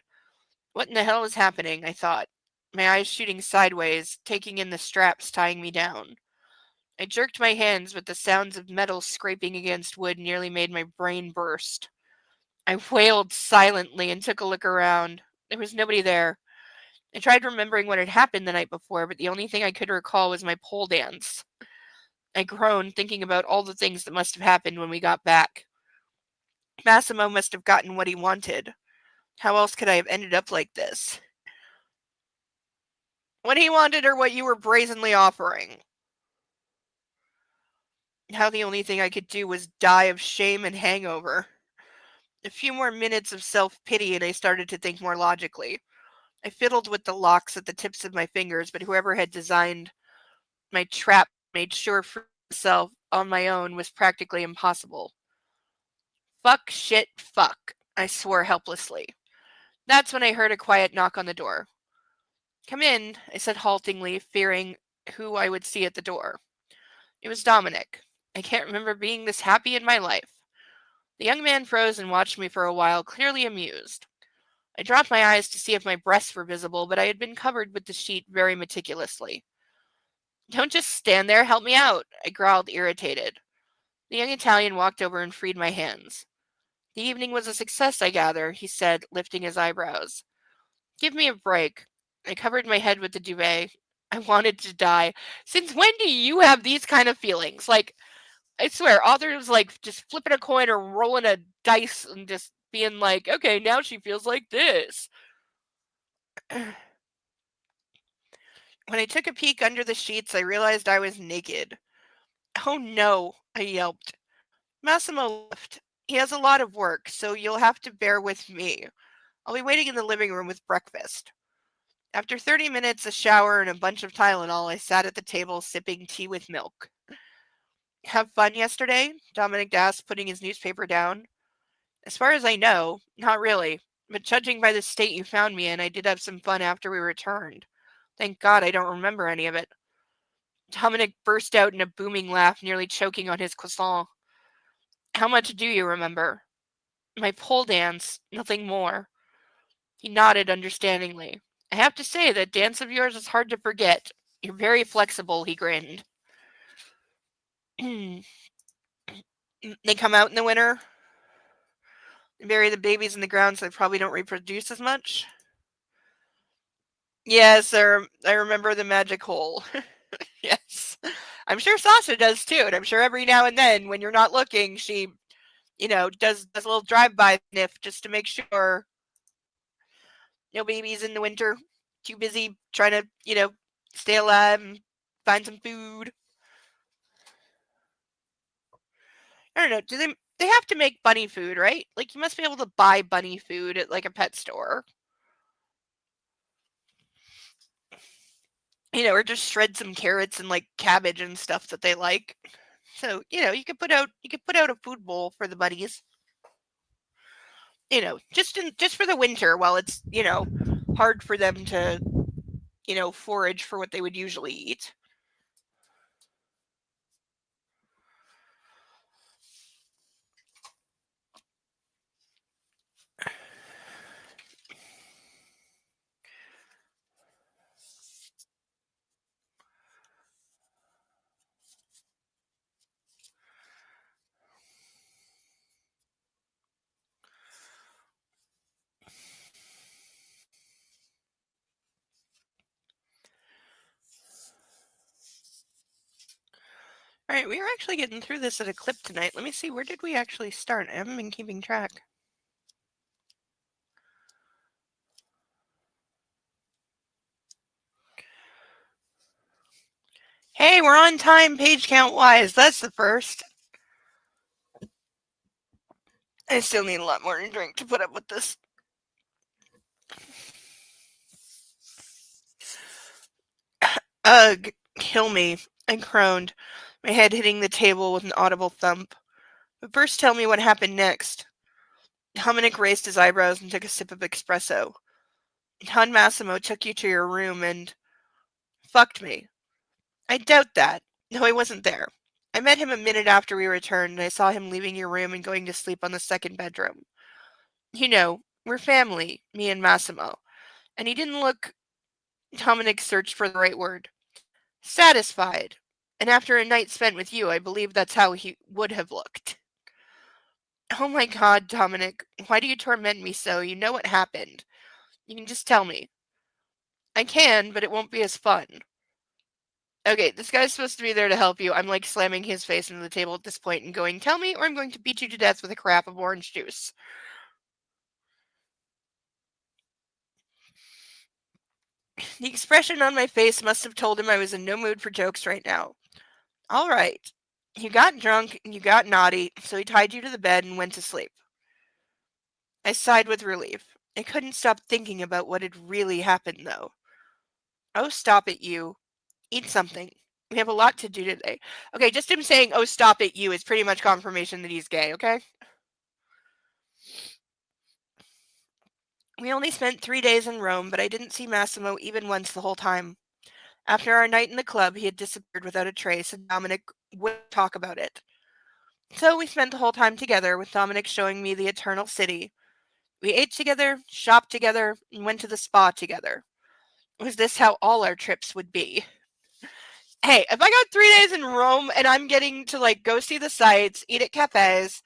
What in the hell is happening? I thought, my eyes shooting sideways, taking in the straps tying me down. I jerked my hands, but the sounds of metal scraping against wood nearly made my brain burst. I wailed silently and took a look around. There was nobody there. I tried remembering what had happened the night before, but the only thing I could recall was my pole dance. I groaned, thinking about all the things that must have happened when we got back. Massimo must have gotten what he wanted. How else could I have ended up like this? What he wanted or what you were brazenly offering? How the only thing I could do was die of shame and hangover. A few more minutes of self-pity and I started to think more logically. I fiddled with the locks at the tips of my fingers, but whoever had designed my trap made sure for myself on my own was practically impossible. Fuck, shit, fuck, I swore helplessly. That's when I heard a quiet knock on the door. Come in, I said haltingly, fearing who I would see at the door. It was Dominic. I can't remember being this happy in my life. The young man froze and watched me for a while, clearly amused. I dropped my eyes to see if my breasts were visible, but I had been covered with the sheet very meticulously. Don't just stand there, help me out, I growled, irritated. The young Italian walked over and freed my hands. The evening was a success, I gather, he said, lifting his eyebrows. Give me a break. I covered my head with the duvet. I wanted to die. Since when do you have these kind of feelings? Like, I swear, Author was like just flipping a coin or rolling a dice and just being like, okay, now she feels like this. When I took a peek under the sheets, I realized I was naked. Oh no, I yelped. Massimo left. He has a lot of work, so you'll have to bear with me. I'll be waiting in the living room with breakfast. After 30 minutes, a shower, and a bunch of Tylenol, I sat at the table sipping tea with milk. Have fun yesterday? Dominic asked, putting his newspaper down. As far as I know, not really. But judging by the state you found me in, I did have some fun after we returned. Thank God I don't remember any of it. Dominic burst out in a booming laugh, nearly choking on his croissant. How much do you remember? My pole dance, nothing more. He nodded understandingly. I have to say, that dance of yours is hard to forget. You're very flexible, he grinned. They come out in the winter, bury the babies in the ground so they probably don't reproduce as much. Yes, I remember the magic hole. Yes. I'm sure Sasha does too, and I'm sure every now and then when you're not looking, she, does a little drive-by sniff just to make sure no babies in the winter. Too busy trying to, stay alive and find some food. I don't know. They have to make bunny food, right? Like you must be able to buy bunny food at like a pet store. Or just shred some carrots and like cabbage and stuff that they like. So, you could put out a food bowl for the bunnies. Just for the winter while it's, hard for them to, forage for what they would usually eat. All right, we are actually getting through this at a clip tonight. Let me see, where did we actually start? I haven't been keeping track. Hey, we're on time page count wise. That's the first. I still need a lot more to drink to put up with this. Ugh, kill me. I groaned, my head hitting the table with an audible thump. But first tell me what happened next. Dominic raised his eyebrows and took a sip of espresso. Don Massimo took you to your room and fucked me. I doubt that. No, I wasn't there. I met him a minute after we returned, and I saw him leaving your room and going to sleep on the second bedroom. You know, we're family, me and Massimo. And he didn't look. Dominic searched for the right word. Satisfied. And after a night spent with you, I believe that's how he would have looked. Oh my god, Dominic, why do you torment me so? You know what happened. You can just tell me. I can, but it won't be as fun. Okay, this guy's supposed to be there to help you. I'm like slamming his face into the table at this point and going, tell me, or I'm going to beat you to death with a crap of orange juice. The expression on my face must have told him I was in no mood for jokes right now. All right. You got drunk and you got naughty, so he tied you to the bed and went to sleep. I sighed with relief. I couldn't stop thinking about what had really happened, though. Oh, stop it, you. Eat something. We have a lot to do today. Okay, just him saying, oh, stop it, you, is pretty much confirmation that he's gay, okay? We only spent 3 days in Rome, but I didn't see Massimo even once the whole time. After our night in the club, he had disappeared without a trace, and Dominic wouldn't talk about it. So we spent the whole time together, with Dominic showing me the Eternal City. We ate together, shopped together, and went to the spa together. Was this how all our trips would be? Hey, if I got 3 days in Rome and I'm getting to like go see the sights, eat at cafes,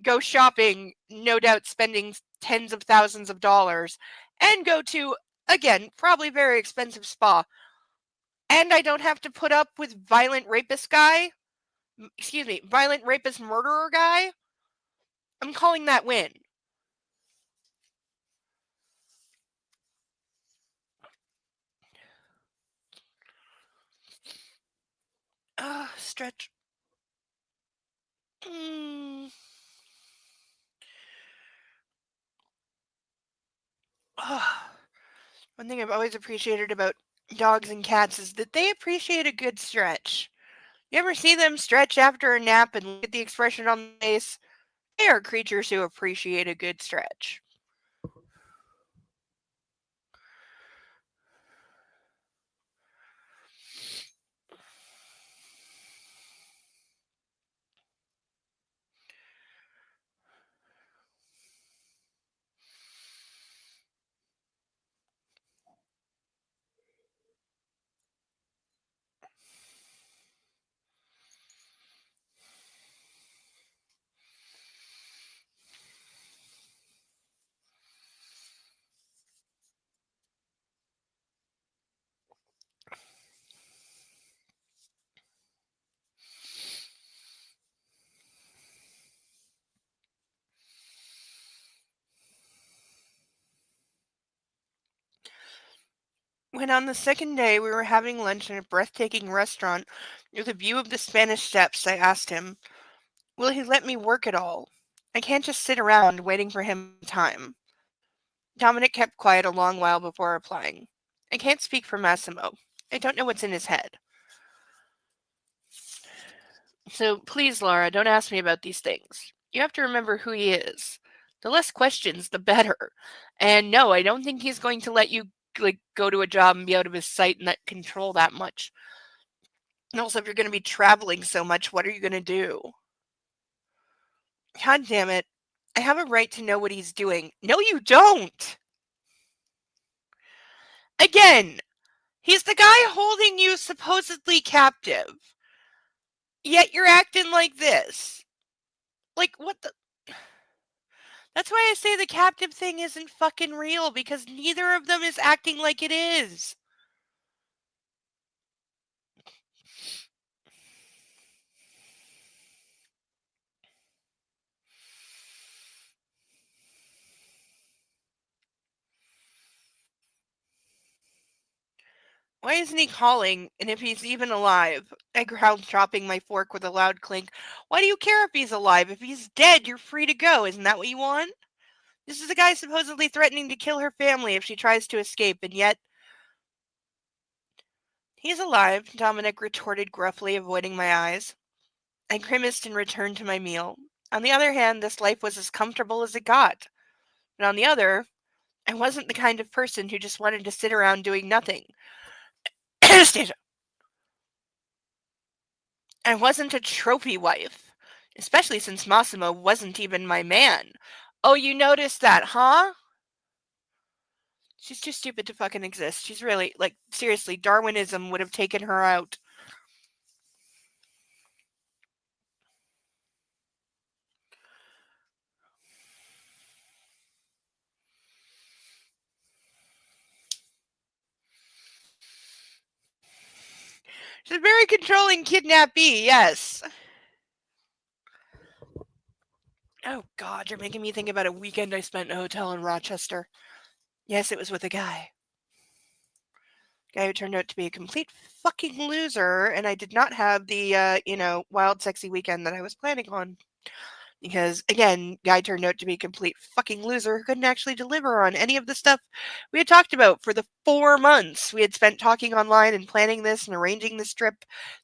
go shopping, no doubt spending tens of thousands of dollars, and go to, again, probably very expensive spa, and I don't have to put up with violent rapist guy, violent rapist murderer guy, I'm calling that win. Stretch. Mm. One thing I've always appreciated about dogs and cats is that they appreciate a good stretch. You ever see them stretch after a nap and look at the expression on their face? They are creatures who appreciate a good stretch. When on the second day we were having lunch in a breathtaking restaurant with a view of the Spanish Steps, I asked him, will he let me work at all? I can't just sit around waiting for him time. Dominic kept quiet a long while before replying. I can't speak for Massimo. I don't know what's in his head. So please, Laura, don't ask me about these things. You have to remember who he is. The less questions, the better. And no, I don't think he's going to let you like go to a job and be out of his sight and that control that much. And also, if you're going to be traveling so much, what are you going to do? God damn it. I have a right to know what he's doing. No, you don't. Again, he's the guy holding you supposedly captive. Yet you're acting like this. Like, what the? That's why I say the captive thing isn't fucking real, because neither of them is acting like it is. Why isn't he calling? And if he's even alive? I growled, dropping my fork with a loud clink. Why do you care if he's alive? If he's dead, you're free to go. Isn't that what you want? This is the guy supposedly threatening to kill her family if she tries to escape, and yet... He's alive, Dominic retorted gruffly, avoiding my eyes. I grimaced and returned to my meal. On the other hand, this life was as comfortable as it got. But on the other, I wasn't the kind of person who just wanted to sit around doing nothing. Anastasia. I wasn't a trophy wife, especially since Massimo wasn't even my man. Oh, you noticed that, huh? She's too stupid to fucking exist. She's really, like, seriously, Darwinism would have taken her out. She's a very controlling kidnappee, yes. Oh, God, you're making me think about a weekend I spent in a hotel in Rochester. Yes, it was with a guy. Guy who turned out to be a complete fucking loser, and I did not have the, wild, sexy weekend that I was planning on. Because, again, guy turned out to be a complete fucking loser who couldn't actually deliver on any of the stuff we had talked about for the 4 months we had spent talking online and planning this and arranging this trip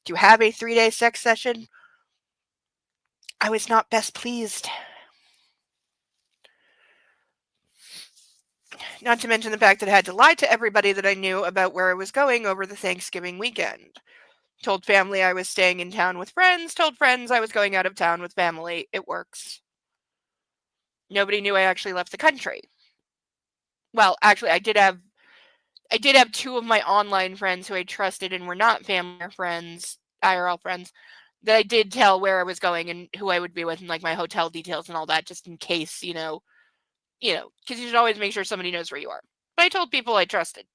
to have a 3-day sex session. I was not best pleased. Not to mention the fact that I had to lie to everybody that I knew about where I was going over the Thanksgiving weekend. Told family I was staying in town with friends, told friends I was going out of town with family. It works. Nobody knew I actually left the country. Well, actually, I did have 2 of my online friends who I trusted and were not family or friends, IRL friends, that I did tell where I was going and who I would be with and, like, my hotel details and all that just in case, because you should always make sure somebody knows where you are. But I told people I trusted.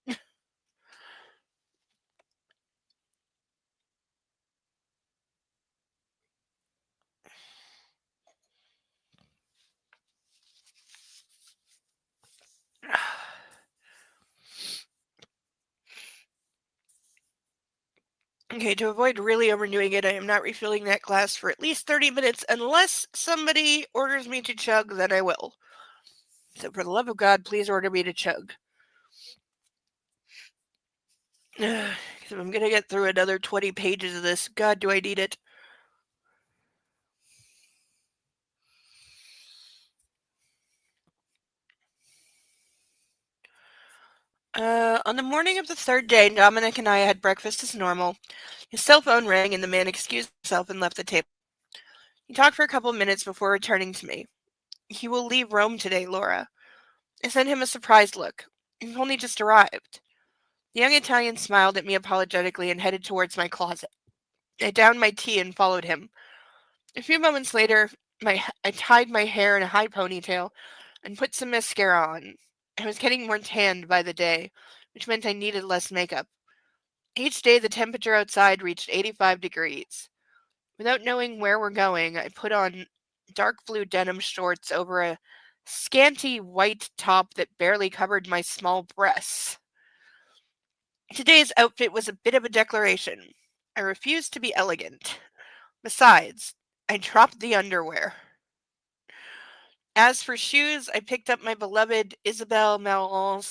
Okay, to avoid really overdoing it, I am not refilling that glass for at least 30 minutes unless somebody orders me to chug, then I will. So for the love of God, please order me to chug. Because if I'm going to get through another 20 pages of this, God, do I need it. On the morning of the 3rd day, Dominic and I had breakfast as normal. His cell phone rang and the man excused himself and left the table. He talked for a couple of minutes before returning to me. He will leave Rome today, Laura. I sent him a surprised look. He's only just arrived. The young Italian smiled at me apologetically and headed towards my closet. I downed my tea and followed him. A few moments later, I tied my hair in a high ponytail and put some mascara on. I was getting more tanned by the day, which meant I needed less makeup. Each day, the temperature outside reached 85 degrees. Without knowing where we're going, I put on dark blue denim shorts over a scanty white top that barely covered my small breasts. Today's outfit was a bit of a declaration. I refused to be elegant. Besides, I dropped the underwear. As for shoes, I picked up my beloved Isabelle Marant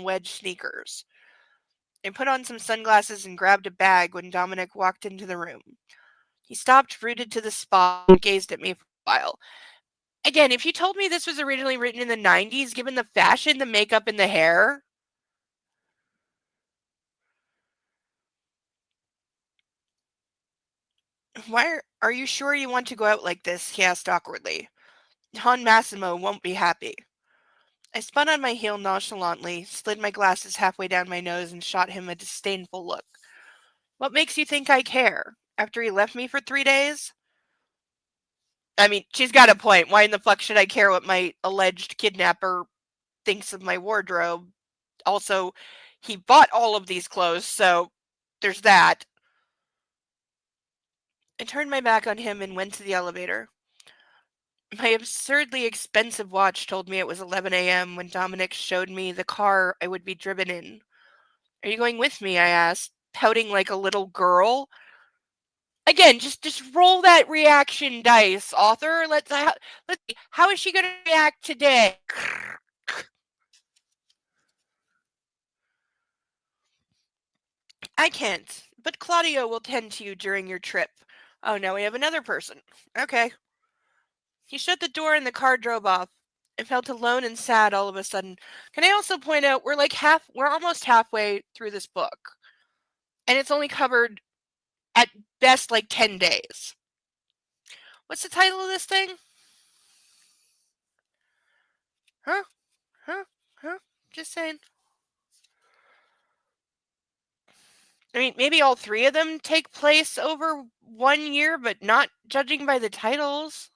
wedge sneakers. I put on some sunglasses and grabbed a bag when Dominic walked into the room. He stopped, rooted to the spot, and gazed at me for a while. Again, if you told me this was originally written in the 90s, given the fashion, the makeup, and the hair... Are you sure you want to go out like this? He asked awkwardly. Don Massimo won't be happy. I spun on my heel nonchalantly, slid my glasses halfway down my nose, and shot him a disdainful look. What makes you think I care? After he left me for 3 days? I mean, she's got a point. Why in the fuck should I care what my alleged kidnapper thinks of my wardrobe? Also, he bought all of these clothes, so there's that. I turned my back on him and went to the elevator. My absurdly expensive watch told me it was 11 a.m. when Dominic showed me the car I would be driven in. Are you going with me? I asked, pouting like a little girl. Again, just roll that reaction dice, author. Let's see. How is she going to react today? I can't, but Claudio will tend to you during your trip. Oh, now we have another person. Okay. He shut the door and the car drove off. I felt alone and sad all of a sudden. Can I also point out we're almost halfway through this book. And it's only covered at best like 10 days. What's the title of this thing? Huh? Huh? Huh? Just saying. I mean, maybe all three of them take place over 1 year, but not judging by the titles.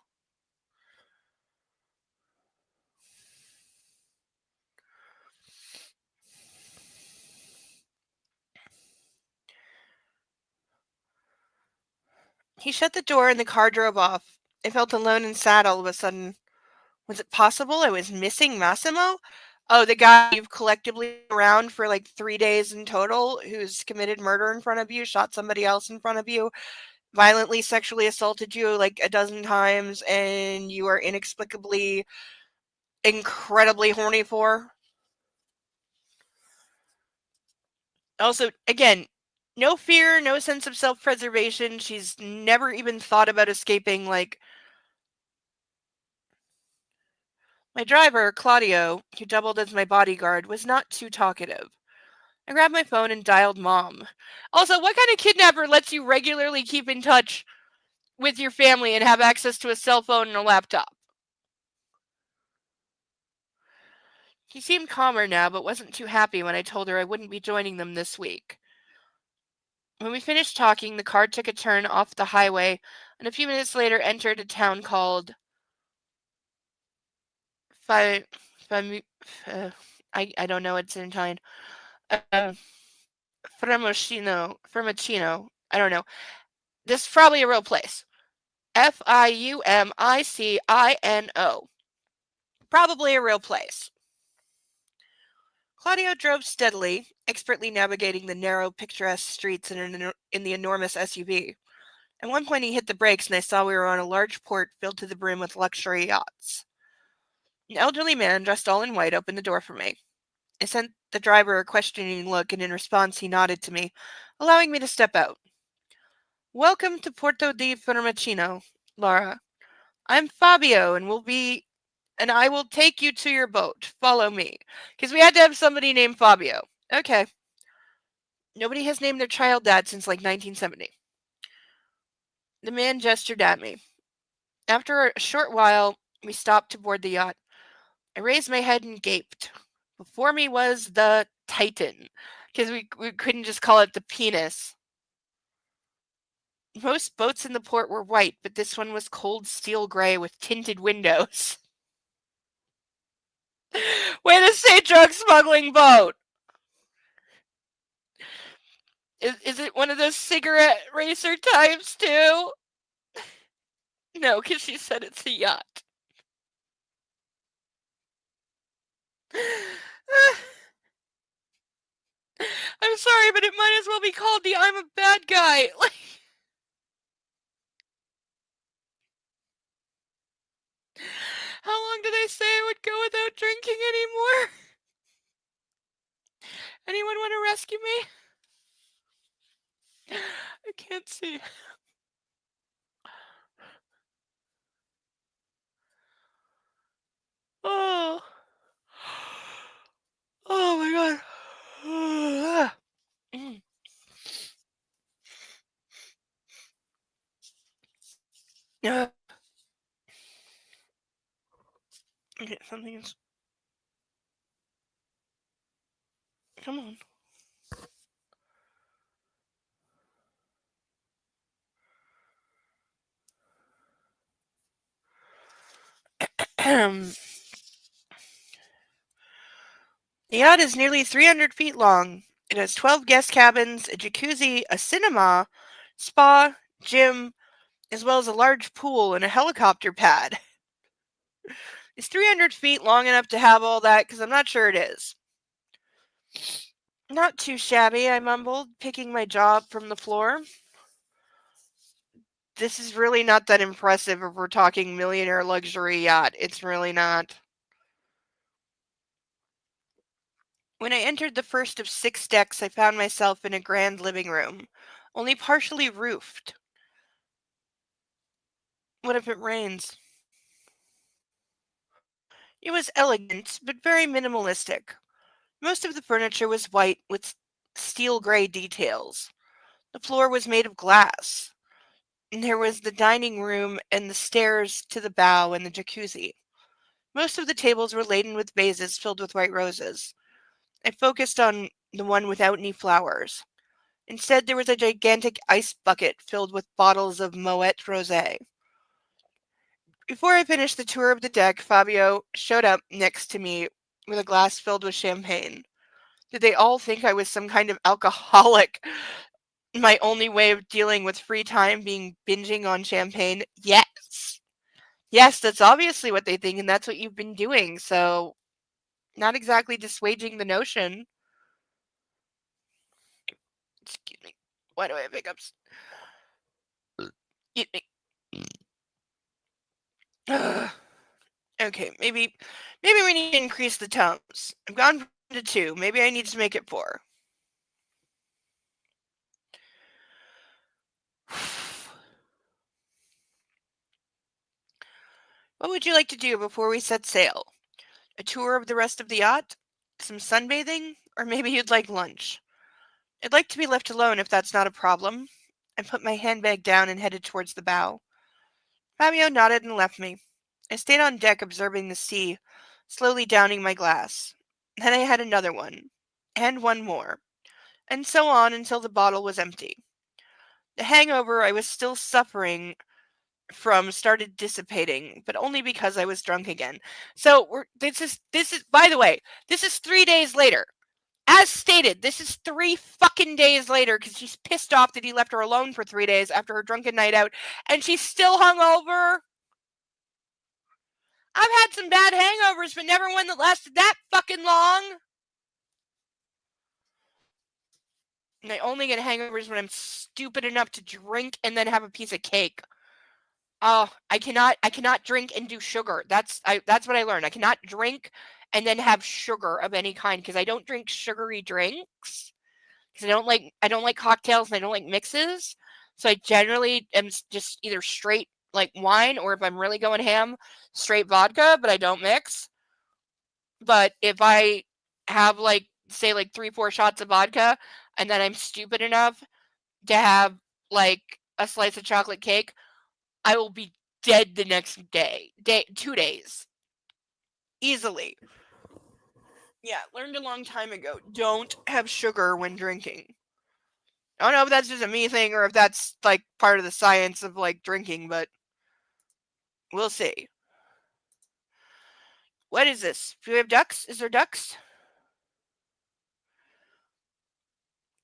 He shut the door and the car drove off. I felt alone and sad all of a sudden. Was it possible I was missing Massimo? Oh, the guy you've collectively been around for like 3 days in total, who's committed murder in front of you, shot somebody else in front of you, violently sexually assaulted you like a dozen times, and you are inexplicably incredibly horny for. Also, again, no fear, no sense of self-preservation. She's never even thought about escaping. Like, my driver, Claudio, who doubled as my bodyguard, was not too talkative. I grabbed my phone and dialed mom. Also, what kind of kidnapper lets you regularly keep in touch with your family and have access to a cell phone and a laptop? He seemed calmer now, but wasn't too happy when I told her I wouldn't be joining them this week. When we finished talking, the car took a turn off the highway and a few minutes later entered a town called Fi, Fami, I don't know, it's in Italian. Um, Fermacino. I don't know. This is probably a real place. Fiumicino. Probably a real place. Claudio drove steadily, expertly navigating the narrow, picturesque streets in the enormous SUV. At one point he hit the brakes and I saw we were on a large port filled to the brim with luxury yachts. An elderly man dressed all in white opened the door for me. I sent the driver a questioning look and in response he nodded to me, allowing me to step out. Welcome to Porto di Fiumicino, Laura. I'm Fabio and I will take you to your boat. Follow me. Because we had to have somebody named Fabio. Okay. Nobody has named their child that since like 1970. The man gestured at me. After a short while, we stopped to board the yacht. I raised my head and gaped. Before me was the Titan. Because we couldn't just call it the penis. Most boats in the port were white, but this one was cold steel gray with tinted windows. Way to say drug smuggling boat! Is it one of those cigarette racer types too? No, because she said it's a yacht. I'm sorry, but it might as well be called the I'm a bad guy. Like, how long did I say I would go without drinking anymore? Anyone want to rescue me? I can't see. Oh. Oh my god. Mm. Okay, something's. Come on. The yacht is nearly 300 feet long. It has 12 guest cabins, a jacuzzi, a cinema, spa, gym, as well as a large pool and a helicopter pad. Is 300 feet long enough to have all that? Because I'm not sure it is. Not too shabby, I mumbled, picking my jaw up from the floor. This is really not that impressive if we're talking millionaire luxury yacht. It's really not. When I entered the first of 6 decks, I found myself in a grand living room, only partially roofed. What if it rains? It was elegant, but very minimalistic. Most of the furniture was white with steel gray details. The floor was made of glass. And there was the dining room and the stairs to the bow and the jacuzzi. Most of the tables were laden with vases filled with white roses. I focused on the one without any flowers. Instead, there was a gigantic ice bucket filled with bottles of Moet Rosé. Before I finished the tour of the deck, Fabio showed up next to me with a glass filled with champagne. Did they all think I was some kind of alcoholic? My only way of dealing with free time being binging on champagne? Yes. Yes, that's obviously what they think, and that's what you've been doing. So, not exactly dissuading the notion. Excuse me. Why do I have hiccups? Excuse me. Ugh. Okay, maybe we need to increase the tums. I've gone from 1 to 2. Maybe I need to make it 4. What would you like to do before we set sail? A tour of the rest of the yacht? Some sunbathing? Or maybe you'd like lunch? I'd like to be left alone if that's not a problem. I put my handbag down and headed towards the bow. Fabio nodded and left me. I stayed on deck observing the sea, slowly downing my glass. Then I had another one, and one more, and so on until the bottle was empty. The hangover I was still suffering from started dissipating, but only because I was drunk again. So this is by the way, this is 3 days later. As stated, this is 3 fucking days later because she's pissed off that he left her alone for 3 days after her drunken night out, and she's still hungover. I've had some bad hangovers, but never one that lasted that fucking long. And I only get hangovers when I'm stupid enough to drink and then have a piece of cake. Oh, I cannot drink and do sugar. That's what I learned. I cannot drink and then have sugar of any kind because I don't drink sugary drinks. Because I don't like cocktails and I don't like mixes. So I generally am just either straight like wine or if I'm really going ham, straight vodka, but I don't mix. But if I have like say like 3-4 shots of vodka and then I'm stupid enough to have like a slice of chocolate cake, I will be dead the next day. 2 days. Easily. Yeah, learned a long time ago. Don't have sugar when drinking. I don't know if that's just a me thing or if that's like part of the science of like drinking, but we'll see. What is this? Do we have ducks? Is there ducks?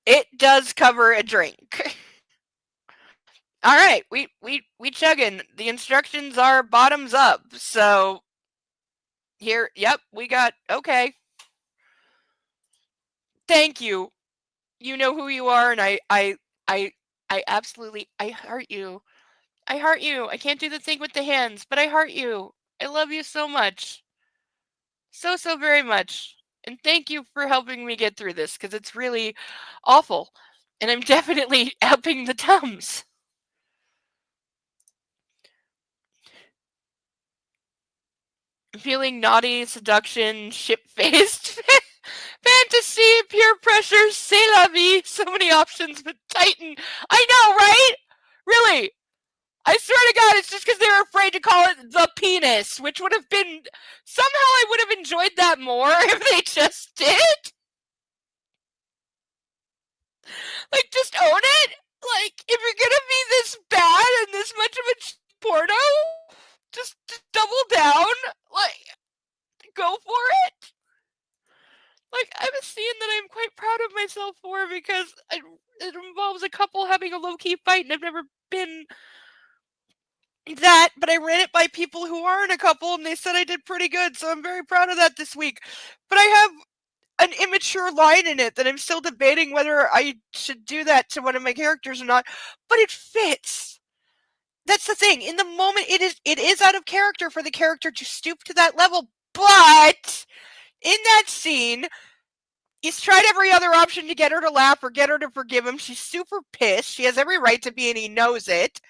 It does cover a drink. All right, we chugging. The instructions are bottoms up. So here, yep, we got okay. Thank you. You know who you are, and I absolutely I heart you. I heart you. I can't do the thing with the hands, but I heart you. I love you so much. So so very much. And thank you for helping me get through this because it's really awful. And I'm definitely helping the Tums. Feeling naughty, seduction, ship-faced, fantasy, peer pressure, c'est la vie. So many options, but Titan. I know, right? Really. I swear to God, it's just because they were afraid to call it the penis, which would have been. Somehow I would have enjoyed that more if they just did. Like, just own it. Like, if you're gonna be this bad and this much of a porno, just double down. Like, go for it. Like, I have a scene that I'm quite proud of myself for because it involves a couple having a low-key fight, and I've never been that, but I ran it by people who aren't a couple, and they said I did pretty good, so I'm very proud of that this week. But I have an immature line in it that I'm still debating whether I should do that to one of my characters or not, but it fits. That's the thing. In the moment, it is out of character for the character to stoop to that level, but in that scene, he's tried every other option to get her to laugh or get her to forgive him. She's super pissed. She has every right to be, and he knows it.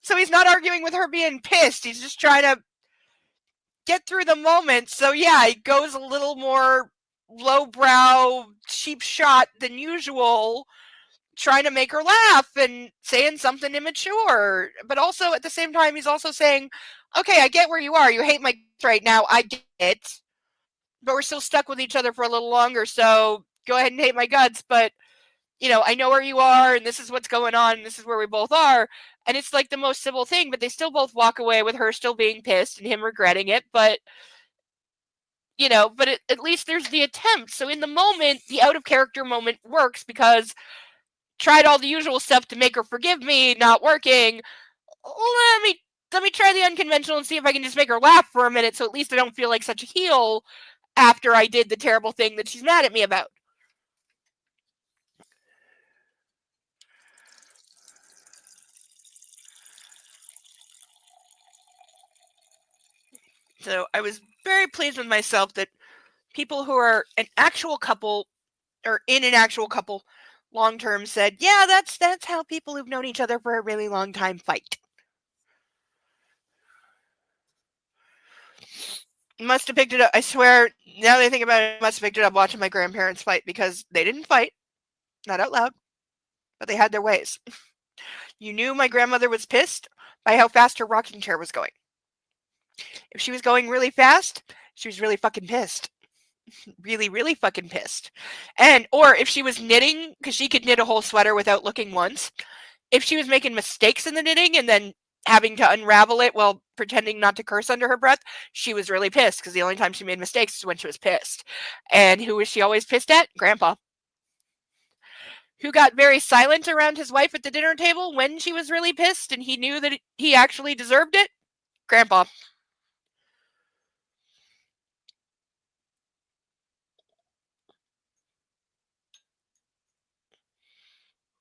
So he's not arguing with her being pissed. He's just trying to get through the moment. So yeah, he goes a little more lowbrow, cheap shot than usual, trying to make her laugh and saying something immature. But also at the same time, he's also saying, okay, I get where you are. You hate my right now. I get it. But we're still stuck with each other for a little longer. So go ahead and hate my guts. But, you know, I know where you are and this is what's going on. And this is where we both are. And it's like the most civil thing. But they still both walk away with her still being pissed and him regretting it. But, you know, but at least there's the attempt. So in the moment, the out of character moment works because tried all the usual stuff to make her forgive me, not working. Let me try the unconventional and see if I can just make her laugh for a minute so at least I don't feel like such a heel after I did the terrible thing that she's mad at me about. So I was very pleased with myself that people who are an actual couple or in an actual couple long term said, yeah, that's how people who've known each other for a really long time fight. Must have picked it up. I swear, now that I think about it, I must have picked it up watching my grandparents fight because they didn't fight, not out loud, but they had their ways. You knew my grandmother was pissed by how fast her rocking chair was going. If she was going really fast, she was really fucking pissed. Really, really fucking pissed. And, or if she was knitting, because she could knit a whole sweater without looking once, if she was making mistakes in the knitting and then having to unravel it while pretending not to curse under her breath, she was really pissed because the only time she made mistakes is when she was pissed. And who was she always pissed at? Grandpa. Who got very silent around his wife at the dinner table when she was really pissed and he knew that he actually deserved it? Grandpa.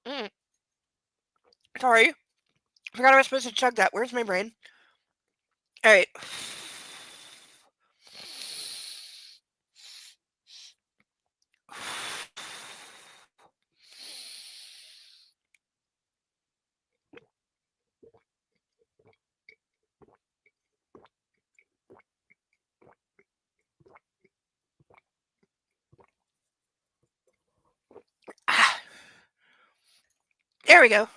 Mm. Sorry. I forgot I was supposed to chug that. Where's my brain? All right. Ah. There we go.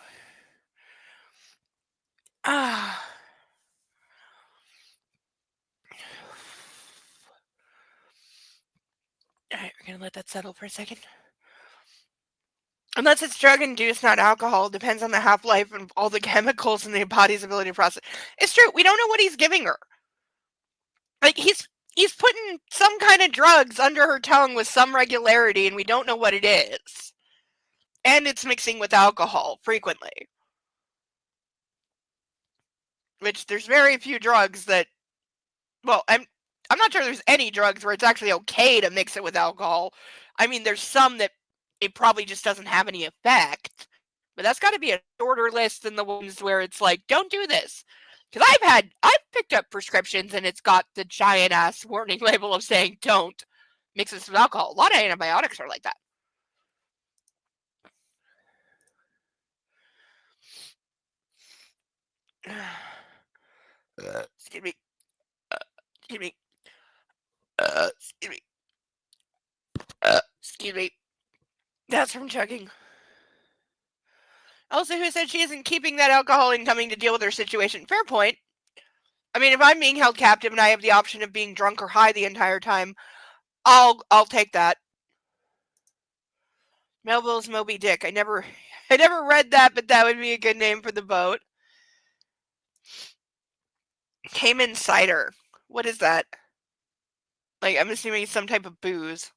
Ah. All right, we're going to let that settle for a second. Unless it's drug induced, not alcohol, depends on the half life and all the chemicals and the body's ability to process. It's true. We don't know what he's giving her. Like he's putting some kind of drugs under her tongue with some regularity, and we don't know what it is. And it's mixing with alcohol frequently. Which there's very few drugs that. Well, I'm not sure there's any drugs where it's actually okay to mix it with alcohol. I mean, there's some that it probably just doesn't have any effect. But that's got to be a shorter list than the ones where it's like, don't do this. Because I've picked up prescriptions and it's got the giant ass warning label of saying don't mix this with alcohol. A lot of antibiotics are like that. Excuse me. Excuse me. Excuse me. Excuse me. That's from chugging. Also, who said she isn't keeping that alcohol and coming to deal with her situation? Fair point. I mean, if I'm being held captive and I have the option of being drunk or high the entire time, I'll take that. Melville's Moby Dick. I never read that, but that would be a good name for the boat. Cayman cider. What is that? Like, I'm assuming it's some type of booze.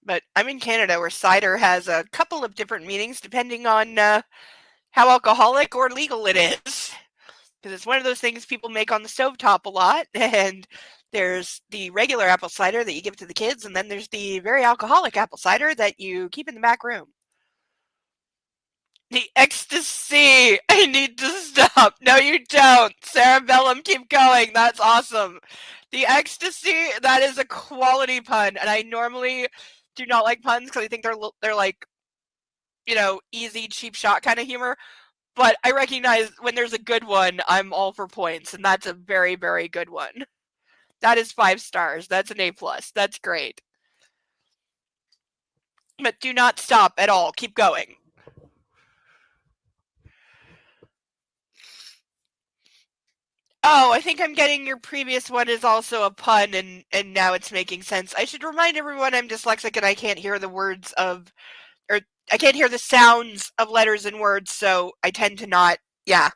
But I'm in Canada where cider has a couple of different meanings depending on how alcoholic or legal it is. Because it's one of those things people make on the stovetop a lot, and There's the regular apple cider that you give to the kids, and then there's the very alcoholic apple cider that you keep in the back room. The ecstasy! I need to stop. No, you don't. Cerebellum, keep going. That's awesome. The ecstasy, that is a quality pun, and I normally do not like puns because I think they're like, easy, cheap shot kind of humor. But I recognize when there's a good one, I'm all for points, and that's a very, very good one. That is 5 stars. That's an A+. That's great. But do not stop at all. Keep going. Oh, I think I'm getting your previous one is also a pun, and now it's making sense. I should remind everyone I'm dyslexic and I can't hear the words of, or I can't hear the sounds of letters and words, so I tend to not, yeah.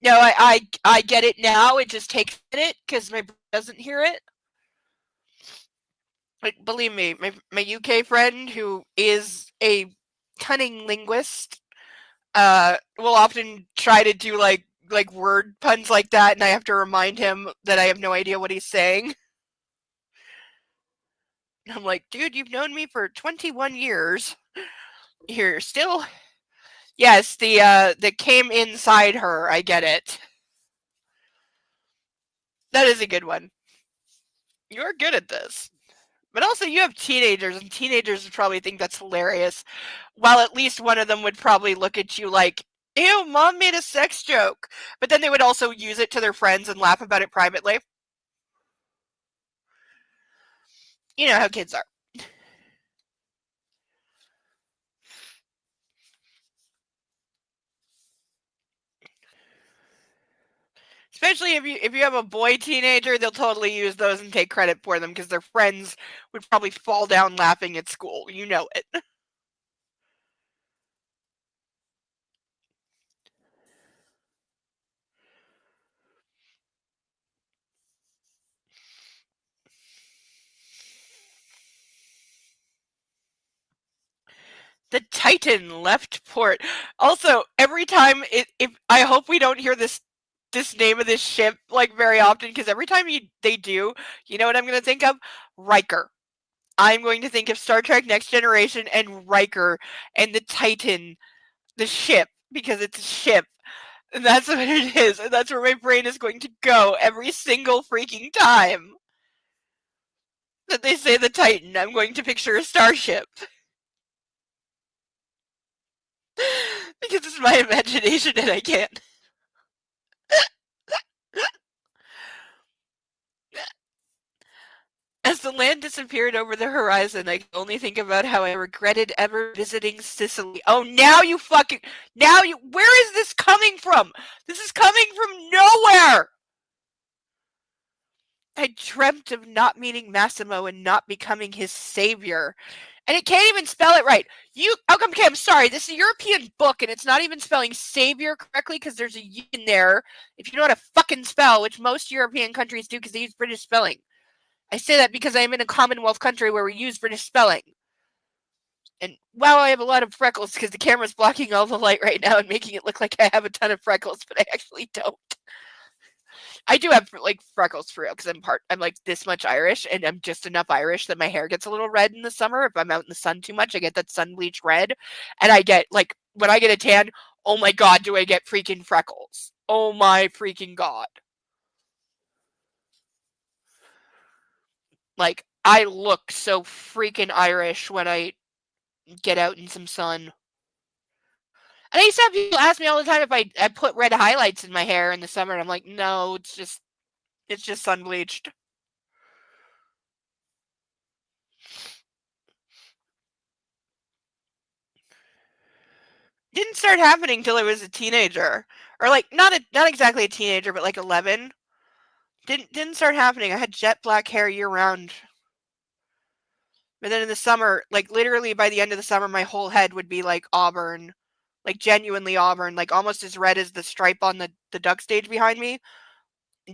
No, I get it now. It just takes a minute because my brain doesn't hear it. Like, believe me, my UK friend, who is a cunning linguist, will often try to do like word puns like that, and I have to remind him that I have no idea what he's saying. I'm like, dude, you've known me for 21 years. You're still, yes, the came inside her. I get it. That is a good one. You're good at this. But also, you have teenagers, and teenagers would probably think that's hilarious. While at least one of them would probably look at you like, ew, mom made a sex joke. But then they would also use it to their friends and laugh about it privately. You know how kids are. Especially if you have a boy teenager, they'll totally use those and take credit for them because their friends would probably fall down laughing at school. You know it. The Titan left port. Also, every time if I hope we don't hear this name of this ship like very often because every time they do, you know what I'm going to think of? Riker. I'm going to think of Star Trek Next Generation and Riker and the Titan, the ship, because it's a ship. And that's what it is. And that's where my brain is going to go every single freaking time that they say the Titan. I'm going to picture a starship. Because it's my imagination and I can't. As the land disappeared over the horizon, I could only think about how I regretted ever visiting Sicily. Oh, where is this coming from? This is coming from nowhere! I dreamt of not meeting Massimo and not becoming his savior. And it can't even spell it right. Okay, I'm sorry. This is a European book, and it's not even spelling savior correctly because there's a U in there. If you know how to fucking spell, which most European countries do because they use British spelling. I say that because I am in a Commonwealth country where we use British spelling. And wow, I have a lot of freckles because the camera's blocking all the light right now and making it look like I have a ton of freckles, but I actually don't. I do have like freckles for real because I'm like this much Irish and I'm just enough Irish that my hair gets a little red in the summer. If I'm out in the sun too much, I get that sun bleach red. And I get like when I get a tan, oh my god, do I get freaking freckles. Oh my freaking god. Like I look so freaking Irish when I get out in some sun. And I used to have people ask me all the time if I put red highlights in my hair in the summer, and I'm like, no, it's just sun bleached. Didn't start happening till I was a teenager, or like not exactly a teenager, but like 11. Didn't start happening. I had jet black hair year round. But then in the summer, like literally by the end of the summer, my whole head would be like auburn, like genuinely auburn, like almost as red as the stripe on the duck stage behind me,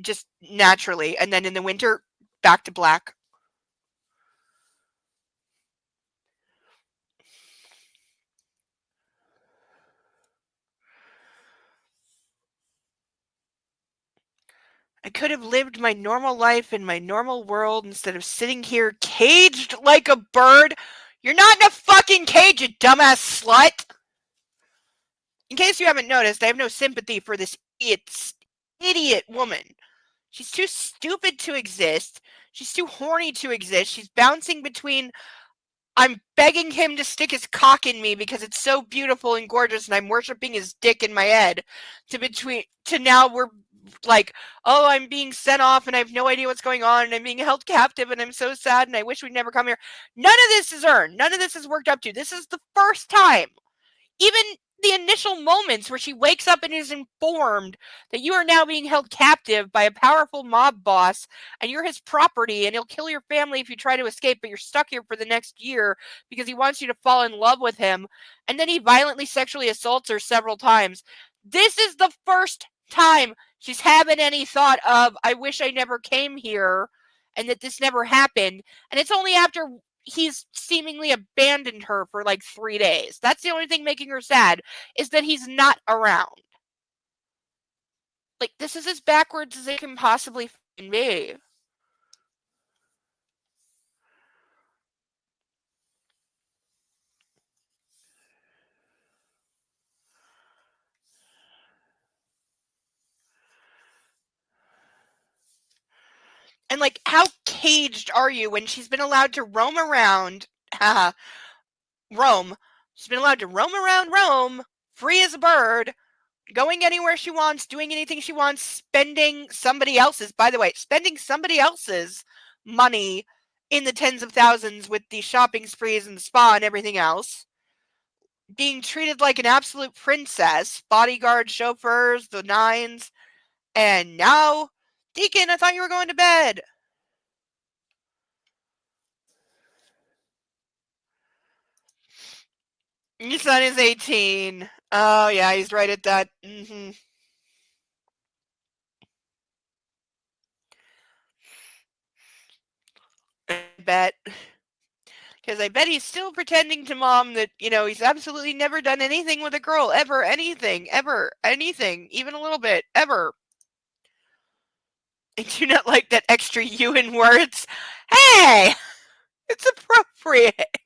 just naturally. And then in the winter, back to black. I could have lived my normal life in my normal world instead of sitting here caged like a bird. You're not in a fucking cage, you dumbass slut! In case you haven't noticed, I have no sympathy for this idiot woman. She's too stupid to exist. She's too horny to exist. She's bouncing between I'm begging him to stick his cock in me because it's so beautiful and gorgeous and I'm worshiping his dick in my head to now we're like, oh, I'm being sent off and I have no idea what's going on and I'm being held captive and I'm so sad and I wish we'd never come here. None of this is earned. None of this is worked up to. This is the first time. Even the initial moments where she wakes up and is informed that you are now being held captive by a powerful mob boss and you're his property and he'll kill your family if you try to escape, but you're stuck here for the next year because he wants you to fall in love with him. And then he violently sexually assaults her several times. This is the first time she's having any thought of, I wish I never came here and that this never happened. And it's only after he's seemingly abandoned her for like 3 days. That's the only thing making her sad, is that he's not around. Like, this is as backwards as it can possibly be. And like, how caged are you when she's been allowed to roam around Rome? She's been allowed to roam around Rome, free as a bird, going anywhere she wants, doing anything she wants, spending somebody else's money in the tens of thousands with the shopping sprees and the spa and everything else, being treated like an absolute princess, bodyguard, chauffeurs, the nines, and now, Deacon, I thought you were going to bed. Your son is 18. Oh, yeah, he's right at that. I bet. Because I bet he's still pretending to mom that, he's absolutely never done anything with a girl. Ever. Anything. Ever. Anything. Even a little bit. Ever. I do not like that extra you in words. Hey! It's appropriate.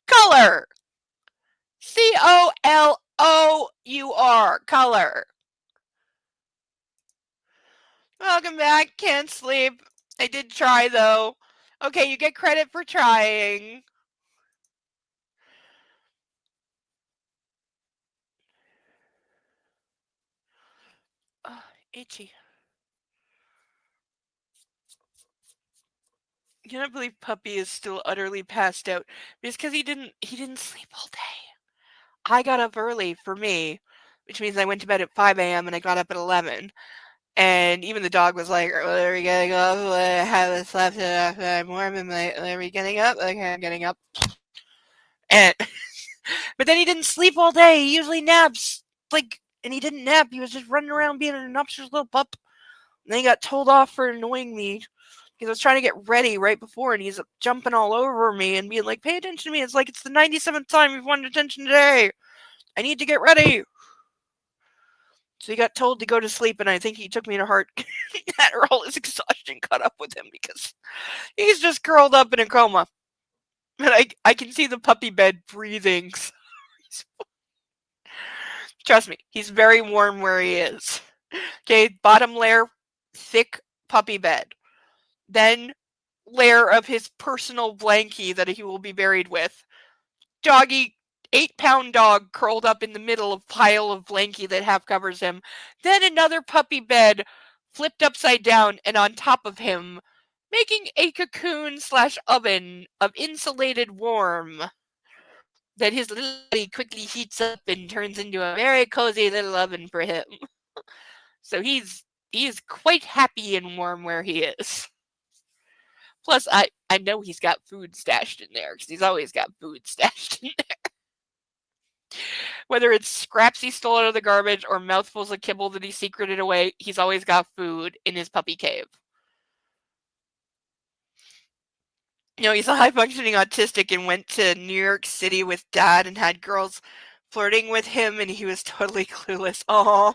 Color. COLOUR. Color. Welcome back. Can't sleep. I did try, though. Okay, you get credit for trying. Oh, itchy. I cannot believe Puppy is still utterly passed out. It's because he didn't sleep all day. I got up early for me, which means I went to bed at 5 a.m. and I got up at 11. And even the dog was like, are we getting up? I haven't slept enough. I'm warm. Are we getting up? Okay, I'm getting up. And but then he didn't sleep all day. He usually naps. And he didn't nap. He was just running around being an obnoxious little pup. And then he got told off for annoying me because I was trying to get ready right before, and he's jumping all over me and being like, pay attention to me. It's like it's the 97th time you've wanted attention today. I need to get ready. So he got told to go to sleep, and I think he took me to heart that all his exhaustion caught up with him because he's just curled up in a coma. And I can see the puppy bed breathing. Trust me, he's very warm where he is. Okay, bottom layer, thick puppy bed. Then layer of his personal blankie that he will be buried with. Doggy, 8-pound dog curled up in the middle of pile of blankie that half covers him. Then another puppy bed flipped upside down and on top of him, making a cocoon/oven of insulated warm that his little body quickly heats up and turns into a very cozy little oven for him. So he's quite happy and warm where he is. Plus, I know he's got food stashed in there because he's always got food stashed in there. Whether it's scraps he stole out of the garbage or mouthfuls of kibble that he secreted away, he's always got food in his puppy cave. He's a high-functioning autistic and went to New York City with Dad and had girls flirting with him, and he was totally clueless. Aww.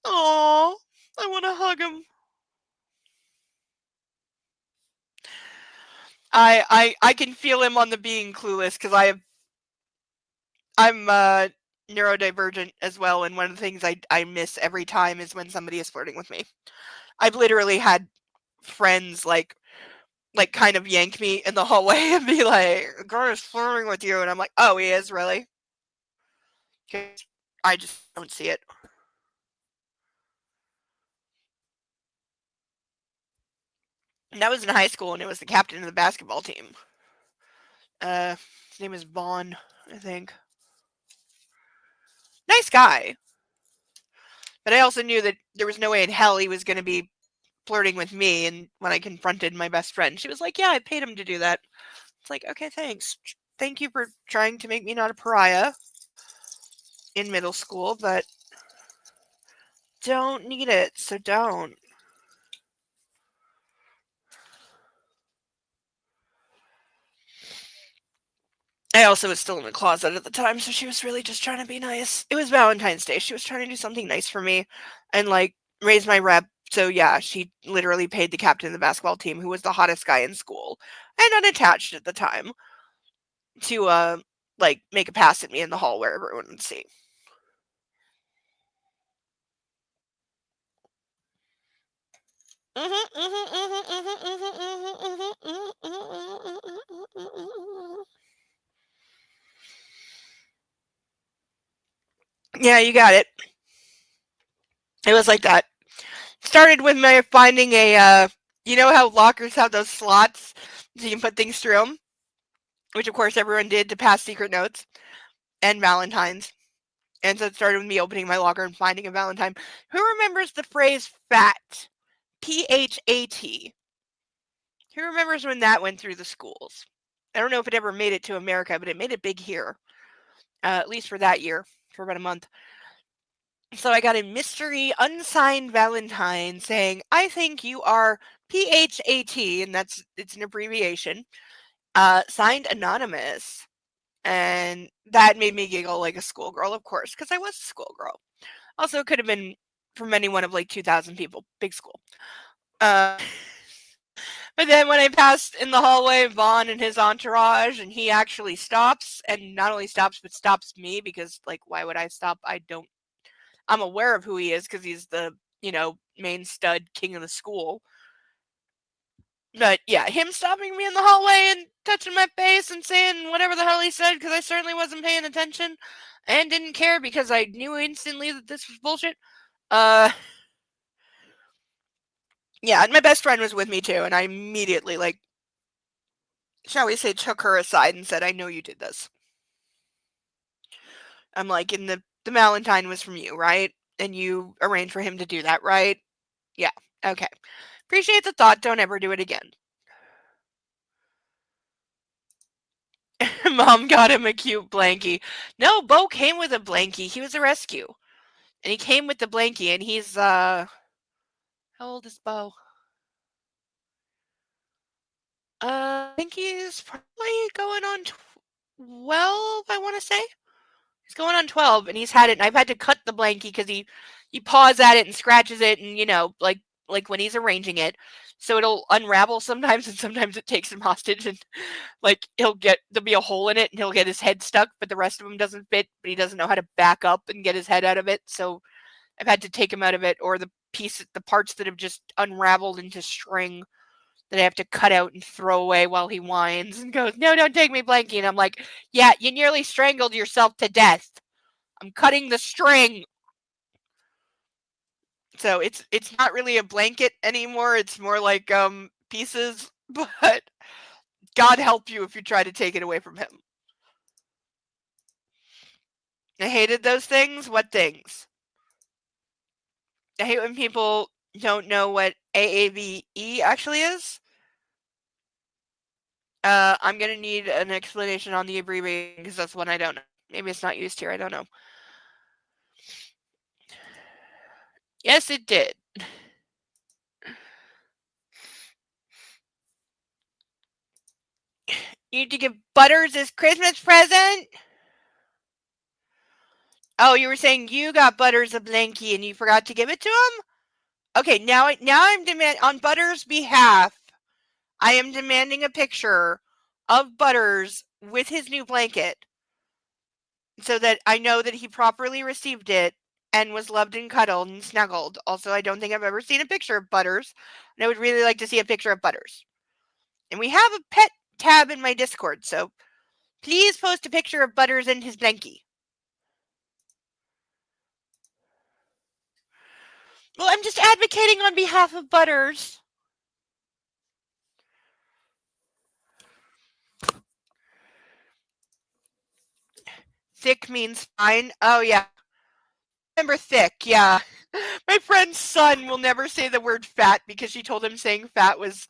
Oh, I want to hug him. I can feel him on the being clueless because I'm neurodivergent as well, and one of the things I miss every time is when somebody is flirting with me. I've literally had friends like kind of yank me in the hallway and be like, "Girl is flirting with you," and I'm like, "Oh, he is really?" 'Cause I just don't see it. And that was in high school, and it was the captain of the basketball team. His name is Vaughn, I think. Nice guy, but I also knew that there was no way in hell he was going to be flirting with me. And when I confronted my best friend, she was like, "Yeah, I paid him to do that." It's like, okay, thanks. Thank you for trying to make me not a pariah in middle school, but don't need it, so don't. I also was still in the closet at the time, so she was really just trying to be nice. It was Valentine's Day. She was trying to do something nice for me and like raise my rep. So yeah, she literally paid the captain of the basketball team, who was the hottest guy in school and unattached at the time, to like make a pass at me in the hall where everyone would see. Yeah, you got it. It was like that. Started with my finding a, you know how lockers have those slots so you can put things through them, which of course everyone did to pass secret notes and Valentines. And so it started with me opening my locker and finding a Valentine. Who remembers the phrase "fat"? PHAT. Who remembers when that went through the schools? I don't know if it ever made it to America, but it made it big here, at least for that year, for about a month. So I got a mystery unsigned Valentine saying, "I think you are PHAT," and it's an abbreviation, signed anonymous. And that made me giggle like a schoolgirl, of course, because I was a schoolgirl. Also, it could have been from any one of like 2,000 people, big school. Uh, but then when I passed in the hallway, Vaughn and his entourage, and he actually stops, and not only stops, but stops me because, like, why would I stop? I'm aware of who he is because he's the, main stud king of the school. But yeah, him stopping me in the hallway and touching my face and saying whatever the hell he said because I certainly wasn't paying attention and didn't care because I knew instantly that this was bullshit. Uh, yeah, and my best friend was with me too, and I immediately, like, shall we say, took her aside and said, "I know you did this." I'm like, "And the Valentine was from you, right? And you arranged for him to do that, right?" Yeah, okay. Appreciate the thought. Don't ever do it again. Mom got him a cute blankie. No, Bo came with a blankie. He was a rescue. And he came with the blankie, and he's, how old is Bo? I think he's probably going on 12, I want to say. He's going on 12, and he's had it, and I've had to cut the blankie because he paws at it and scratches it, and, like when he's arranging it. So it'll unravel sometimes, and sometimes it takes him hostage, and like there'll be a hole in it, and he'll get his head stuck, but the rest of him doesn't fit, but he doesn't know how to back up and get his head out of it. So I've had to take him out of it, or the parts that have just unraveled into string that I have to cut out and throw away while he whines and goes, "No, don't take me, Blanky." And I'm like, "Yeah, you nearly strangled yourself to death. I'm cutting the string." So it's not really a blanket anymore. It's more like pieces, but God help you if you try to take it away from him. I hated those things. What things? I hate when people don't know what AAVE actually is. I'm gonna need an explanation on the abbreviation because that's one I don't know. Maybe it's not used here. I don't know. Yes, it did. You need to give Butters his Christmas present. Oh, you were saying you got Butters a blankie and you forgot to give it to him? Okay, now I'm on Butters' behalf. I am demanding a picture of Butters with his new blanket so that I know that he properly received it and was loved and cuddled and snuggled. Also, I don't think I've ever seen a picture of Butters, and I would really like to see a picture of Butters. And we have a pet tab in my Discord, so please post a picture of Butters and his blankie. Well, I'm just advocating on behalf of Butters. Thick means fine. Oh, yeah. Remember thick, yeah. My friend's son will never say the word fat because she told him saying fat was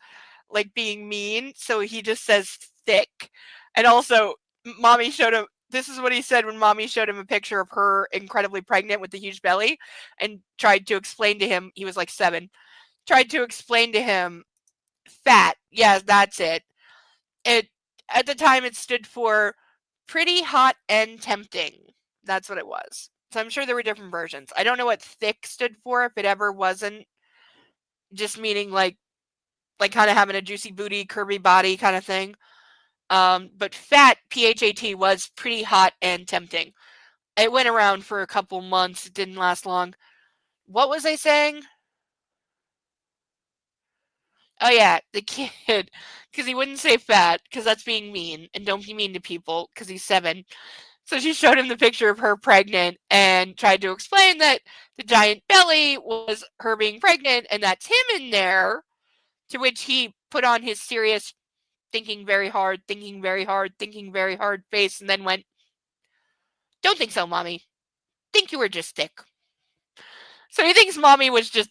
like being mean, so he just says thick. And also, mommy showed him, this is what he said when mommy showed him a picture of her incredibly pregnant with the huge belly and tried to explain to him, he was like 7, tried to explain to him fat. Yeah, that's it. It at the time it stood for pretty hot and tempting. That's what it was. So I'm sure there were different versions. I don't know what thick stood for if it ever wasn't just meaning like kind of having a juicy booty, curvy body kind of thing. But fat, PHAT, was pretty hot and tempting. It went around for a couple months. It didn't last long. What was I saying? Oh yeah, the kid, because he wouldn't say fat, because that's being mean, and don't be mean to people, because he's 7. So she showed him the picture of her pregnant and tried to explain that the giant belly was her being pregnant, and that's him in there. To which he put on his serious, thinking very hard, thinking very hard, thinking very hard face, and then went, "Don't think so, mommy. Think you were just thick." So he thinks mommy was just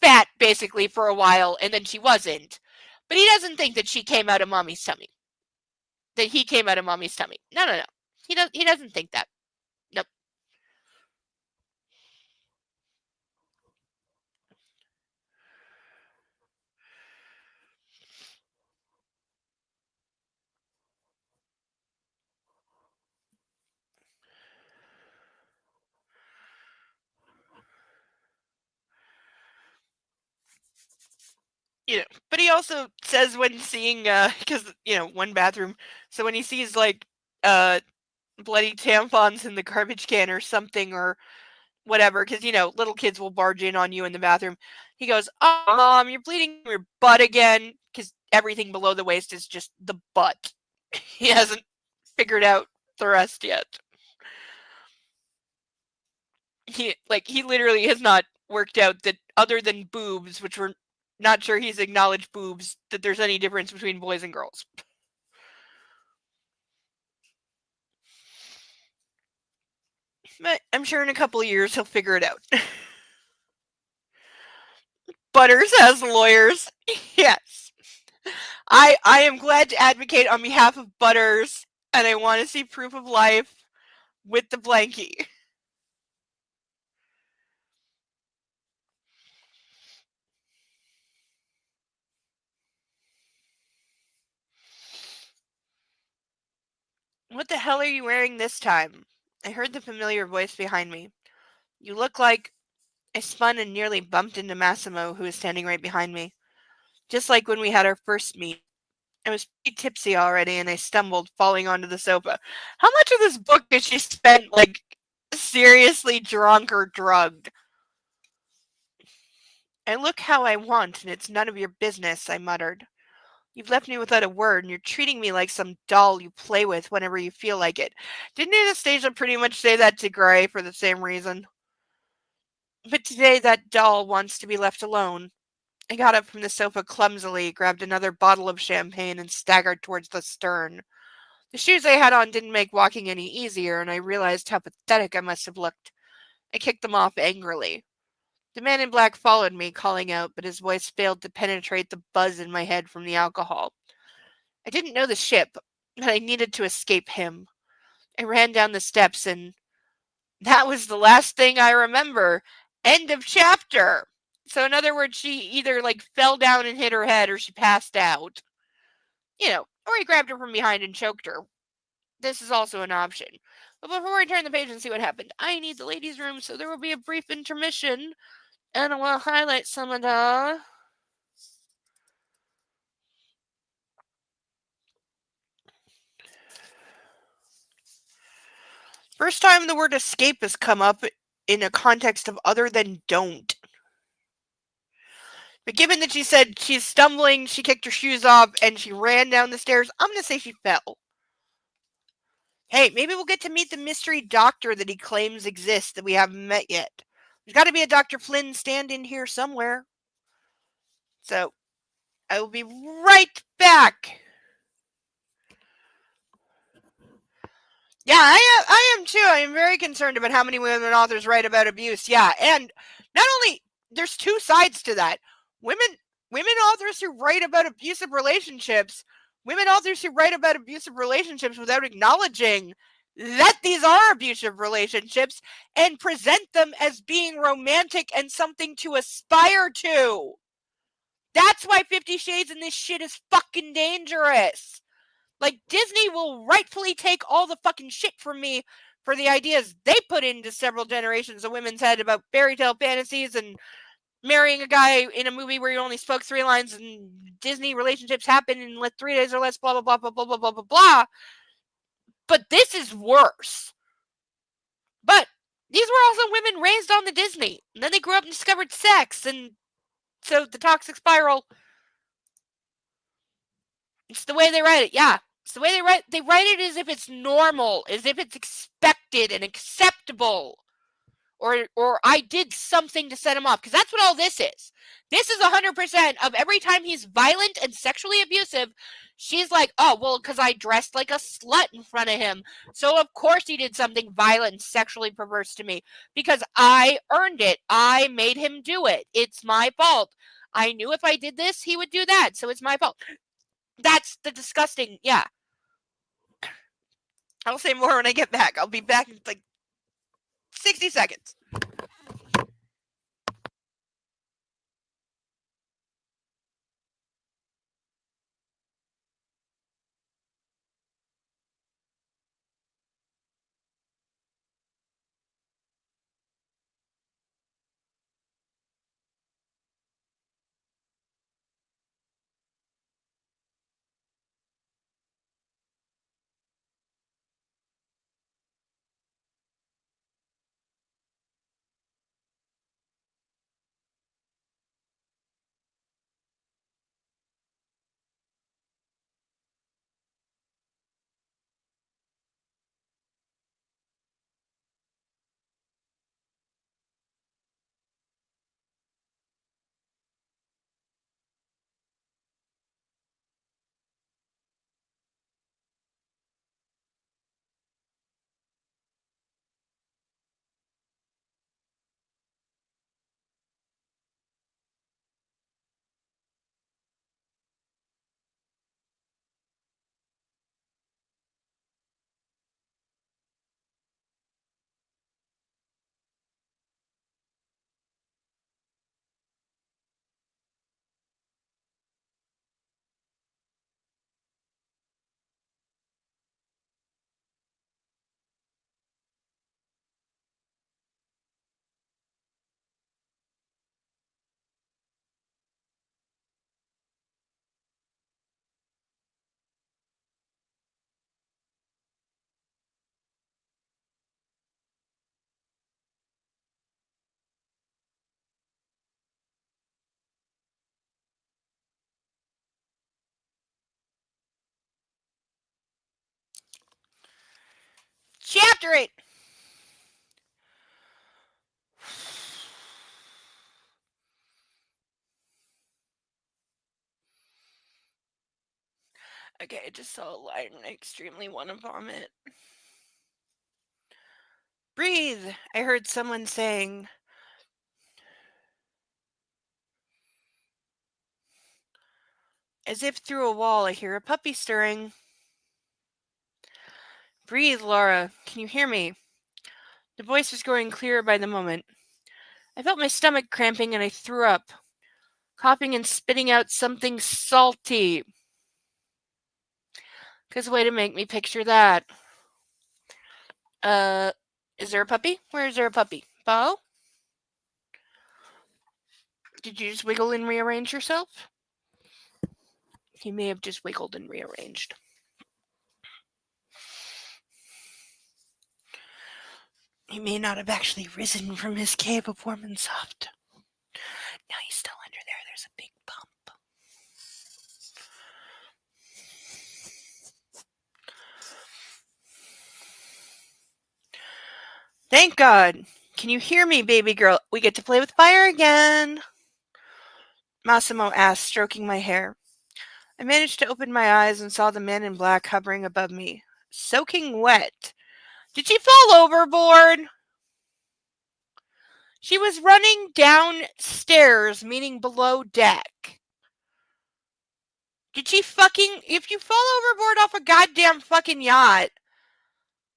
fat basically for a while, and then she wasn't. But he doesn't think that she came out of mommy's tummy. That he came out of mommy's tummy. No, no, no. He doesn't think that. Nope. But he also says when seeing because one bathroom, so when he sees like uh bloody tampons in the garbage can or something or whatever, because little kids will barge in on you in the bathroom, he goes, "Oh, mom, you're bleeding from your butt again," because everything below the waist is just the butt. He hasn't figured out the rest yet. He literally has not worked out that other than boobs, which we're not sure he's acknowledged boobs, that there's any difference between boys and girls. But I'm sure in a couple of years he'll figure it out. Butters has lawyers. Yes. I am glad to advocate on behalf of Butters, and I want to see proof of life with the blankie. What the hell are you wearing this time? I heard the familiar voice behind me. You look like... I spun and nearly bumped into Massimo, who was standing right behind me. Just like when we had our first meet. I was pretty tipsy already, and I stumbled, falling onto the sofa. How much of this book has she spent, seriously drunk or drugged? I look how I want, and it's none of your business, I muttered. You've left me without a word, and you're treating me like some doll you play with whenever you feel like it. Didn't Anastasia pretty much say that to Gray for the same reason? But today that doll wants to be left alone. I got up from the sofa clumsily, grabbed another bottle of champagne, and staggered towards the stern. The shoes I had on didn't make walking any easier, and I realized how pathetic I must have looked. I kicked them off angrily. The man in black followed me, calling out, but his voice failed to penetrate the buzz in my head from the alcohol. I didn't know the ship, but I needed to escape him. I ran down the steps, and that was the last thing I remember. End of chapter. So, in other words, she either fell down and hit her head or she passed out. Or he grabbed her from behind and choked her. this is also an option. But before I turn the page and see what happened, I need the ladies' room, so there will be a brief intermission, and I will highlight some of the... First time the word escape has come up in a context of other than don't. But given that she said she's stumbling, she kicked her shoes off, and she ran down the stairs, I'm going to say she fell. Hey, maybe we'll get to meet the mystery doctor that he claims exists that we haven't met yet. There's got to be a Dr. Flynn stand-in here somewhere. So, I will be right back. Yeah, I am too. I am very concerned about how many women authors write about abuse. Yeah, and not only, there's two sides to that. Women authors who write about abusive relationships, without acknowledging that these are abusive relationships and present them as being romantic and something to aspire to. That's why 50 Shades and this shit is fucking dangerous. Like, Disney will rightfully take all the fucking shit from me for the ideas they put into several generations of women's head about fairy tale fantasies and marrying a guy in a movie where you only spoke 3 lines and Disney relationships happen in 3 days or less, blah, blah, blah, blah, blah, blah, blah, blah, blah. But this is worse. But these were also women raised on the Disney. And then they grew up and discovered sex. And so the toxic spiral, it's the way they write it. Yeah. It's the way they write it as if it's normal, as if it's expected and acceptable. Or I did something to set him off. Because that's what all this is. This is 100% of every time he's violent and sexually abusive, she's like, oh, well, because I dressed like a slut in front of him. So of course he did something violent and sexually perverse to me. Because I earned it. I made him do it. It's my fault. I knew if I did this, he would do that. So it's my fault. That's the disgusting, yeah. I'll say more when I get back. I'll be back in 60 seconds. Chapter 8. Okay, I just saw a line and I extremely want to vomit. Breathe, I heard someone saying. As if through a wall, I hear a puppy stirring. Breathe, Laura. Can you hear me? The voice was growing clearer by the moment. I felt my stomach cramping and I threw up, coughing and spitting out something salty. 'Cause way to make me picture that. Is there a puppy? Where is there a puppy? Bo? Did you just wiggle and rearrange yourself? He may have just wiggled and rearranged. He may not have actually risen from his cave of warm and soft. Now he's still under there. There's a big bump. Thank God. Can you hear me, baby girl? We get to play with fire again. Massimo asked, stroking my hair. I managed to open my eyes and saw the man in black hovering above me, soaking wet. Did she fall overboard? She was running downstairs, meaning below deck. Did she fucking... If you fall overboard off a goddamn fucking yacht,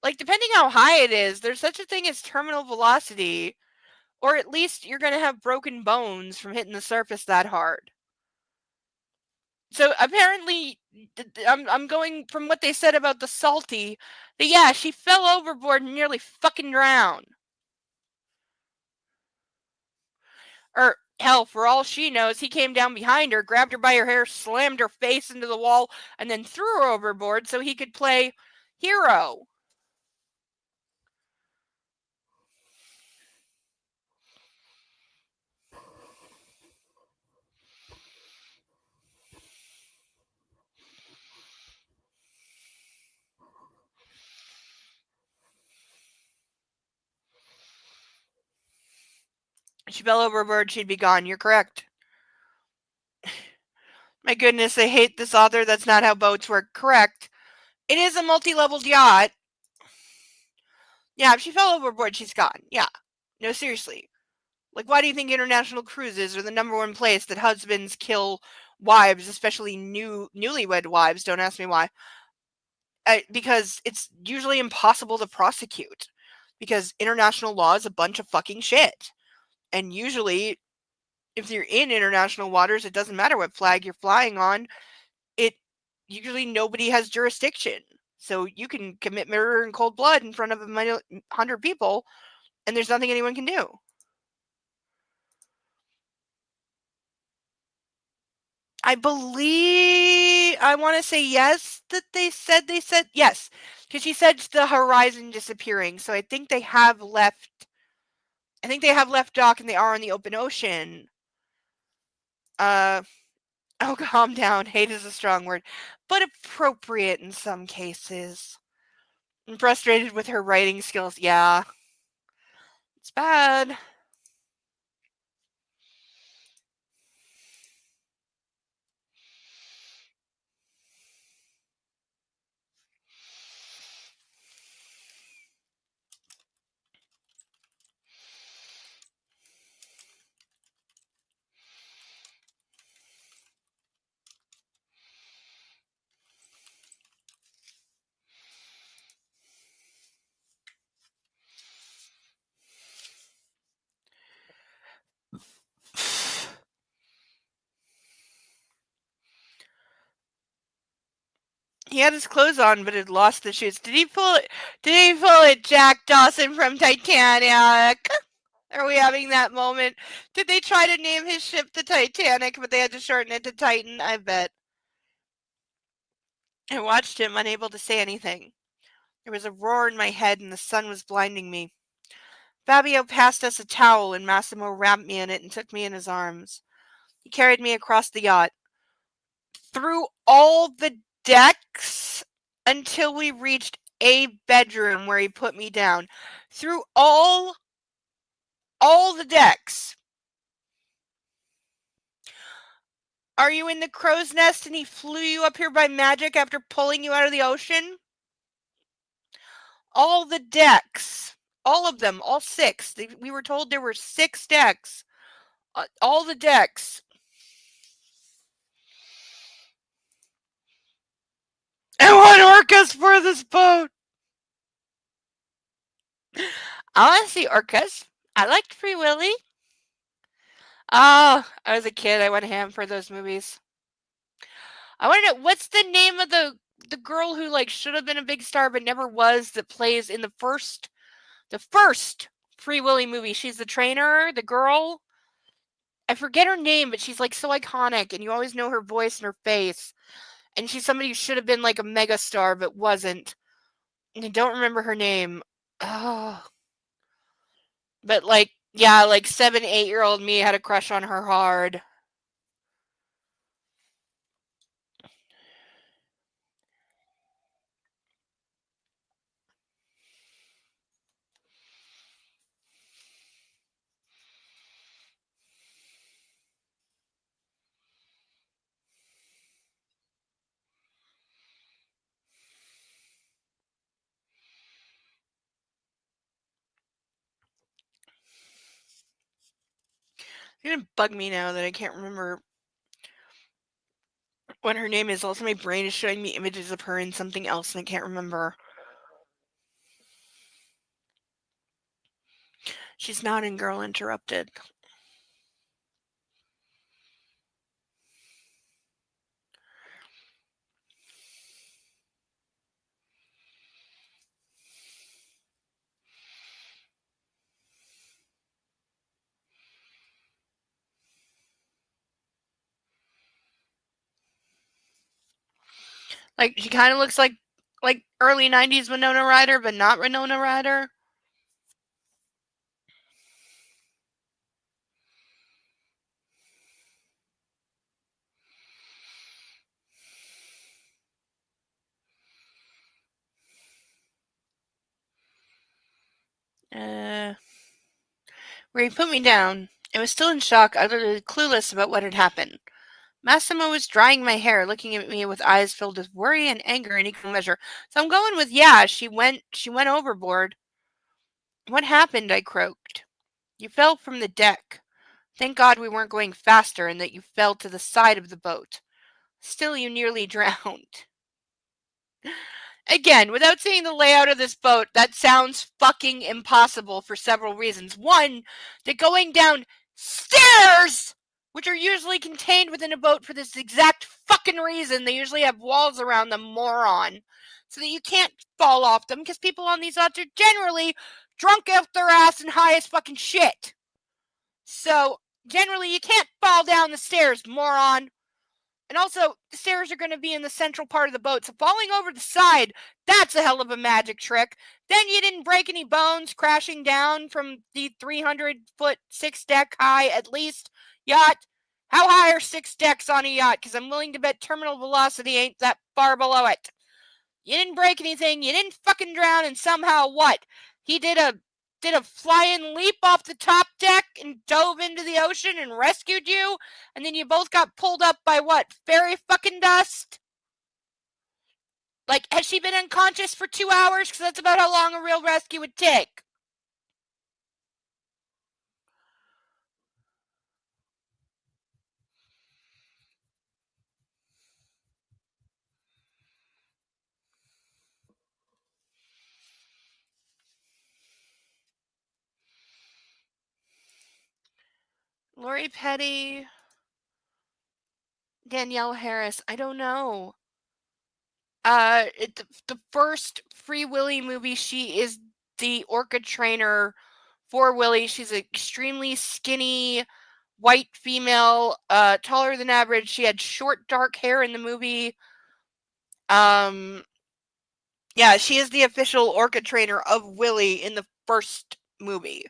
like, depending how high it is, there's such a thing as terminal velocity, or at least you're gonna have broken bones from hitting the surface that hard. So apparently, I'm going from what they said about the salty, that yeah, she fell overboard and nearly fucking drowned. Or, hell, for all she knows, he came down behind her, grabbed her by her hair, slammed her face into the wall, and then threw her overboard so he could play hero. If she fell overboard, she'd be gone. You're correct. My goodness, I hate this author. That's not how boats work. Correct. It is a multi-leveled yacht. Yeah, if she fell overboard, she's gone. Yeah. No, seriously. Like, why do you think international cruises are the number one place that husbands kill wives, especially newlywed wives? Don't ask me why. Because it's usually impossible to prosecute. Because international law is a bunch of fucking shit. And usually, if you're in international waters, it doesn't matter what flag you're flying on. Usually nobody has jurisdiction. So you can commit murder in cold blood in front of 100 people, and there's nothing anyone can do. I believe, I want to say yes, that they said yes, because she said the horizon disappearing. So I think they have left dock and they are on the open ocean. Oh, calm down. Hate is a strong word, but appropriate in some cases. I'm frustrated with her writing skills. Yeah. It's bad. He had his clothes on, but had lost the shoes. Did he pull it Jack Dawson from Titanic? Are we having that moment? Did they try to name his ship the Titanic, but they had to shorten it to Titan? I bet. I watched him, unable to say anything. There was a roar in my head, and the sun was blinding me. Fabio passed us a towel, and Massimo wrapped me in it and took me in his arms. He carried me across the yacht, through all the decks until we reached a bedroom where he put me down. Through all the decks. Are you in the crow's nest and he flew you up here by magic after pulling you out of the ocean? All the decks. All of them. All 6. We were told there were 6 decks. All the decks. I want orcas for this boat. I want to see orcas. I liked Free Willy. Oh, I was a kid. I went ham for those movies. I want to know, what's the name of the the girl who like should have been a big star but never was, that plays in the first Free Willy movie. She's the trainer, the girl. I forget her name, but she's like so iconic, and you always know her voice and her face. And she's somebody who should have been like a mega star but wasn't. And I don't remember her name. Oh, but like, yeah, like 7, 8-year-old me had a crush on her hard. It's gonna bug me now that I can't remember what her name is. Also, my brain is showing me images of her in something else, and I can't remember. She's not in Girl Interrupted. Like, she kind of looks like early 90s Winona Ryder, but not Winona Ryder. Where he put me down, I was still in shock, utterly clueless about what had happened. Massimo was drying my hair, looking at me with eyes filled with worry and anger in equal measure. So I'm going with, yeah, she went overboard. What happened? I croaked. You fell from the deck. Thank God we weren't going faster and that you fell to the side of the boat. Still, you nearly drowned. Again, without seeing the layout of this boat, that sounds fucking impossible for several reasons. One, that going down stairs, which are usually contained within a boat for this exact fucking reason, they usually have walls around them, moron, so that you can't fall off them, because people on these yachts are generally drunk off their ass and high as fucking shit. So, generally, you can't fall down the stairs, moron. And also, the stairs are going to be in the central part of the boat, so falling over the side, that's a hell of a magic trick. Then you didn't break any bones crashing down from the 300-foot, 6-deck high, at least, yacht. How high are 6 decks on a yacht? Because I'm willing to bet terminal velocity ain't that far below it. You didn't break anything, you didn't fucking drown, and somehow what? He did a flying leap off the top deck and dove into the ocean and rescued you, and then you both got pulled up by what? Fairy fucking dust? Like, has she been unconscious for 2 hours? Because that's about how long a real rescue would take. Lori Petty, Danielle Harris, I don't know. The first Free Willy movie, she is the orca trainer for Willy. She's an extremely skinny white female, taller than average. She had short dark hair in the movie. Yeah, she is the official orca trainer of Willy in the first movie.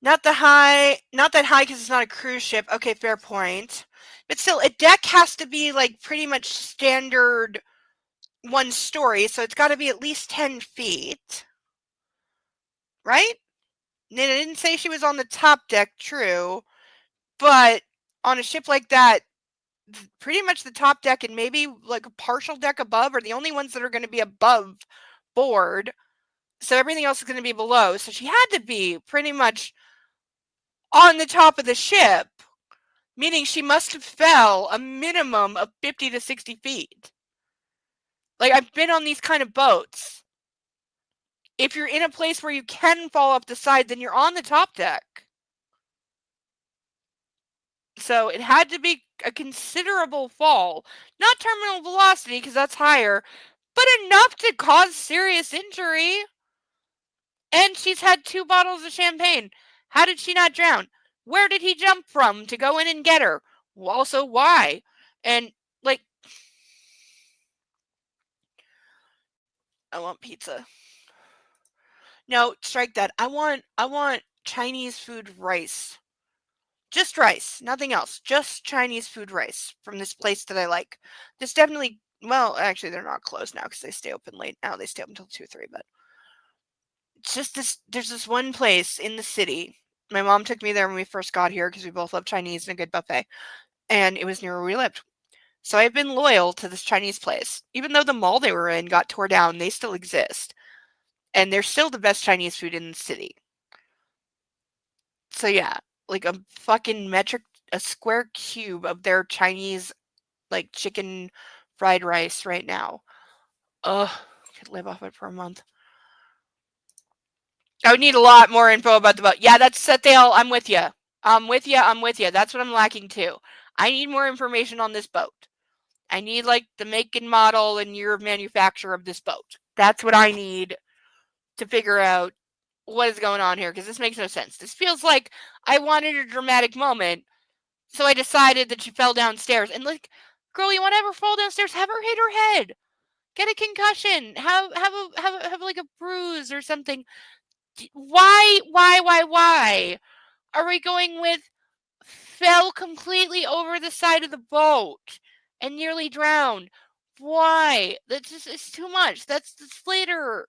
Not that high because it's not a cruise ship. Okay, fair point. But still, a deck has to be like pretty much standard one story, so it's got to be at least 10 feet. Right? And I didn't say she was on the top deck, true. But on a ship like that, pretty much the top deck and maybe like a partial deck above are the only ones that are going to be above board. So everything else is going to be below. So she had to be pretty much on the top of the ship, meaning she must have fell a minimum of 50 to 60 feet. Like, I've been on these kind of boats. If you're in a place where you can fall off the side, then you're on the top deck. So it had to be a considerable fall. Not terminal velocity, because that's higher, but enough to cause serious injury. And she's had 2 bottles of champagne. How did she not drown? Where did he jump from to go in and get her? Also, why? And, like, I want pizza. No, strike that. I want Chinese food rice. Just rice, nothing else. Just Chinese food rice from this place that I like. This definitely, well, actually, they're not closed now because they stay open late now. They stay open until 2 or 3, but it's just this, there's this one place in the city. My mom took me there when we first got here because we both love Chinese and a good buffet, and it was near where we lived. So I've been loyal to this Chinese place. Even though the mall they were in got tore down, they still exist. And they're still the best Chinese food in the city. So yeah, like a fucking a square cube of their Chinese, like, chicken fried rice right now. Ugh, could live off it for a month. I would need a lot more info about the boat. Yeah, that's Setdale. I'm with you. I'm with you. That's what I'm lacking too. I need more information on this boat. I need, like, the make and model and year of manufacture of this boat. That's what I need to figure out what is going on here, because this makes no sense. This feels like I wanted a dramatic moment, so I decided that she fell downstairs. And, like, girl, you want to have her fall downstairs? Have her hit her head. Get a concussion. Have like a bruise or something. Why are we going with fell completely over the side of the boat and nearly drowned? Why? That's just, it's too much. That's later.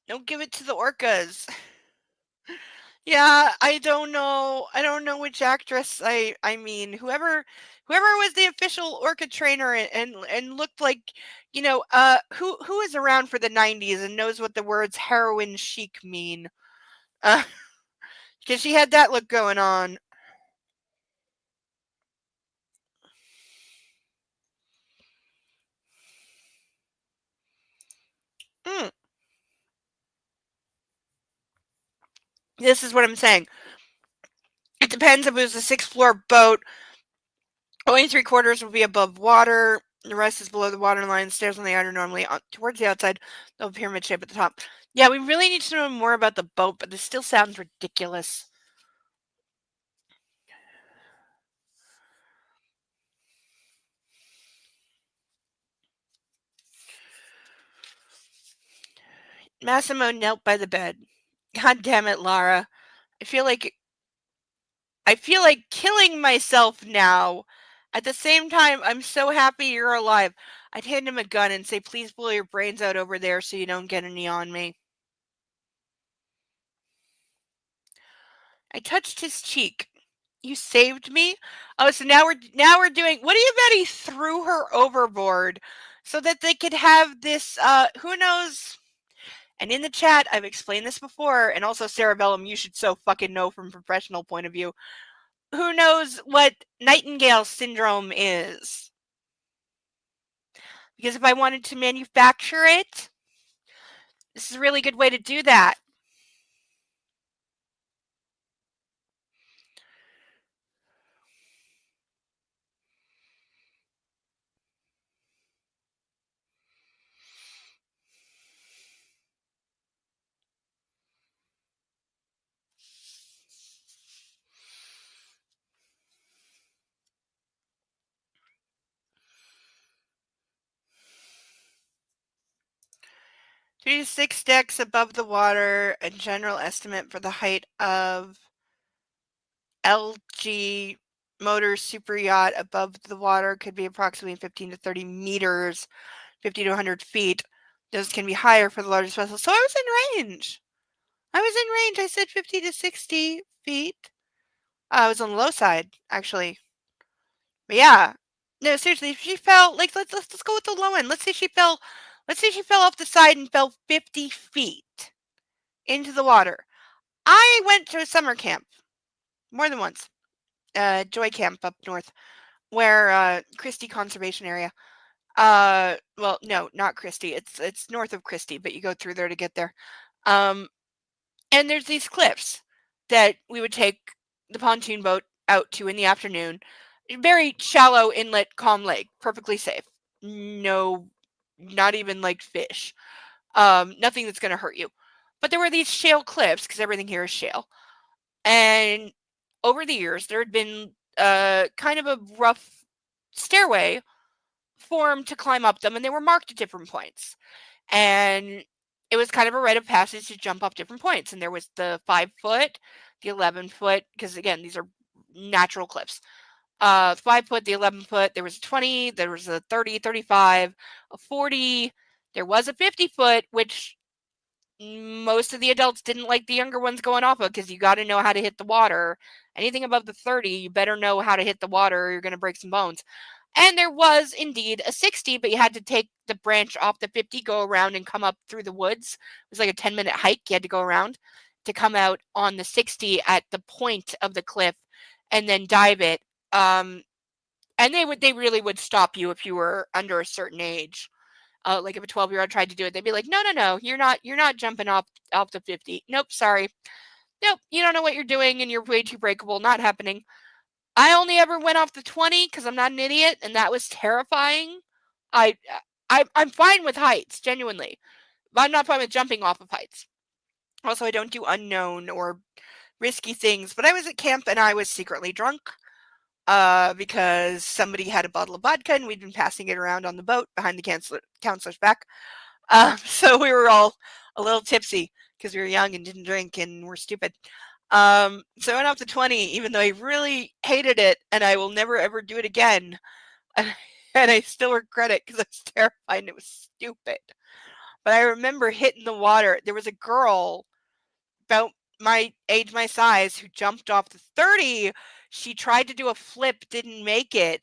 Don't give it to the orcas. Yeah, I don't know. I don't know which actress I mean, whoever was the official orca trainer and looked like, who is around for the 90s and knows what the words heroin chic mean. Cuz she had that look going on. Mm. This is what I'm saying. It depends if it was a 6th-floor boat. Only 3/4 will be above water. The rest is below the waterline. Stairs on the outer normally towards the outside. The pyramid shape at the top. Yeah, we really need to know more about the boat, but this still sounds ridiculous. Massimo knelt by the bed. God damn it, Lara. I feel like killing myself now. At the same time, I'm so happy you're alive. I'd hand him a gun and say, please blow your brains out over there so you don't get any on me. I touched his cheek. You saved me? Oh, so now we're doing, what do you bet he threw her overboard so that they could have this, who knows? And in the chat, I've explained this before, and also Cerebellum, you should so fucking know from a professional point of view. Who knows what Nightingale syndrome is? Because if I wanted to manufacture it, this is a really good way to do that. Three to 6 decks above the water, a general estimate for the height of LG motor super yacht above the water could be approximately 15 to 30 meters, 50 to 100 feet. Those can be higher for the largest vessels. So I was in range. I said 50 to 60 feet. I was on the low side, actually. But yeah. No, seriously, if she fell, like, let's go with the low end. Let's say she fell off the side and fell 50 feet into the water. I went to a summer camp more than once. Joy Camp up north, where Christie Conservation Area. Well, no, not Christie. It's north of Christie, but you go through there to get there. And there's these cliffs that we would take the pontoon boat out to in the afternoon. Very shallow inlet, calm lake, perfectly safe. No, not even like fish. Nothing that's going to hurt you. But there were these shale cliffs because everything here is shale. And over the years, there had been kind of a rough stairway formed to climb up them, and they were marked at different points. And it was kind of a rite of passage to jump up different points. And there was the 5 foot, the 11 foot, because again, these are natural cliffs. 5 foot, the 11 foot, there was a 20, there was a 30, 35, a 40, there was a 50 foot, which most of the adults didn't like the younger ones going off of because you got to know how to hit the water. Anything above the 30, you better know how to hit the water or you're going to break some bones. And there was indeed a 60, but you had to take the branch off the 50, go around and come up through the woods. It was like a 10-minute hike. You had to go around to come out on the 60 at the point of the cliff and then dive it. And they really would stop you if you were under a certain age. Like if a 12-year-old tried to do it, they'd be like, no, you're not jumping off the 50. Nope, sorry. Nope, you don't know what you're doing and you're way too breakable. Not happening. I only ever went off the 20 because I'm not an idiot, and that was terrifying. I'm fine with heights, genuinely. But I'm not fine with jumping off of heights. Also, I don't do unknown or risky things, but I was at camp and I was secretly drunk because somebody had a bottle of vodka and we'd been passing it around on the boat behind the counselor's back. So we were all a little tipsy because we were young and didn't drink and were stupid. So I went off the 20, even though I really hated it and I will never ever do it again. And I still regret it because I was terrified and it was stupid. But I remember hitting the water. There was a girl about my age, my size, who jumped off the 30. She tried to do a flip, didn't make it,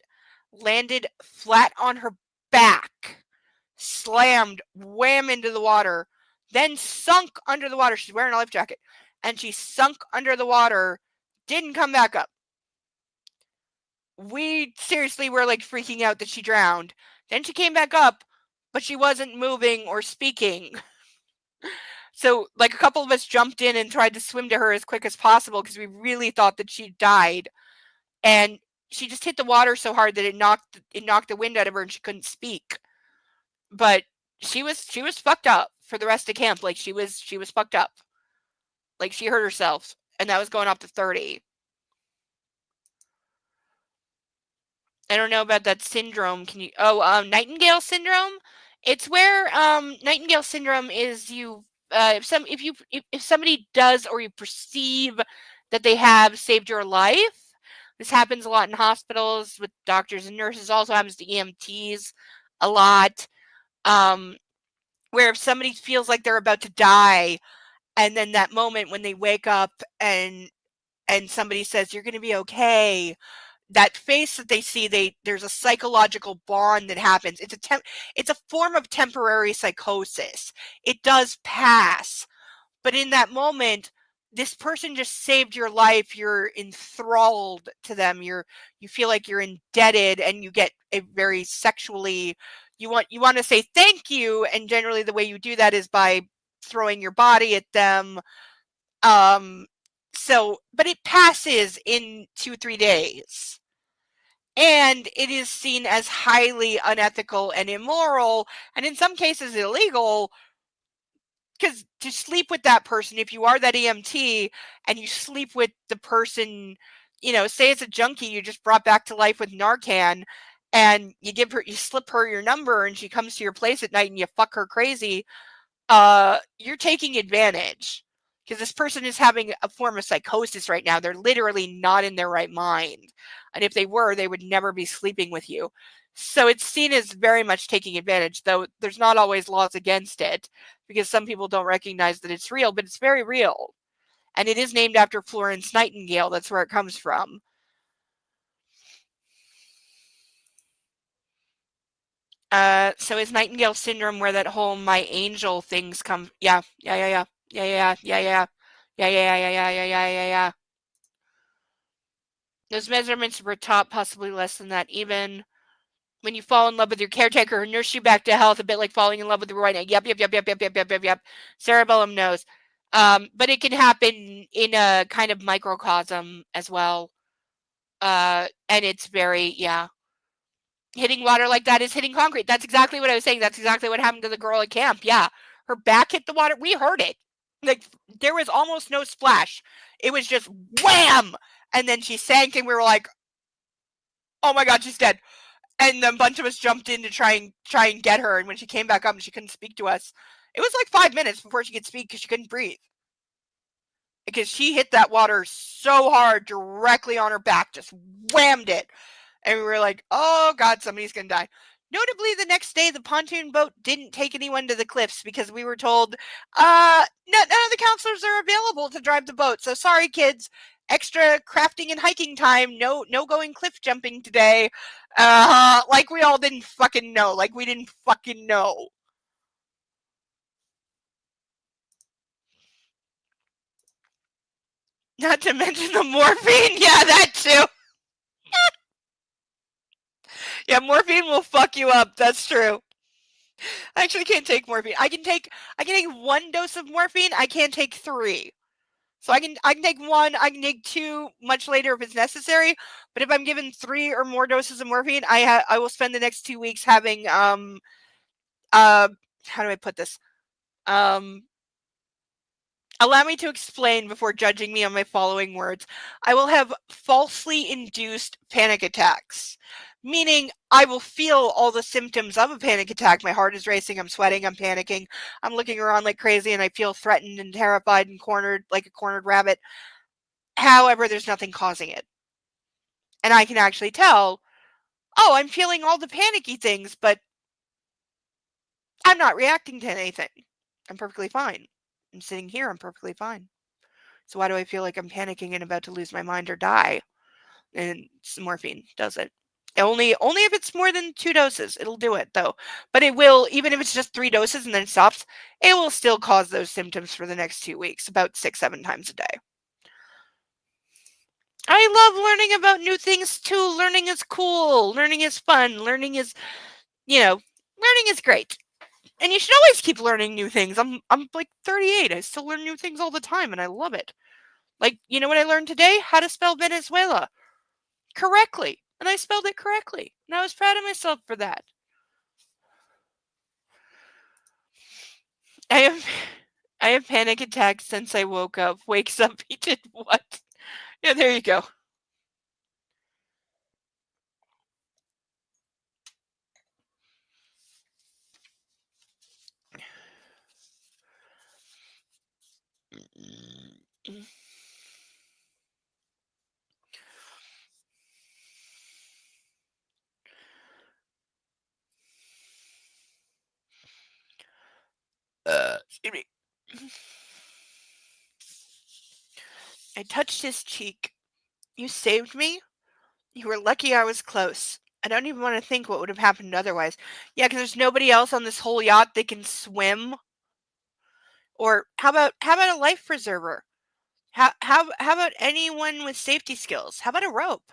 landed flat on her back, slammed, wham into the water, then sunk under the water. She's wearing a life jacket. And she sunk under the water, didn't come back up. We seriously were like freaking out that she drowned. Then she came back up, but she wasn't moving or speaking. So like a couple of us jumped in and tried to swim to her as quick as possible because we really thought that she died. And she just hit the water so hard that it knocked the wind out of her and she couldn't speak. But she was fucked up for the rest of camp. Like she was fucked up. Like she hurt herself, and that was going up to 30. I don't know about that syndrome. Can you? Oh, Nightingale syndrome. It's where Nightingale syndrome is if somebody does or you perceive that they have saved your life. This happens a lot in hospitals with doctors and nurses. Also happens to EMTs a lot. Where if somebody feels like they're about to die, and then that moment when they wake up and somebody says you're going to be okay, that face that they see, there's a psychological bond that happens. It's a form of temporary psychosis. It does pass, but in that moment, this person just saved your life. You're enthralled to them. You feel like you're indebted, and you get a very sexually. You want to say thank you, and generally the way you do that is by throwing your body at them. But it passes in 2-3 days. And it is seen as highly unethical and immoral, and in some cases illegal, because to sleep with that person, if you are that EMT and you sleep with the person, say it's a junkie you just brought back to life with Narcan, and you slip her your number and she comes to your place at night and you fuck her crazy, you're taking advantage. Because this person is having a form of psychosis right now. They're literally not in their right mind. And if they were, they would never be sleeping with you. So it's seen as very much taking advantage, though there's not always laws against it, because some people don't recognize that it's real, but it's very real. And it is named after Florence Nightingale. That's where it comes from. So is Nightingale syndrome where that whole my angel things come? Yeah. Those measurements were top, possibly less than that even. When you fall in love with your caretaker, nurse you back to health, a bit like falling in love with the right. Yep. Cerebellum knows. But it can happen in a kind of microcosm as well. And it's very, yeah. Hitting water like that is hitting concrete. That's exactly what I was saying. That's exactly what happened to the girl at camp. Yeah. Her back hit the water. We heard it. Like, there was almost no splash. It was just wham! And then she sank, and we were like, oh my God, she's dead. And a bunch of us jumped in to try and get her. And when she came back up and she couldn't speak to us, it was like 5 minutes before she could speak because she couldn't breathe. Because she hit that water so hard directly on her back, just whammed it. And we were like, oh God, somebody's going to die. Notably, the next day, the pontoon boat didn't take anyone to the cliffs because we were told none of the counselors are available to drive the boat. So sorry, kids. Extra crafting and hiking time. No going cliff jumping today. Like we all didn't fucking know. Like we didn't fucking know. Not to mention the morphine. Yeah, that too. Yeah, morphine will fuck you up. That's true. I actually can't take morphine. I can take 1 dose of morphine. I can't take 3. So I can take 1. I can take 2 much later if it's necessary. But if I'm given 3 or more doses of morphine, I will spend the next 2 weeks having how do I put this? Allow me to explain before judging me on my following words. I will have falsely induced panic attacks, meaning I will feel all the symptoms of a panic attack. My heart is racing, I'm sweating, I'm panicking, I'm looking around like crazy, and I feel threatened and terrified and cornered like a cornered rabbit. However, there's nothing causing it. And I can actually tell, oh, I'm feeling all the panicky things, but I'm not reacting to anything. I'm perfectly fine. I'm sitting here, I'm perfectly fine. So why do I feel like I'm panicking and about to lose my mind or die? And morphine does it. Only if it's more than 2 doses. It'll do it though. But it will, even if it's just 3 doses and then it stops, it will still cause those symptoms for the next 2 weeks, about 6-7 times a day. I love learning about new things too. Learning is cool. Learning is fun. Learning is, learning is great. And you should always keep learning new things. I'm like 38. I still learn new things all the time and I love it. Like, you know what I learned today? How to spell Venezuela correctly. And I spelled it correctly. And I was proud of myself for that. I have panic attacks since I woke up. Wakes up, he did what? Yeah, there you go. Excuse me. I touched his cheek. You saved me? You were lucky I was close. I don't even want to think what would have happened otherwise. Yeah, because there's nobody else on this whole yacht that can swim. Or how about a life preserver? How about anyone with safety skills? How about a rope?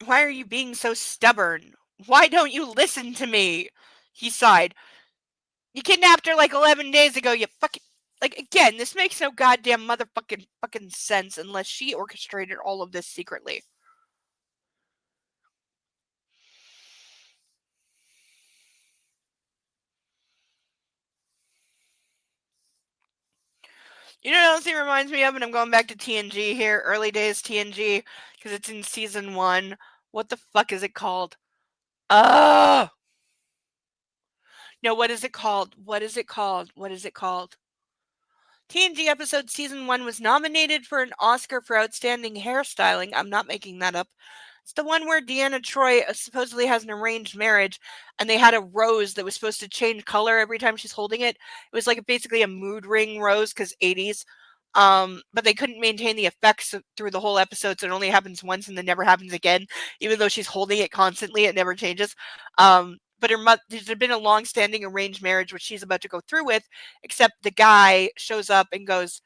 Why are you being so stubborn? Why don't you listen to me? He sighed. You kidnapped her like 11 days ago, you fucking... Like, again, this makes no goddamn motherfucking fucking sense unless she orchestrated all of this secretly. You know what else he reminds me of? And I'm going back to TNG here, early days TNG, because it's in season 1. What the fuck is it called? No, what is it called? What is it called? What is it called? TNG episode season 1 was nominated for an Oscar for outstanding hairstyling. I'm not making that up. It's the one where Deanna Troi supposedly has an arranged marriage, and they had a rose that was supposed to change color every time she's holding it. It was like basically a mood ring rose because 80s. But they couldn't maintain the effects through the whole episode, so it only happens once and then never happens again. Even though she's holding it constantly, it never changes. But there's been a long-standing arranged marriage, which she's about to go through with, except the guy shows up and goes,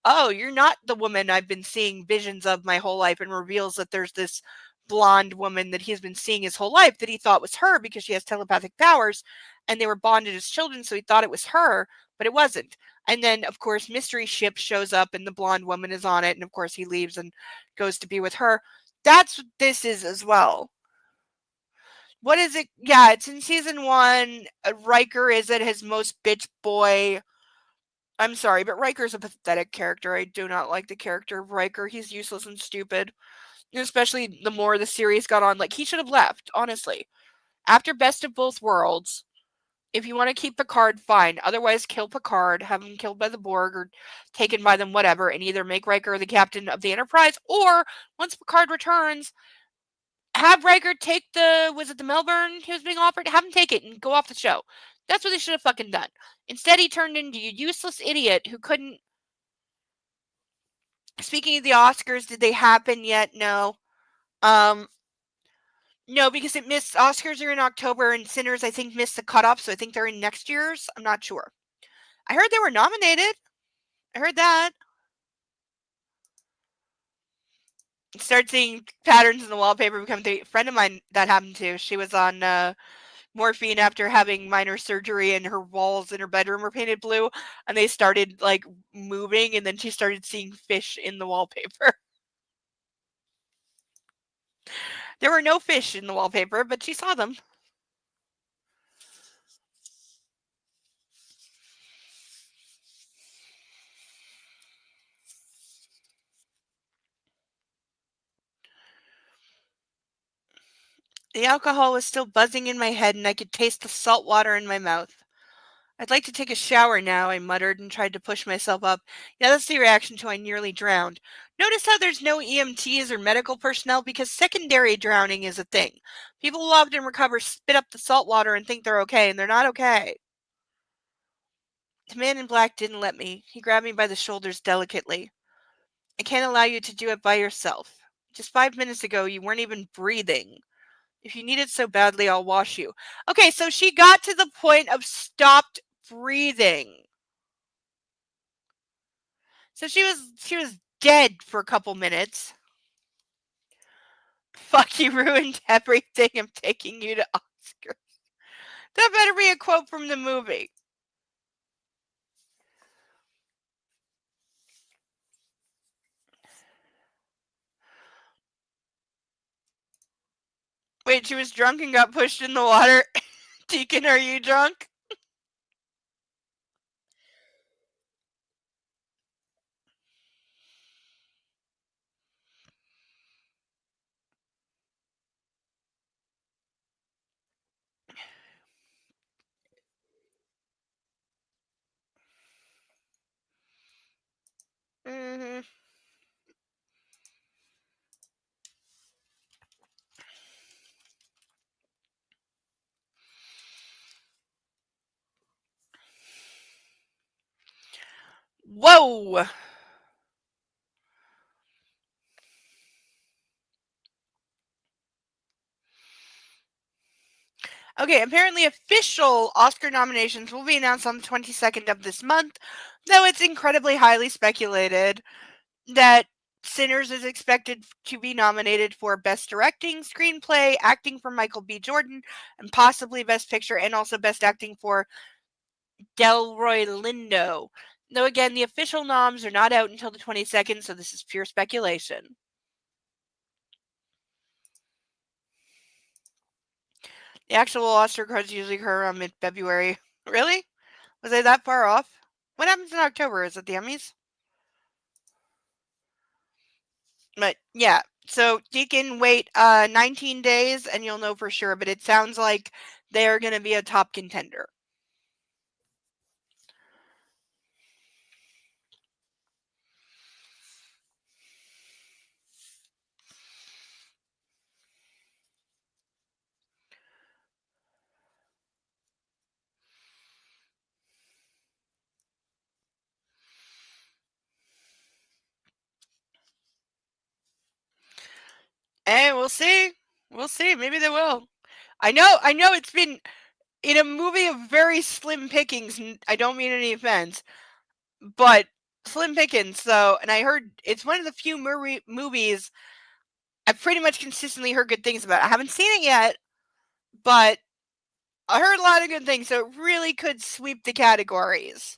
oh, you're not the woman I've been seeing visions of my whole life, and reveals that there's this blonde woman that he's been seeing his whole life that he thought was her because she has telepathic powers, and they were bonded as children, so he thought it was her, but it wasn't. And then, of course, Mystery Ship shows up and the blonde woman is on it, and of course he leaves and goes to be with her. That's what this is as well. What is it? Yeah, it's in season 1. Riker is at his most bitch boy. I'm sorry, but Riker's a pathetic character. I do not like the character of Riker. He's useless and stupid. Especially the more the series got on. Like, he should have left, honestly. After Best of Both Worlds, if you want to keep Picard, fine. Otherwise, kill Picard, have him killed by the Borg or taken by them, whatever, and either make Riker the captain of the Enterprise, or once Picard returns, have Riker take was it the Melbourne he was being offered? Have him take it and go off the show. That's what they should have fucking done. Instead, he turned into a useless idiot who couldn't. Speaking of the Oscars, did they happen yet? No. No, because it missed. Oscars are in October, and Sinners, I think, missed the cutoff, so I think they're in next year's. I'm not sure. I heard they were nominated. I heard that. Start seeing patterns in the wallpaper become a friend of mine that happened to. She was on morphine after having minor surgery, and her walls in her bedroom were painted blue, and they started like moving, and then she started seeing fish in the wallpaper. There were no fish in the wallpaper, but she saw them. The alcohol was still buzzing in my head, and I could taste the salt water in my mouth. I'd like to take a shower now, I muttered and tried to push myself up. Yeah, that's the reaction to I nearly drowned. Notice how there's no EMTs or medical personnel because secondary drowning is a thing. People who often recover spit up the salt water and think they're okay, and they're not okay. The man in black didn't let me. He grabbed me by the shoulders delicately. I can't allow you to do it by yourself. Just 5 minutes ago, you weren't even breathing. If you need it so badly, I'll wash you. Okay, so she got to the point of stopped breathing. So she was dead for a couple minutes. Fuck, you ruined everything. I'm taking you to Oscars. That better be a quote from the movie. Wait, she was drunk and got pushed in the water? Deacon, are you drunk? Mm-hmm. Whoa! Okay, apparently official Oscar nominations will be announced on the 22nd of this month, though it's incredibly highly speculated that Sinners is expected to be nominated for Best Directing, Screenplay, Acting for Michael B. Jordan, and possibly Best Picture, and also Best Acting for Delroy Lindo. Though again, the official noms are not out until the 22nd, so this is pure speculation. The actual Oscar cards usually occur around mid-February. Really? Was I that far off? What happens in October? Is it the Emmys? But yeah, so you can wait 19 days and you'll know for sure, but it sounds like they're going to be a top contender. And we'll see. We'll see. Maybe they will. I know it's been in a movie of very slim pickings. I don't mean any offense, but slim pickings. So, and I heard it's one of the few movies I've pretty much consistently heard good things about it. I haven't seen it yet, but I heard a lot of good things, so it really could sweep the categories.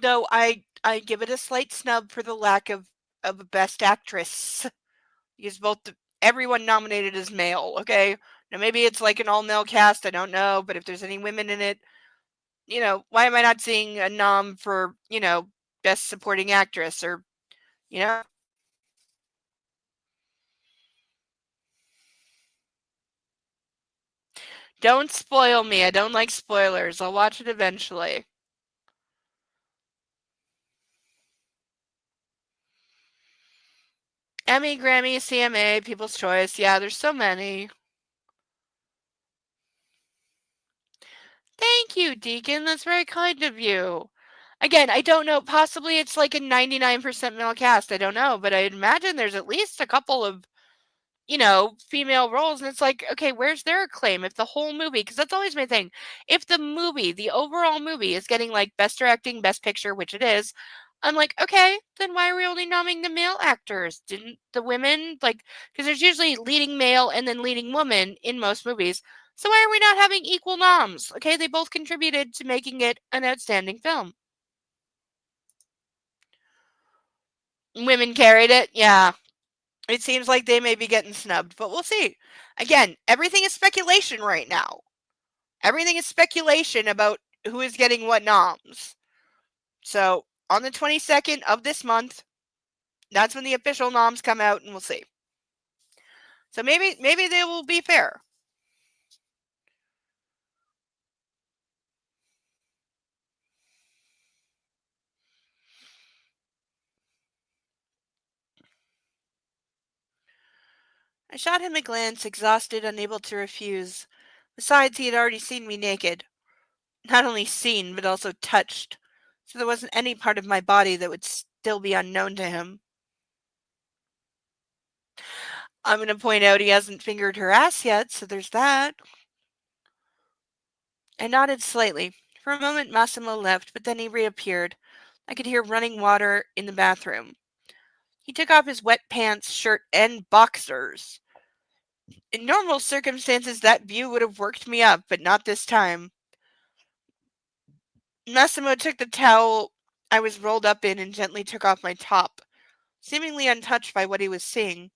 Though I give it a slight snub for the lack of a best actress. Because everyone nominated is male, okay? Now maybe it's like an all male cast, I don't know, but if there's any women in it, why am I not seeing a nom for, best supporting actress or, you know? Don't spoil me. I don't like spoilers. I'll watch it eventually. Emmy, Grammy, CMA, People's Choice. Yeah, there's so many. Thank you, Deacon. That's very kind of you. Again, I don't know. Possibly it's like a 99% male cast. I don't know. But I imagine there's at least a couple of, female roles. And it's like, okay, where's their acclaim? If the whole movie, because that's always my thing. If the overall movie is getting like best directing, best picture, which it is, I'm like, okay, then why are we only nominating the male actors? Didn't the women, like, because there's usually leading male and then leading woman in most movies. So why are we not having equal noms? Okay, they both contributed to making it an outstanding film. Women carried it, yeah. It seems like they may be getting snubbed, but we'll see. Again, everything is speculation right now. Everything is speculation about who is getting what noms. So on the 22nd of this month, that's when the official noms come out, and we'll see. So maybe they will be fair. I shot him a glance, exhausted, unable to refuse. Besides, he had already seen me naked. Not only seen, but also touched. So there wasn't any part of my body that would still be unknown to him. I'm going to point out he hasn't fingered her ass yet, so there's that. I nodded slightly. For a moment, Massimo left, but then he reappeared. I could hear running water in the bathroom. He took off his wet pants, shirt, and boxers. In normal circumstances, that view would have worked me up, but not this time. Massimo took the towel I was rolled up in and gently took off my top, seemingly untouched by what he was seeing.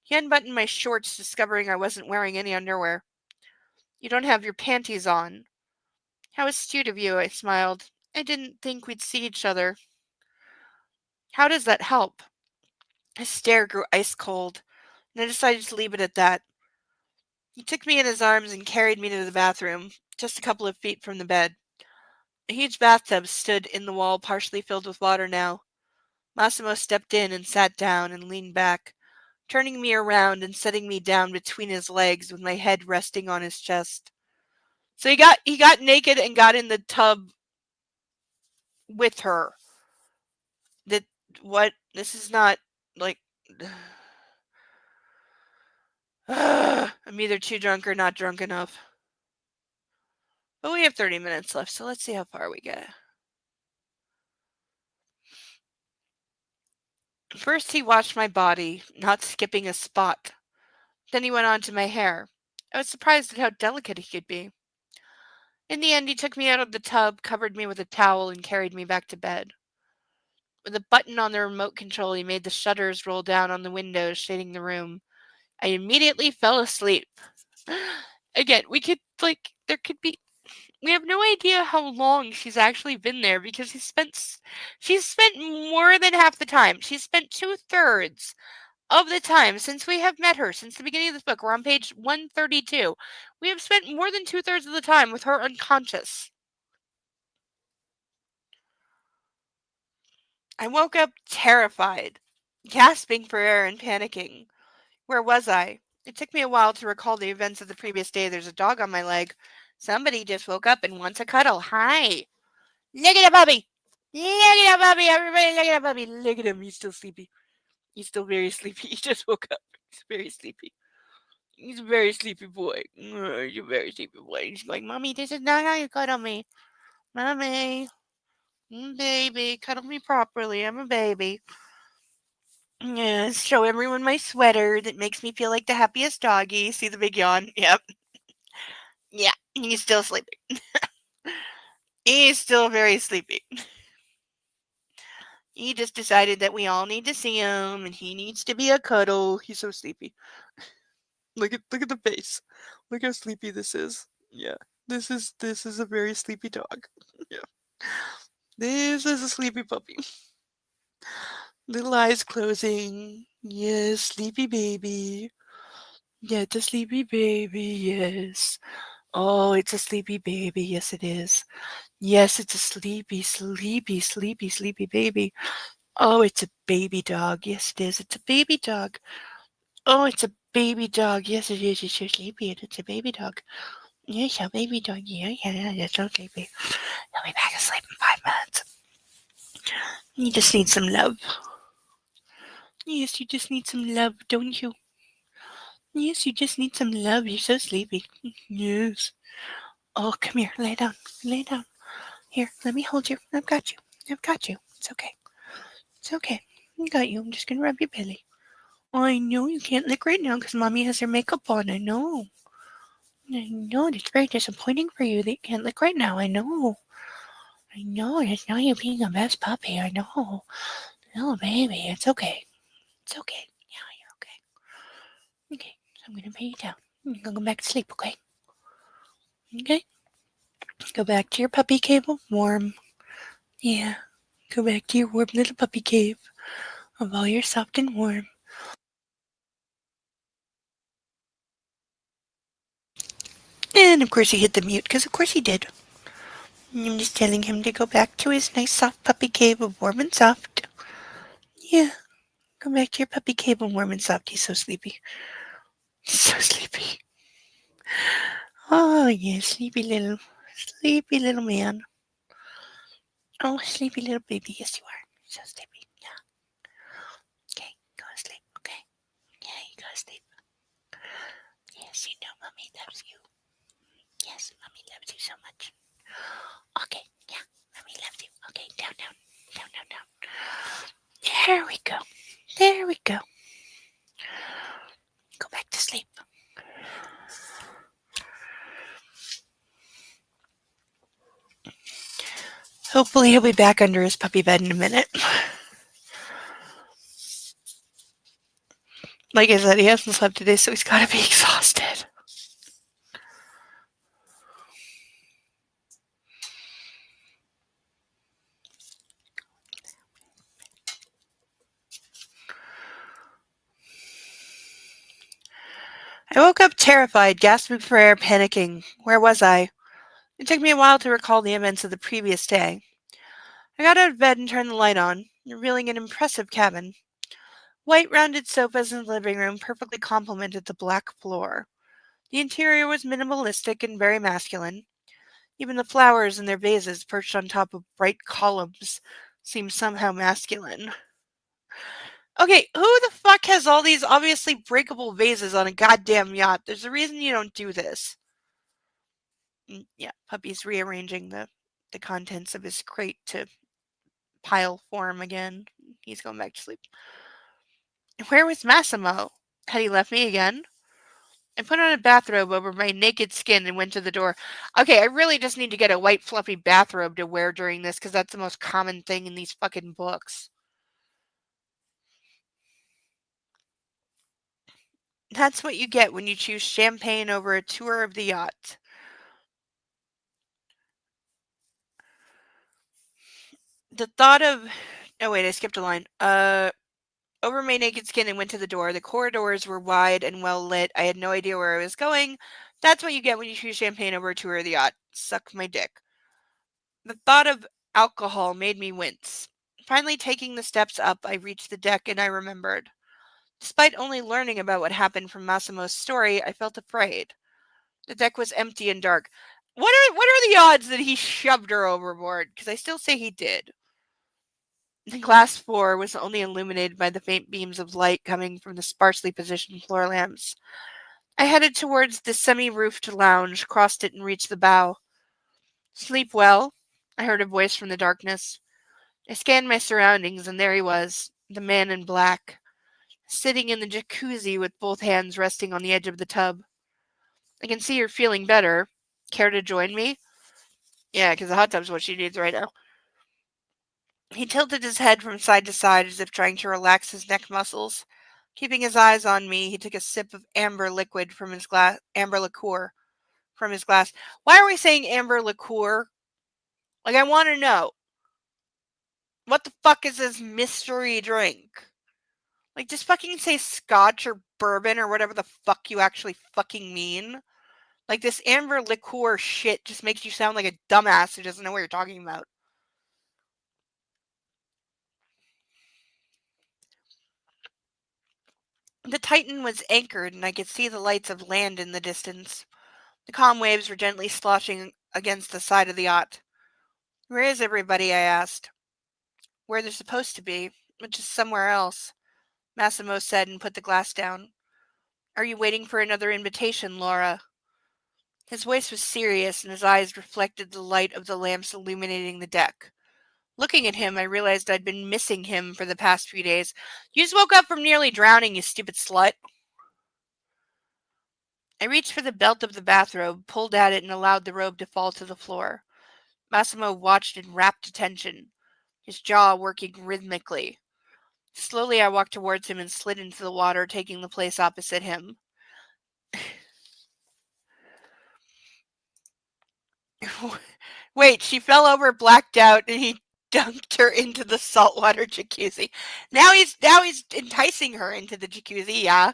He unbuttoned my shorts, discovering I wasn't wearing any underwear. You don't have your panties on. How astute of you, I smiled. I didn't think we'd see each other. How does that help? His stare grew ice cold, and I decided to leave it at that. He took me in his arms and carried me to the bathroom, just a couple of feet from the bed. A huge bathtub stood in the wall, partially filled with water now. Massimo stepped in and sat down and leaned back, turning me around and setting me down between his legs with my head resting on his chest. So he got naked and got in the tub with her. That what? This is not like I'm either too drunk or not drunk enough. But we have 30 minutes left, so let's see how far we get. First, he washed my body, not skipping a spot. Then he went on to my hair. I was surprised at how delicate he could be. In the end, he took me out of the tub, covered me with a towel, and carried me back to bed. With a button on the remote control, he made the shutters roll down on the windows, shading the room. I immediately fell asleep. Again, we have no idea how long she's actually been there because she's spent more than half the time. She's spent 2/3 of the time since we have met her, since the beginning of this book. We're on page 132. We have spent more than 2/3 of the time with her unconscious. I woke up terrified, gasping for air and panicking. Where was I? It took me a while to recall the events of the previous day. There's a dog on my leg. Somebody just woke up and wants a cuddle. Hi. Look at the puppy. Look at the puppy. Everybody look at the puppy. Look at him. He's still sleepy. He's still very sleepy. He just woke up. He's very sleepy. He's a very sleepy boy. He's a very sleepy boy. He's like, Mommy, this is not how you cuddle me. Mommy. Baby, cuddle me properly. I'm a baby. Yes, show everyone my sweater that makes me feel like the happiest doggy. See the big yawn? Yep. Yeah, he's still sleeping. He's still very sleepy. He just decided that we all need to see him and he needs to be a cuddle. He's so sleepy. Look at the face. Look how sleepy this is. Yeah. This is a very sleepy dog. Yeah. This is a sleepy puppy. Little eyes closing. Yes, sleepy baby. Yeah, it's a sleepy baby. Yes. Oh, it's a sleepy baby. Yes, it is. Yes, it's a sleepy, sleepy, sleepy, sleepy baby. Oh, it's a baby dog. Yes, it is. It's a baby dog. Oh, it's a baby dog. Yes, it is. It's so sleepy. It's a baby dog. Yes, a baby dog. Yeah. It's so sleepy. He'll be back asleep in 5 minutes. You just need some love. Yes, you just need some love, don't you? Yes, you just need some love. You're so sleepy. Yes. Oh, come here. Lay down. Lay down. Here, let me hold you. I've got you. I've got you. It's okay. It's okay. I got you. I'm just gonna rub your belly. I know you can't lick right now because mommy has her makeup on. I know. I know. It's very disappointing for you that you can't lick right now. I know. I know. It's not you being a best puppy. I know. Oh, baby. It's okay. It's okay. Yeah, you're okay. Okay. So I'm gonna put you down. You're gonna go back to sleep, okay? Okay? Go back to your puppy cave of warm. Yeah. Go back to your warm little puppy cave of all you're soft and warm. And of course he hit the mute, because of course he did. And I'm just telling him to go back to his nice soft puppy cave of warm and soft. Yeah. Go back to your puppy cave of warm and soft. He's so sleepy. He's so sleepy. Oh, yeah. Sleepy little man. Oh, sleepy little baby. Yes, you are. So sleepy. Yeah. Okay. Go to sleep. Okay. Yeah, you go to sleep. Yes, you know mommy loves you. Yes, mommy loves you so much. Okay, yeah, mommy loves you. Okay, down, down, down, down, down. There we go. There we go. Go back to sleep. Hopefully he'll be back under his puppy bed in a minute. Like I said, he hasn't slept today, so he's gotta be exhausted. I woke up terrified, gasping for air, panicking. Where was I? It took me a while to recall the events of the previous day. I got out of bed and turned the light on, revealing an impressive cabin. White rounded sofas in the living room perfectly complemented the black floor. The interior was minimalistic and very masculine. Even the flowers in their vases perched on top of bright columns seemed somehow masculine. Okay, who the fuck has all these obviously breakable vases on a goddamn yacht? There's a reason you don't do this. Yeah, Puppy's rearranging the contents of his crate to pile form again. He's going back to sleep. Where was Massimo? Had he left me again? I put on a bathrobe over my naked skin and went to the door. Okay, I really just need to get a white fluffy bathrobe to wear during this because that's the most common thing in these fucking books. That's what you get when you choose champagne over a tour of the yacht. The thought of. Oh, wait, I skipped a line. Over my naked skin and went to the door. The corridors were wide and well lit. I had no idea where I was going. That's what you get when you choose champagne over a tour of the yacht. Suck my dick. The thought of alcohol made me wince. Finally taking the steps up, I reached the deck and I remembered. Despite only learning about what happened from Massimo's story, I felt afraid. The deck was empty and dark. What are the odds that he shoved her overboard? Because I still say he did. The glass floor was only illuminated by the faint beams of light coming from the sparsely positioned floor lamps. I headed towards the semi-roofed lounge, crossed it, and reached the bow. Sleep well? I heard a voice from the darkness. I scanned my surroundings, and there he was, the man in black, sitting in the jacuzzi with both hands resting on the edge of the tub. I can see you're feeling better. Care to join me? Yeah, because the hot tub's what she needs right now. He tilted his head from side to side as if trying to relax his neck muscles. Keeping his eyes on me, he took a sip of amber liquid from his glass, amber liqueur from his glass. Why are we saying amber liqueur? Like, I want to know. What the fuck is this mystery drink? Like, just fucking say scotch or bourbon or whatever the fuck you actually fucking mean. Like, this amber liqueur shit just makes you sound like a dumbass who doesn't know what you're talking about. The Titan was anchored, and I could see the lights of land in the distance. The calm waves were gently sloshing against the side of the yacht. Where is everybody? I asked. Where they're supposed to be, which is somewhere else, Massimo said and put the glass down. Are you waiting for another invitation, Laura? His voice was serious, and his eyes reflected the light of the lamps illuminating the deck. Looking at him, I realized I'd been missing him for the past few days. You just woke up from nearly drowning, you stupid slut. I reached for the belt of the bathrobe, pulled at it, and allowed the robe to fall to the floor. Massimo watched in rapt attention, his jaw working rhythmically. Slowly, I walked towards him and slid into the water, taking the place opposite him. Wait, she fell over, blacked out, and he dunked her into the saltwater jacuzzi. Now he's enticing her into the jacuzzi, yeah.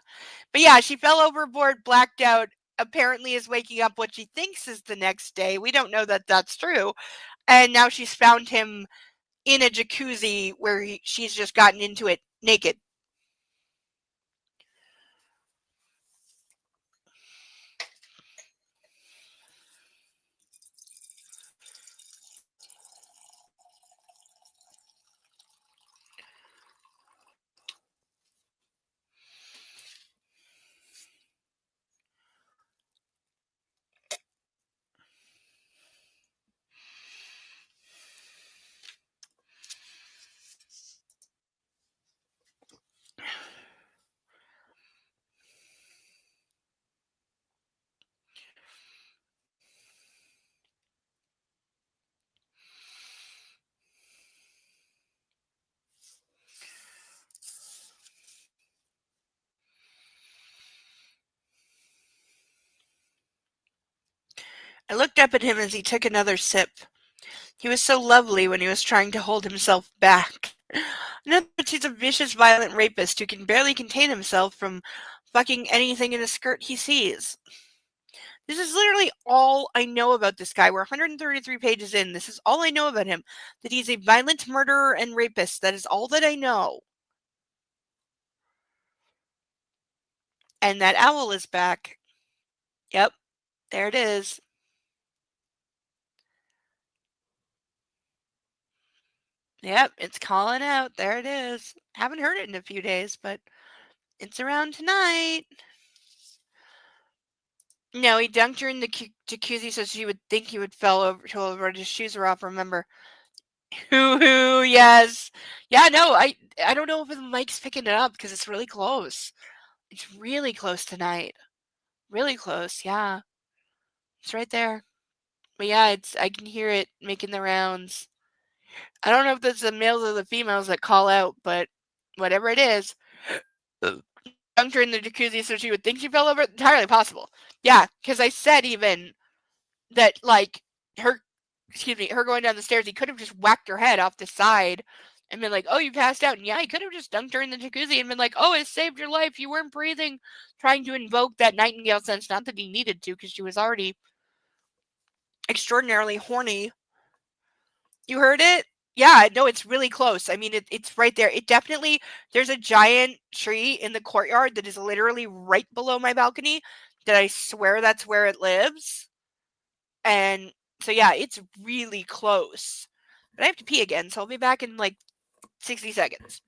But yeah, she fell overboard, blacked out, apparently is waking up what she thinks is the next day. We don't know that that's true. And now she's found him in a jacuzzi where she's just gotten into it naked. I looked up at him as he took another sip. He was so lovely when he was trying to hold himself back. In other words, he's a vicious, violent rapist who can barely contain himself from fucking anything in a skirt he sees. This is literally all I know about this guy. We're 133 pages in. This is all I know about him. That he's a violent murderer and rapist. That is all that I know. And that owl is back. Yep, there it is. Yep, it's calling out. There it is. Haven't heard it in a few days, but it's around tonight. No, he dunked her in the jacuzzi so she would think he would fell over. His shoes were off. Remember? Hoo, yes. Yeah, no, I don't know if the mic's picking it up because it's really close. It's really close tonight. Really close. Yeah, it's right there. But yeah, I can hear it making the rounds. I don't know if it's the males or the females that call out, but whatever it is, dunked her in the jacuzzi so she would think she fell over. Entirely possible. Yeah, because I said even that like her her going down the stairs, he could have just whacked her head off the side and been like, oh, you passed out. And yeah, he could have just dunked her in the jacuzzi and been like, oh, it saved your life. You weren't breathing, trying to invoke that nightingale sense. Not that he needed to, because she was already extraordinarily horny. You heard it? Yeah, no, it's really close. I mean, it's right there. It definitely, there's a giant tree in the courtyard that is literally right below my balcony that I swear that's where it lives. And so, yeah, it's really close. But I have to pee again, so I'll be back in like 60 seconds.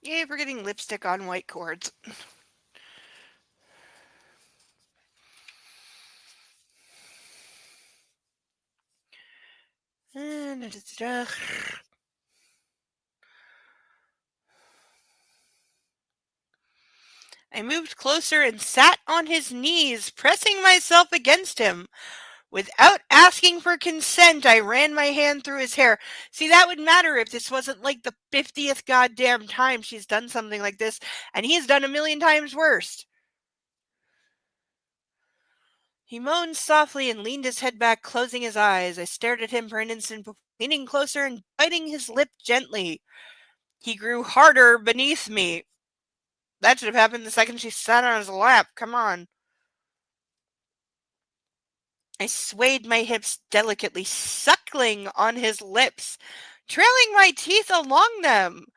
Yay for getting lipstick on white cords. I moved closer and sat on his knees, pressing myself against him. Without asking for consent, I ran my hand through his hair. See, that would matter if this wasn't like the 50th goddamn time she's done something like this, and he's done a million times worse. He moaned softly and leaned his head back, closing his eyes. I stared at him for an instant before leaning closer and biting his lip gently. He grew harder beneath me. That should have happened the second she sat on his lap. Come on. I swayed my hips delicately, suckling on his lips, trailing my teeth along them,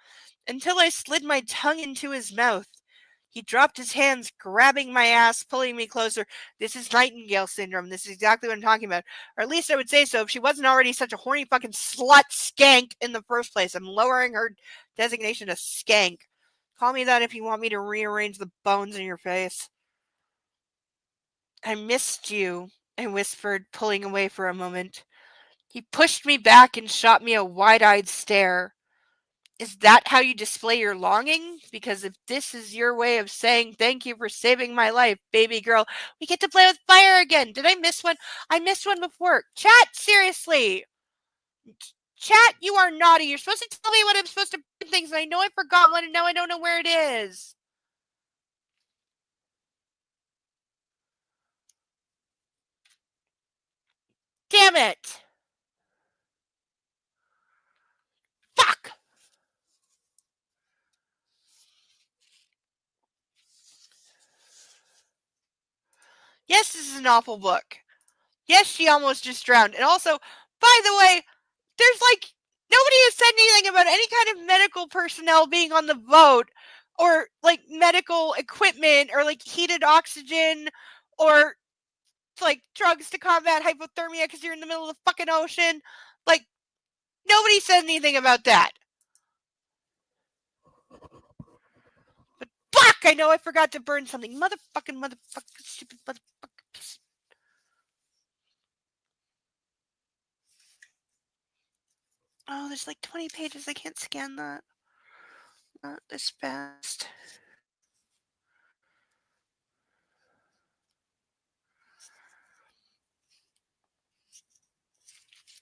until I slid my tongue into his mouth. He dropped his hands, grabbing my ass, pulling me closer. This is Nightingale syndrome. This is exactly what I'm talking about. Or at least I would say so if she wasn't already such a horny fucking slut skank in the first place. I'm lowering her designation to skank. Call me that if you want me to rearrange the bones in your face. I missed you, I whispered, pulling away for a moment. He pushed me back and shot me a wide-eyed stare. Is that how you display your longing? Because if this is your way of saying thank you for saving my life, baby girl, we get to play with fire again. Did I miss one? I missed one before. Chat, seriously. Chat, you are naughty. You're supposed to tell me when I'm supposed to burn things, and I know I forgot one, and now I don't know where it is. Damn it. Fuck. Yes, this is an awful book. Yes, she almost just drowned. And also, by the way, there's like nobody has said anything about any kind of medical personnel being on the boat or like medical equipment or like heated oxygen or like drugs to combat hypothermia because you're in the middle of the fucking ocean. Like nobody said anything about that. But fuck, I know I forgot to burn something. Motherfucking stupid motherfucker. Oh, there's like 20 pages. I can't scan that. Not this fast.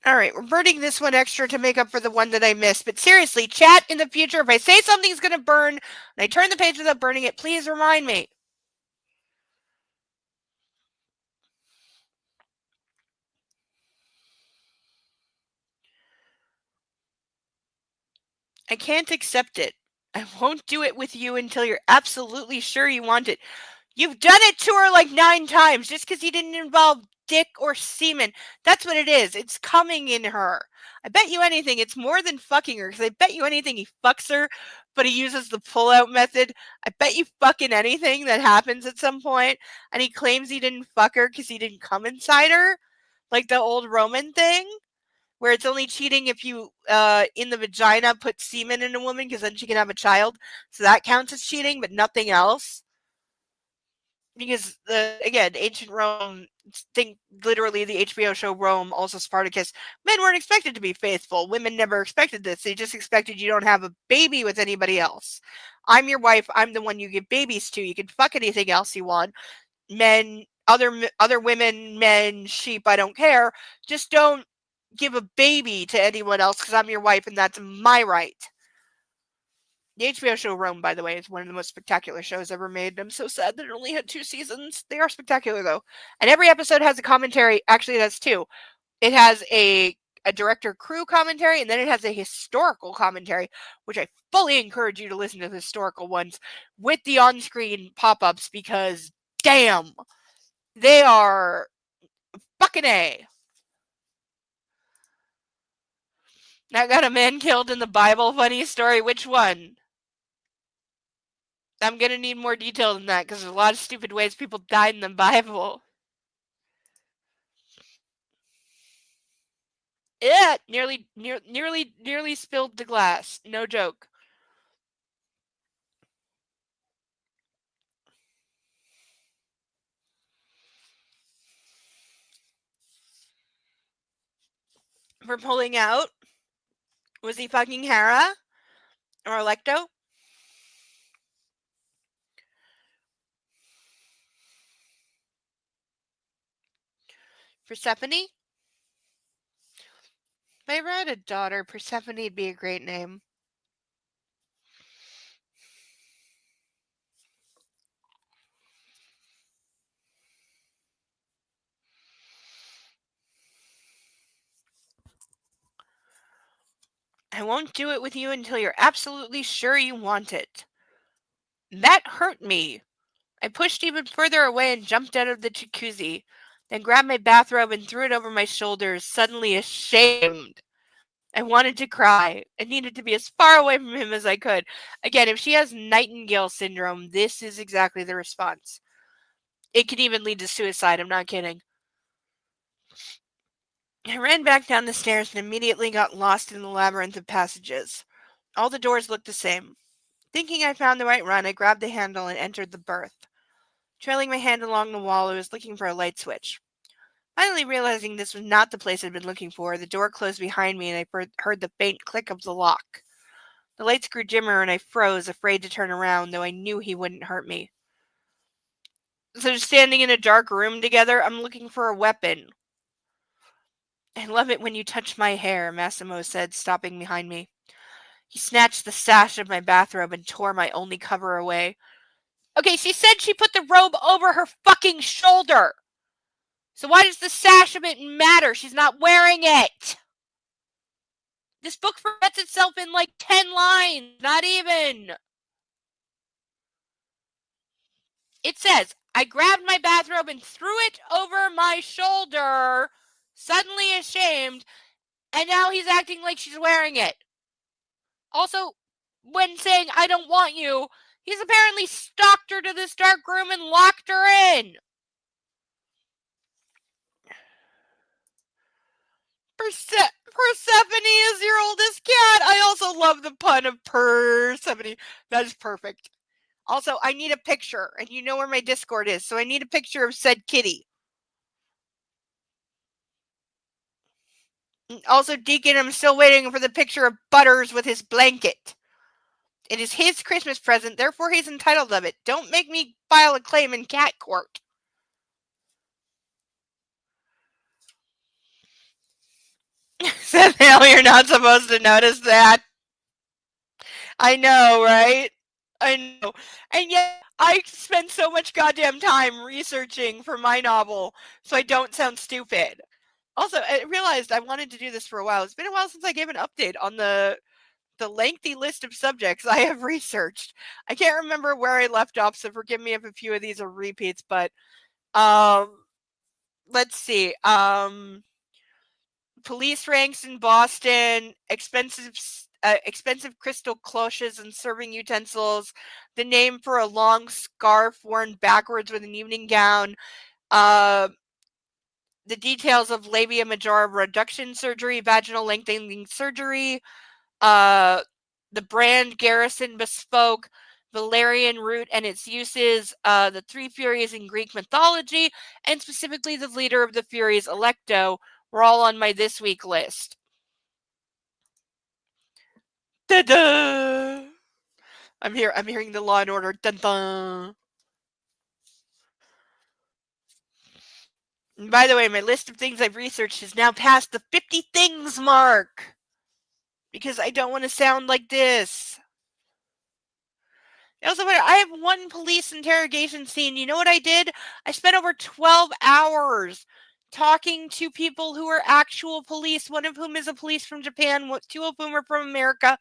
All right, we're burning this one extra to make up for the one that I missed. But seriously, chat in the future, if I say something's going to burn and I turn the page without burning it, please remind me. I can't accept it. I won't do it with you until you're absolutely sure you want it. You've done it to her like 9 times just because you didn't involve dick or semen. That's what it is. It's coming in her. I bet you anything it's more than fucking her because I bet you anything he fucks her, but he uses the pull-out method. I bet you fucking anything that happens at some point, and he claims he didn't fuck her because he didn't come inside her, like the old Roman thing where it's only cheating if you in the vagina put semen in a woman because then she can have a child. So that counts as cheating, but nothing else. Because again, ancient Rome, think literally the HBO show Rome, also Spartacus. Men weren't expected to be faithful. Women never expected this. They just expected you don't have a baby with anybody else. I'm your wife. I'm the one you give babies to. You can fuck anything else you want. Men, other women, men, sheep. I don't care. Just don't give a baby to anyone else because I'm your wife and that's my right. The HBO show Rome, by the way, is one of the most spectacular shows ever made. I'm so sad that it only had 2 seasons. They are spectacular, though. And every episode has a commentary. Actually, it has 2. It has a director crew commentary, and then it has a historical commentary, which I fully encourage you to listen to the historical ones with the on-screen pop-ups because, damn, they are fucking A. I got a man killed in the Bible. Funny story. Which one? I'm going to need more detail than that because there's a lot of stupid ways people died in the Bible. Yeah, nearly spilled the glass. No joke. for pulling out? Was he fucking Hera? Or Electo? Persephone? If I ever had a daughter, Persephone would be a great name. I won't do it with you until you're absolutely sure you want it. That hurt me. I pushed even further away and jumped out of the jacuzzi, then grabbed my bathrobe and threw it over my shoulders, suddenly ashamed. I wanted to cry. I needed to be as far away from him as I could. Again, if she has Nightingale syndrome, this is exactly the response. It could even lead to suicide, I'm not kidding. I ran back down the stairs and immediately got lost in the labyrinth of passages. All the doors looked the same. Thinking I found the right run, I grabbed the handle and entered the berth. Trailing my hand along the wall, I was looking for a light switch. Finally realizing this was not the place I'd been looking for, the door closed behind me and I heard the faint click of the lock. The lights grew dimmer and I froze, afraid to turn around, though I knew he wouldn't hurt me. So just standing in a dark room together, I'm looking for a weapon. I love it when you touch my hair, Massimo said, stopping behind me. He snatched the sash of my bathrobe and tore my only cover away. Okay, she said she put the robe over her fucking shoulder. So why does the sash of it matter? She's not wearing it. This book forgets itself in like 10 lines. Not even. It says, I grabbed my bathrobe and threw it over my shoulder, suddenly ashamed, and now he's acting like she's wearing it. Also, when saying, I don't want you, he's apparently stalked her to this dark room and locked her in. Persephone is your oldest cat. I also love the pun of Persephone. That is perfect. Also, I need a picture, and you know where my Discord is, so I need a picture of said kitty. Also, Deacon, I'm still waiting for the picture of Butters with his blanket. It is his Christmas present, therefore he's entitled of it. Don't make me file a claim in cat court. Samuel, you're not supposed to notice that. I know, right? I know. And yet, I spend so much goddamn time researching for my novel so I don't sound stupid. Also, I realized I wanted to do this for a while. It's been a while since I gave an update on the lengthy list of subjects I have researched. I can't remember where I left off, so forgive me if a few of these are repeats, but let's see. Police ranks in Boston, expensive crystal cloches and serving utensils, the name for a long scarf worn backwards with an evening gown, the details of labia majora reduction surgery, vaginal lengthening surgery, the brand Garrison Bespoke, valerian root and its uses, the three Furies in Greek mythology, and specifically the leader of the Furies, Electo, were all on my this week list. Da-da! I'm hearing the Law and Order. Dun-dun. And by the way, my list of things I've researched is now past the 50 things mark. Because I don't want to sound like this. Also, I have one police interrogation scene. You know what I did? I spent over 12 hours talking to people who are actual police, one of whom is a police from Japan, two of whom are from America,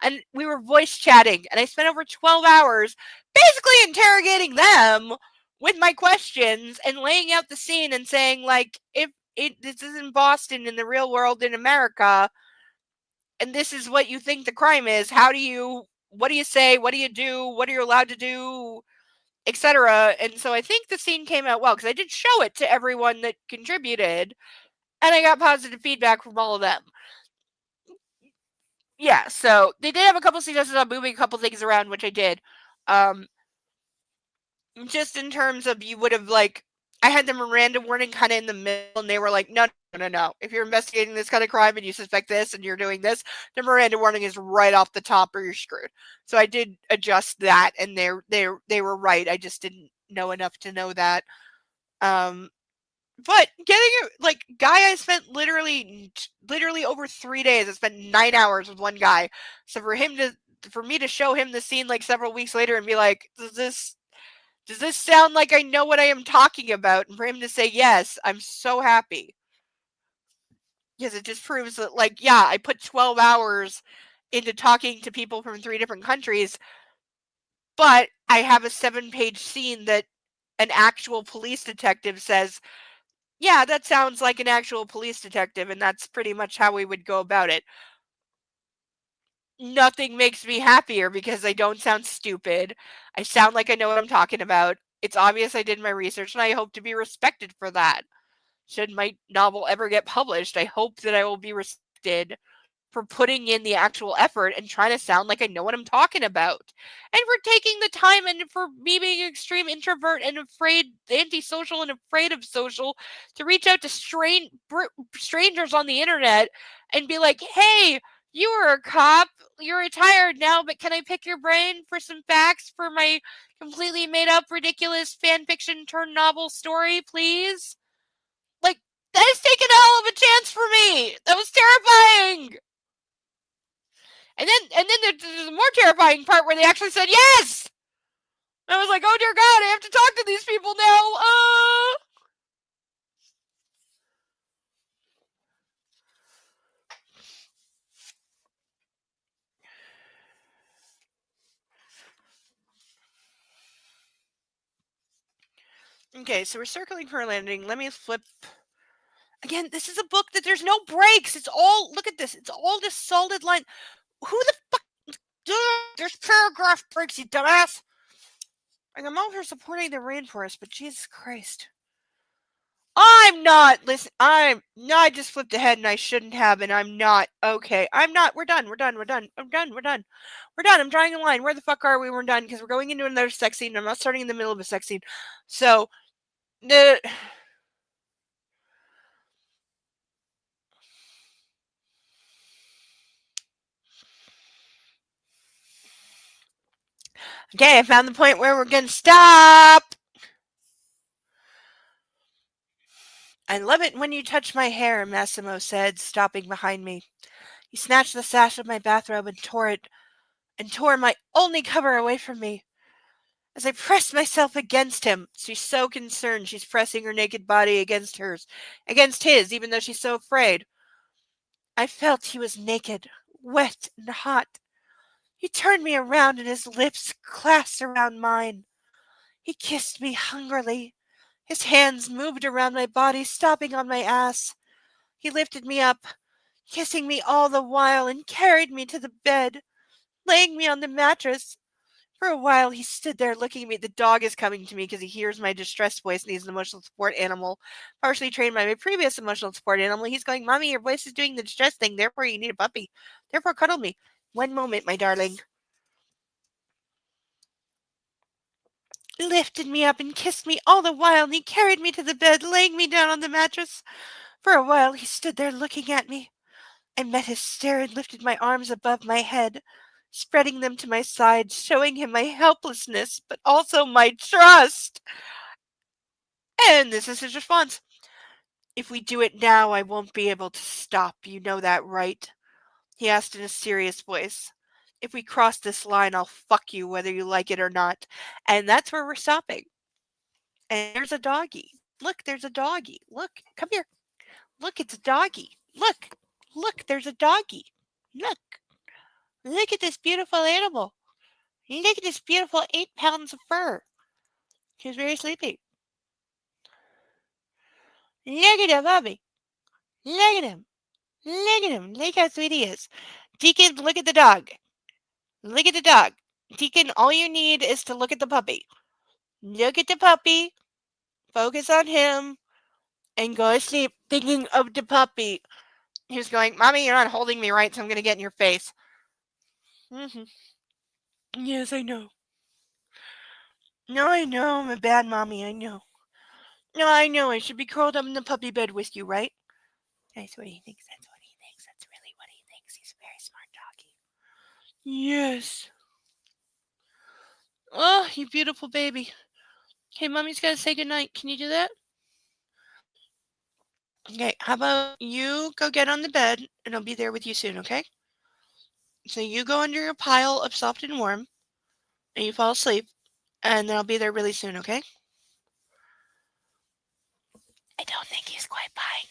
and we were voice chatting, and I spent over 12 hours basically interrogating them with my questions and laying out the scene and saying, like, if this is in Boston, in the real world, in America, and this is what you think the crime is, what do you say, what do you do, what are you allowed to do, etc. And so I think the scene came out well, because I did show it to everyone that contributed, and I got positive feedback from all of them. Yeah, so they did have a couple suggestions on moving a couple things around, which I did. Just in terms of, you would have, like, I had the Miranda warning kind of in the middle, and they were like, no, no, no, no. If you're investigating this kind of crime and you suspect this and you're doing this, the Miranda warning is right off the top or you're screwed. So I did adjust that, and they were right. I just didn't know enough to know that. But getting it, like, guy I spent literally over 3 days. I spent 9 hours with one guy. So for me to show him the scene like several weeks later and be like, does this sound like I know what I am talking about? And for him to say yes, I'm so happy. Because it just proves that, like, yeah, I put 12 hours into talking to people from 3 different countries, but I have a 7-page scene that an actual police detective says, yeah, that sounds like an actual police detective, and that's pretty much how we would go about it. Nothing makes me happier because I don't sound stupid. I sound like I know what I'm talking about. It's obvious I did my research, and I hope to be respected for that. Should my novel ever get published, I hope that I will be respected for putting in the actual effort and trying to sound like I know what I'm talking about. And for taking the time, and for me being an extreme introvert and afraid, antisocial and afraid of social, to reach out to strangers on the internet and be like, hey, you were a cop, you're retired now, but can I pick your brain for some facts for my completely made up, ridiculous fan fiction turned novel story, please? Like, that has taken a hell of a chance for me. That was terrifying. And then there's the more terrifying part where they actually said yes. And I was like, oh dear God, I have to talk to these people now. Okay, so we're circling for a landing. Let me flip. Again, this is a book that there's no breaks. It's all, look at this. It's all just solid line. Who the fuck? There's paragraph breaks, you dumbass. And I'm all for supporting the rainforest, but Jesus Christ. I'm not. Listen, I'm. No, I just flipped ahead and I shouldn't have, and I'm not. Okay, I'm not. We're done. We're done. We're done. I'm done. We're done. We're done. I'm drawing a line. Where the fuck are we? We're done because we're going into another sex scene. I'm not starting in the middle of a sex scene. So, the. Okay, I found the point where we're gonna stop. I love it when you touch my hair, Massimo said, stopping behind me. He snatched the sash of my bathrobe and tore my only cover away from me. As I pressed myself against him, she's so concerned she's pressing her naked body against his, even though she's so afraid. I felt he was naked, wet and hot. He turned me around and his lips clasped around mine. He kissed me hungrily. His hands moved around my body, stopping on my ass. He lifted me up, kissing me all the while, and carried me to the bed, laying me on the mattress. For a while, he stood there looking at me. The dog is coming to me because he hears my distressed voice and he's an emotional support animal, partially trained by my previous emotional support animal. He's going, Mommy, your voice is doing the distress thing. Therefore, you need a puppy. Therefore, cuddle me. One moment, my darling. He lifted me up and kissed me all the while, and he carried me to the bed, laying me down on the mattress. For a while, he stood there looking at me. I met his stare and lifted my arms above my head, spreading them to my side, showing him my helplessness, but also my trust. And this is his response. If we do it now, I won't be able to stop. You know that, right? He asked in a serious voice. If we cross this line, I'll fuck you whether you like it or not. And that's where we're stopping. And there's a doggy. Look, there's a doggy. Look, come here. Look, it's a doggy. Look, there's a doggy. Look at this beautiful animal. Look at this beautiful 8 pounds of fur. He's very sleepy. Look at him, Bobby. Look at him. Look at him. Look how sweet he is. Deacon, look at the dog. Look at the dog. Deacon, all you need is to look at the puppy. Look at the puppy. Focus on him. And go to sleep thinking of the puppy. He was going, Mommy, you're not holding me right, so I'm going to get in your face. Mm-hmm. Yes, I know. No, I know. I'm a bad mommy. I know. No, I know. I should be curled up in the puppy bed with you, right? That's what he thinks. That's what he thinks. That's really what he thinks. He's a very smart doggy. Yes. Oh, you beautiful baby. Okay, mommy's got to say goodnight. Can you do that? Okay, how about you go get on the bed and I'll be there with you soon, okay? So you go under your pile of soft and warm and you fall asleep and then I'll be there really soon, okay? I don't think he's quite buying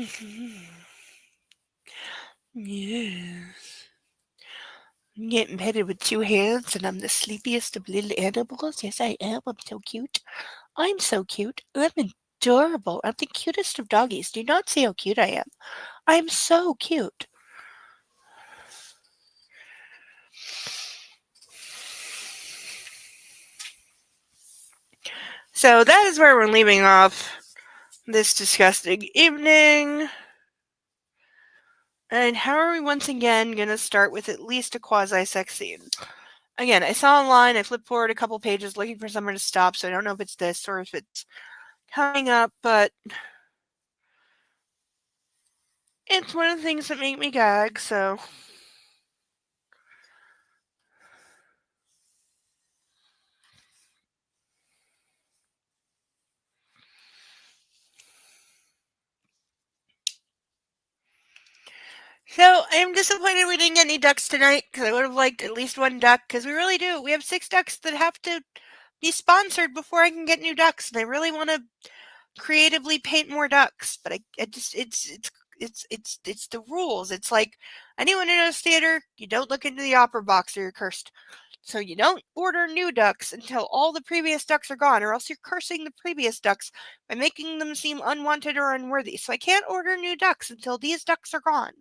it. Yes. I'm getting petted with two hands and I'm the sleepiest of little animals. Yes, I am. I'm so cute. I'm so cute. I'm adorable. I'm the cutest of doggies. Do not see how cute I am. I'm so cute. So that is where we're leaving off this disgusting evening. And how are we once again going to start with at least a quasi-sex scene? Again, I saw online, I flipped forward a couple pages looking for somewhere to stop, so I don't know if it's this or if it's coming up, but it's one of the things that make me gag, so. So, I'm disappointed we didn't get any ducks tonight, because I would have liked at least one duck, because we really do. We have 6 ducks that have to be sponsored before I can get new ducks, and I really want to creatively paint more ducks, but I just, it's the rules. It's like anyone who knows theater, you don't look into the opera box or you're cursed. So you don't order new ducks until all the previous ducks are gone, or else you're cursing the previous ducks by making them seem unwanted or unworthy. So I can't order new ducks until these ducks are gone.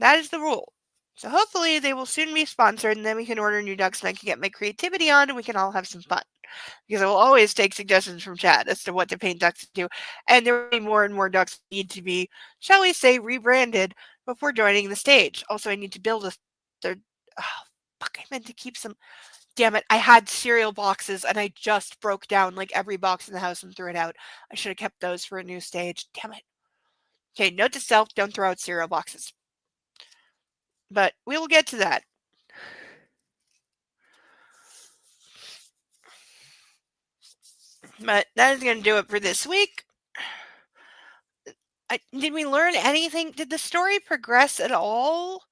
That is the rule. So hopefully they will soon be sponsored and then we can order new ducks and I can get my creativity on and we can all have some fun. Because I will always take suggestions from chat as to what to paint ducks to. And there will be more and more ducks need to be, shall we say, rebranded before joining the stage. Also, I need to build a third. Oh, fuck, I meant to keep some. Damn it, I had cereal boxes and I just broke down like every box in the house and threw it out. I should have kept those for a new stage. Damn it. Okay, note to self, don't throw out cereal boxes. But we will get to that. But that is going to do it for this week. Did we learn anything? Did the story progress at all?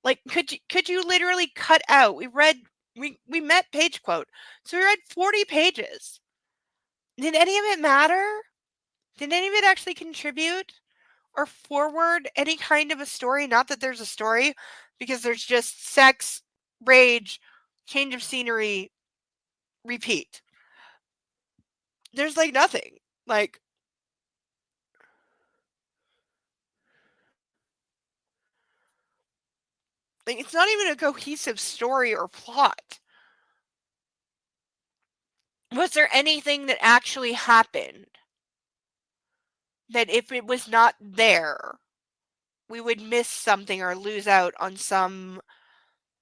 Like, could you literally cut out? We met page quote, so we read 40 pages. Did any of it matter? Did any of it actually contribute or forward any kind of a story? Not that there's a story, because there's just sex, rage, change of scenery, repeat. There's like nothing. Like, it's not even a cohesive story or plot. Was there anything that actually happened that if it was not there, we would miss something or lose out on some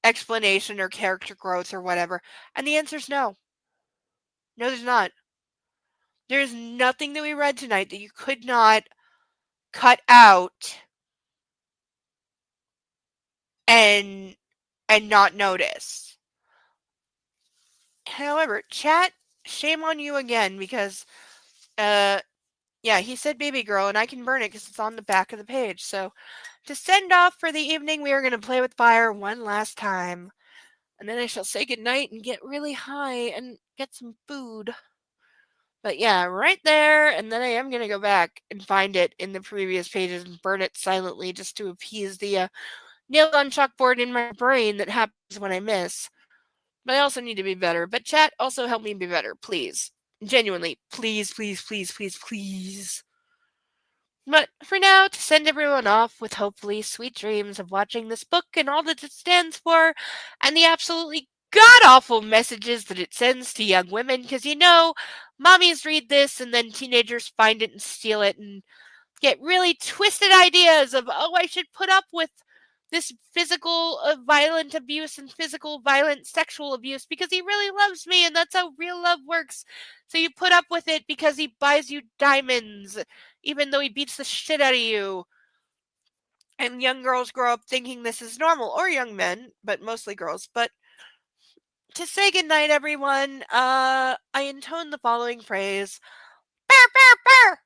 explanation or character growth or whatever? And the answer is no. No, there's not. There's nothing that we read tonight that you could not cut out and not notice. However, chat, shame on you again, because yeah, he said baby girl and I can burn it because it's on the back of the page. So to send off for the evening, we are going to play with fire one last time. And then I shall say goodnight and get really high and get some food. But yeah, right there. And then I am going to go back and find it in the previous pages and burn it silently just to appease the nailed on chalkboard in my brain that happens when I miss. But I also need to be better. But chat, also help me be better, please. Genuinely, please, please, please, please, please. But for now, to send everyone off with hopefully sweet dreams of watching this book and all that it stands for, and the absolutely god-awful messages that it sends to young women, because mommies read this and then teenagers find it and steal it and get really twisted ideas of, oh, I should put up with this physical violent abuse and physical violent sexual abuse because he really loves me and that's how real love works. So you put up with it because he buys you diamonds, even though he beats the shit out of you. And young girls grow up thinking this is normal, or young men, but mostly girls. But to say goodnight, everyone, I intone the following phrase. Bear, bear, bear!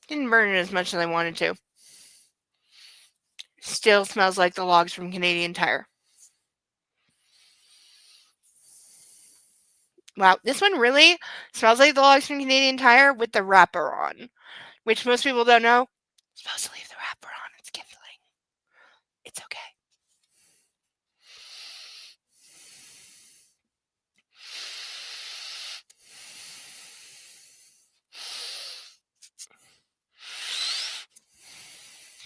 Didn't burn it as much as I wanted to. Still smells like the logs from Canadian Tire. Wow, this one really smells like the logs from Canadian Tire with the wrapper on, which most people don't know. You're supposed to leave the wrapper on. It's kindling. It's okay.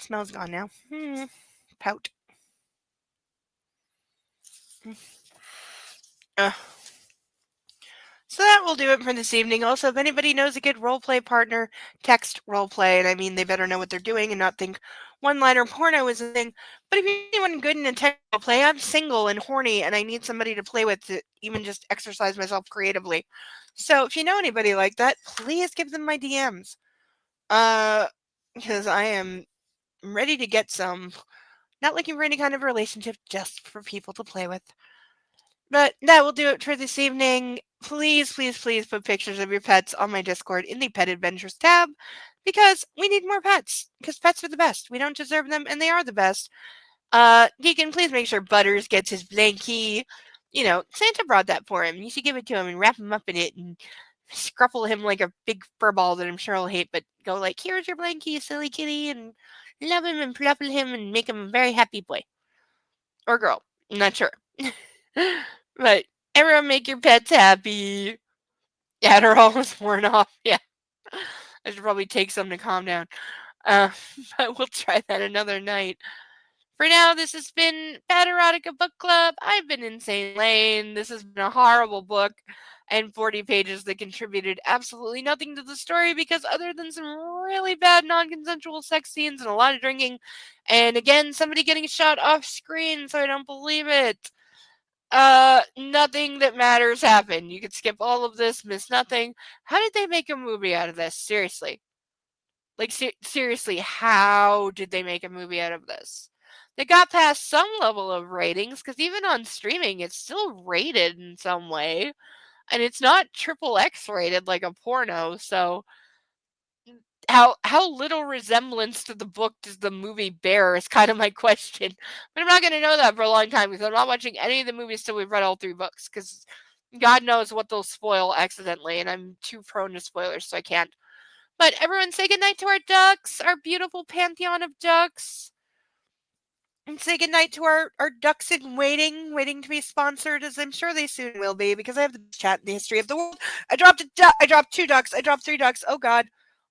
Smell's gone now. Pout. So that will do it for this evening. Also, if anybody knows a good roleplay partner, text roleplay, and I mean they better know what they're doing and not think one-liner porno is a thing. But if you're anyone good in a text roleplay, I'm single and horny, and I need somebody to play with to even just exercise myself creatively. So if you know anybody like that, please give them my DMs. Because I am ready to get some. Not looking for any kind of relationship, just for people to play with. But that will do it for this evening. Please, please, please put pictures of your pets on my Discord in the Pet Adventures tab because we need more pets. Because pets are the best. We don't deserve them, and they are the best. Deacon, please make sure Butters gets his blankie. You know, Santa brought that for him. You should give it to him and wrap him up in it and scruffle him like a big fur ball that I'm sure he'll hate, but go like, here's your blankie, silly kitty, and love him and fluffle him and make him a very happy boy. Or girl. I'm not sure. But everyone make your pets happy. Adderall was worn off. Yeah. I should probably take some to calm down. But we'll try that another night. For now, this has been Bad Erotica Book Club. I've been Insane Lane. This has been a horrible book and 40 pages that contributed absolutely nothing to the story because other than some really bad non-consensual sex scenes and a lot of drinking, and again, somebody getting shot off screen, so I don't believe it. Nothing that matters happened. You could skip all of this, miss nothing. How did they make a movie out of this? Seriously. Like, seriously, how did they make a movie out of this? They got past some level of ratings, because even on streaming, it's still rated in some way. And it's not triple X rated like a porno, so how little resemblance to the book does the movie bear is kind of my question. But I'm not going to know that for a long time because I'm not watching any of the movies till we've read all 3 books because God knows what they'll spoil accidentally, and I'm too prone to spoilers, so I can't. But everyone say goodnight to our ducks, our beautiful pantheon of ducks. And say goodnight to our ducks in waiting to be sponsored, as I'm sure they soon will be, because I have the best chat in the history of the world. I dropped I dropped 2 ducks. I dropped 3 ducks. Oh God.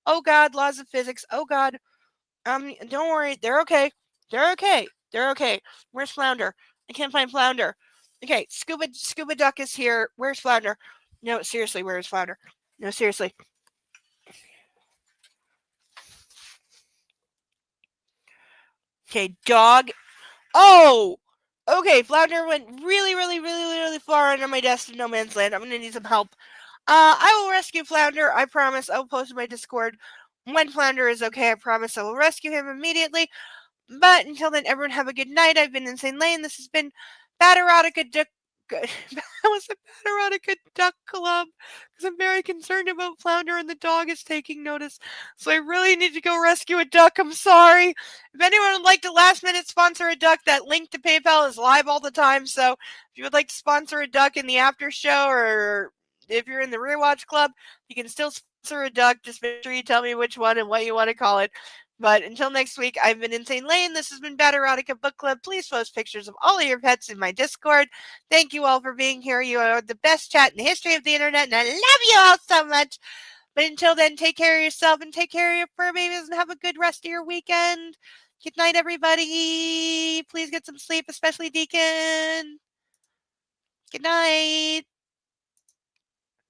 Oh God, laws of physics. Oh God. Don't worry. They're okay. They're okay. They're okay. Where's Flounder? I can't find Flounder. Okay, Scuba Duck is here. Where's Flounder? No, seriously, where is Flounder? No, seriously. Okay, dog. Oh! Okay, Flounder went really far under my desk in no man's land. I'm gonna need some help. I will rescue Flounder. I promise. I will post in my Discord when Flounder is okay. I promise I will rescue him immediately. But until then, everyone have a good night. I've been Insane Lane. This has been Bad Erotica Duck. That was a Bad Erotica Duck Club because I'm very concerned about Flounder and the dog is taking notice. So I really need to go rescue a duck. I'm sorry. If anyone would like to last minute sponsor a duck, that link to PayPal is live all the time. So if you would like to sponsor a duck in the after show, or if you're in the Rewatch Club, you can still sponsor a duck. Just make sure you tell me which one and what you want to call it. But until next week, I've been Insane Lane. This has been Bad Erotica Book Club. Please post pictures of all of your pets in my Discord. Thank you all for being here. You are the best chat in the history of the internet, and I love you all so much. But until then, take care of yourself and take care of your fur babies and have a good rest of your weekend. Good night, everybody. Please get some sleep, especially Deacon. Good night.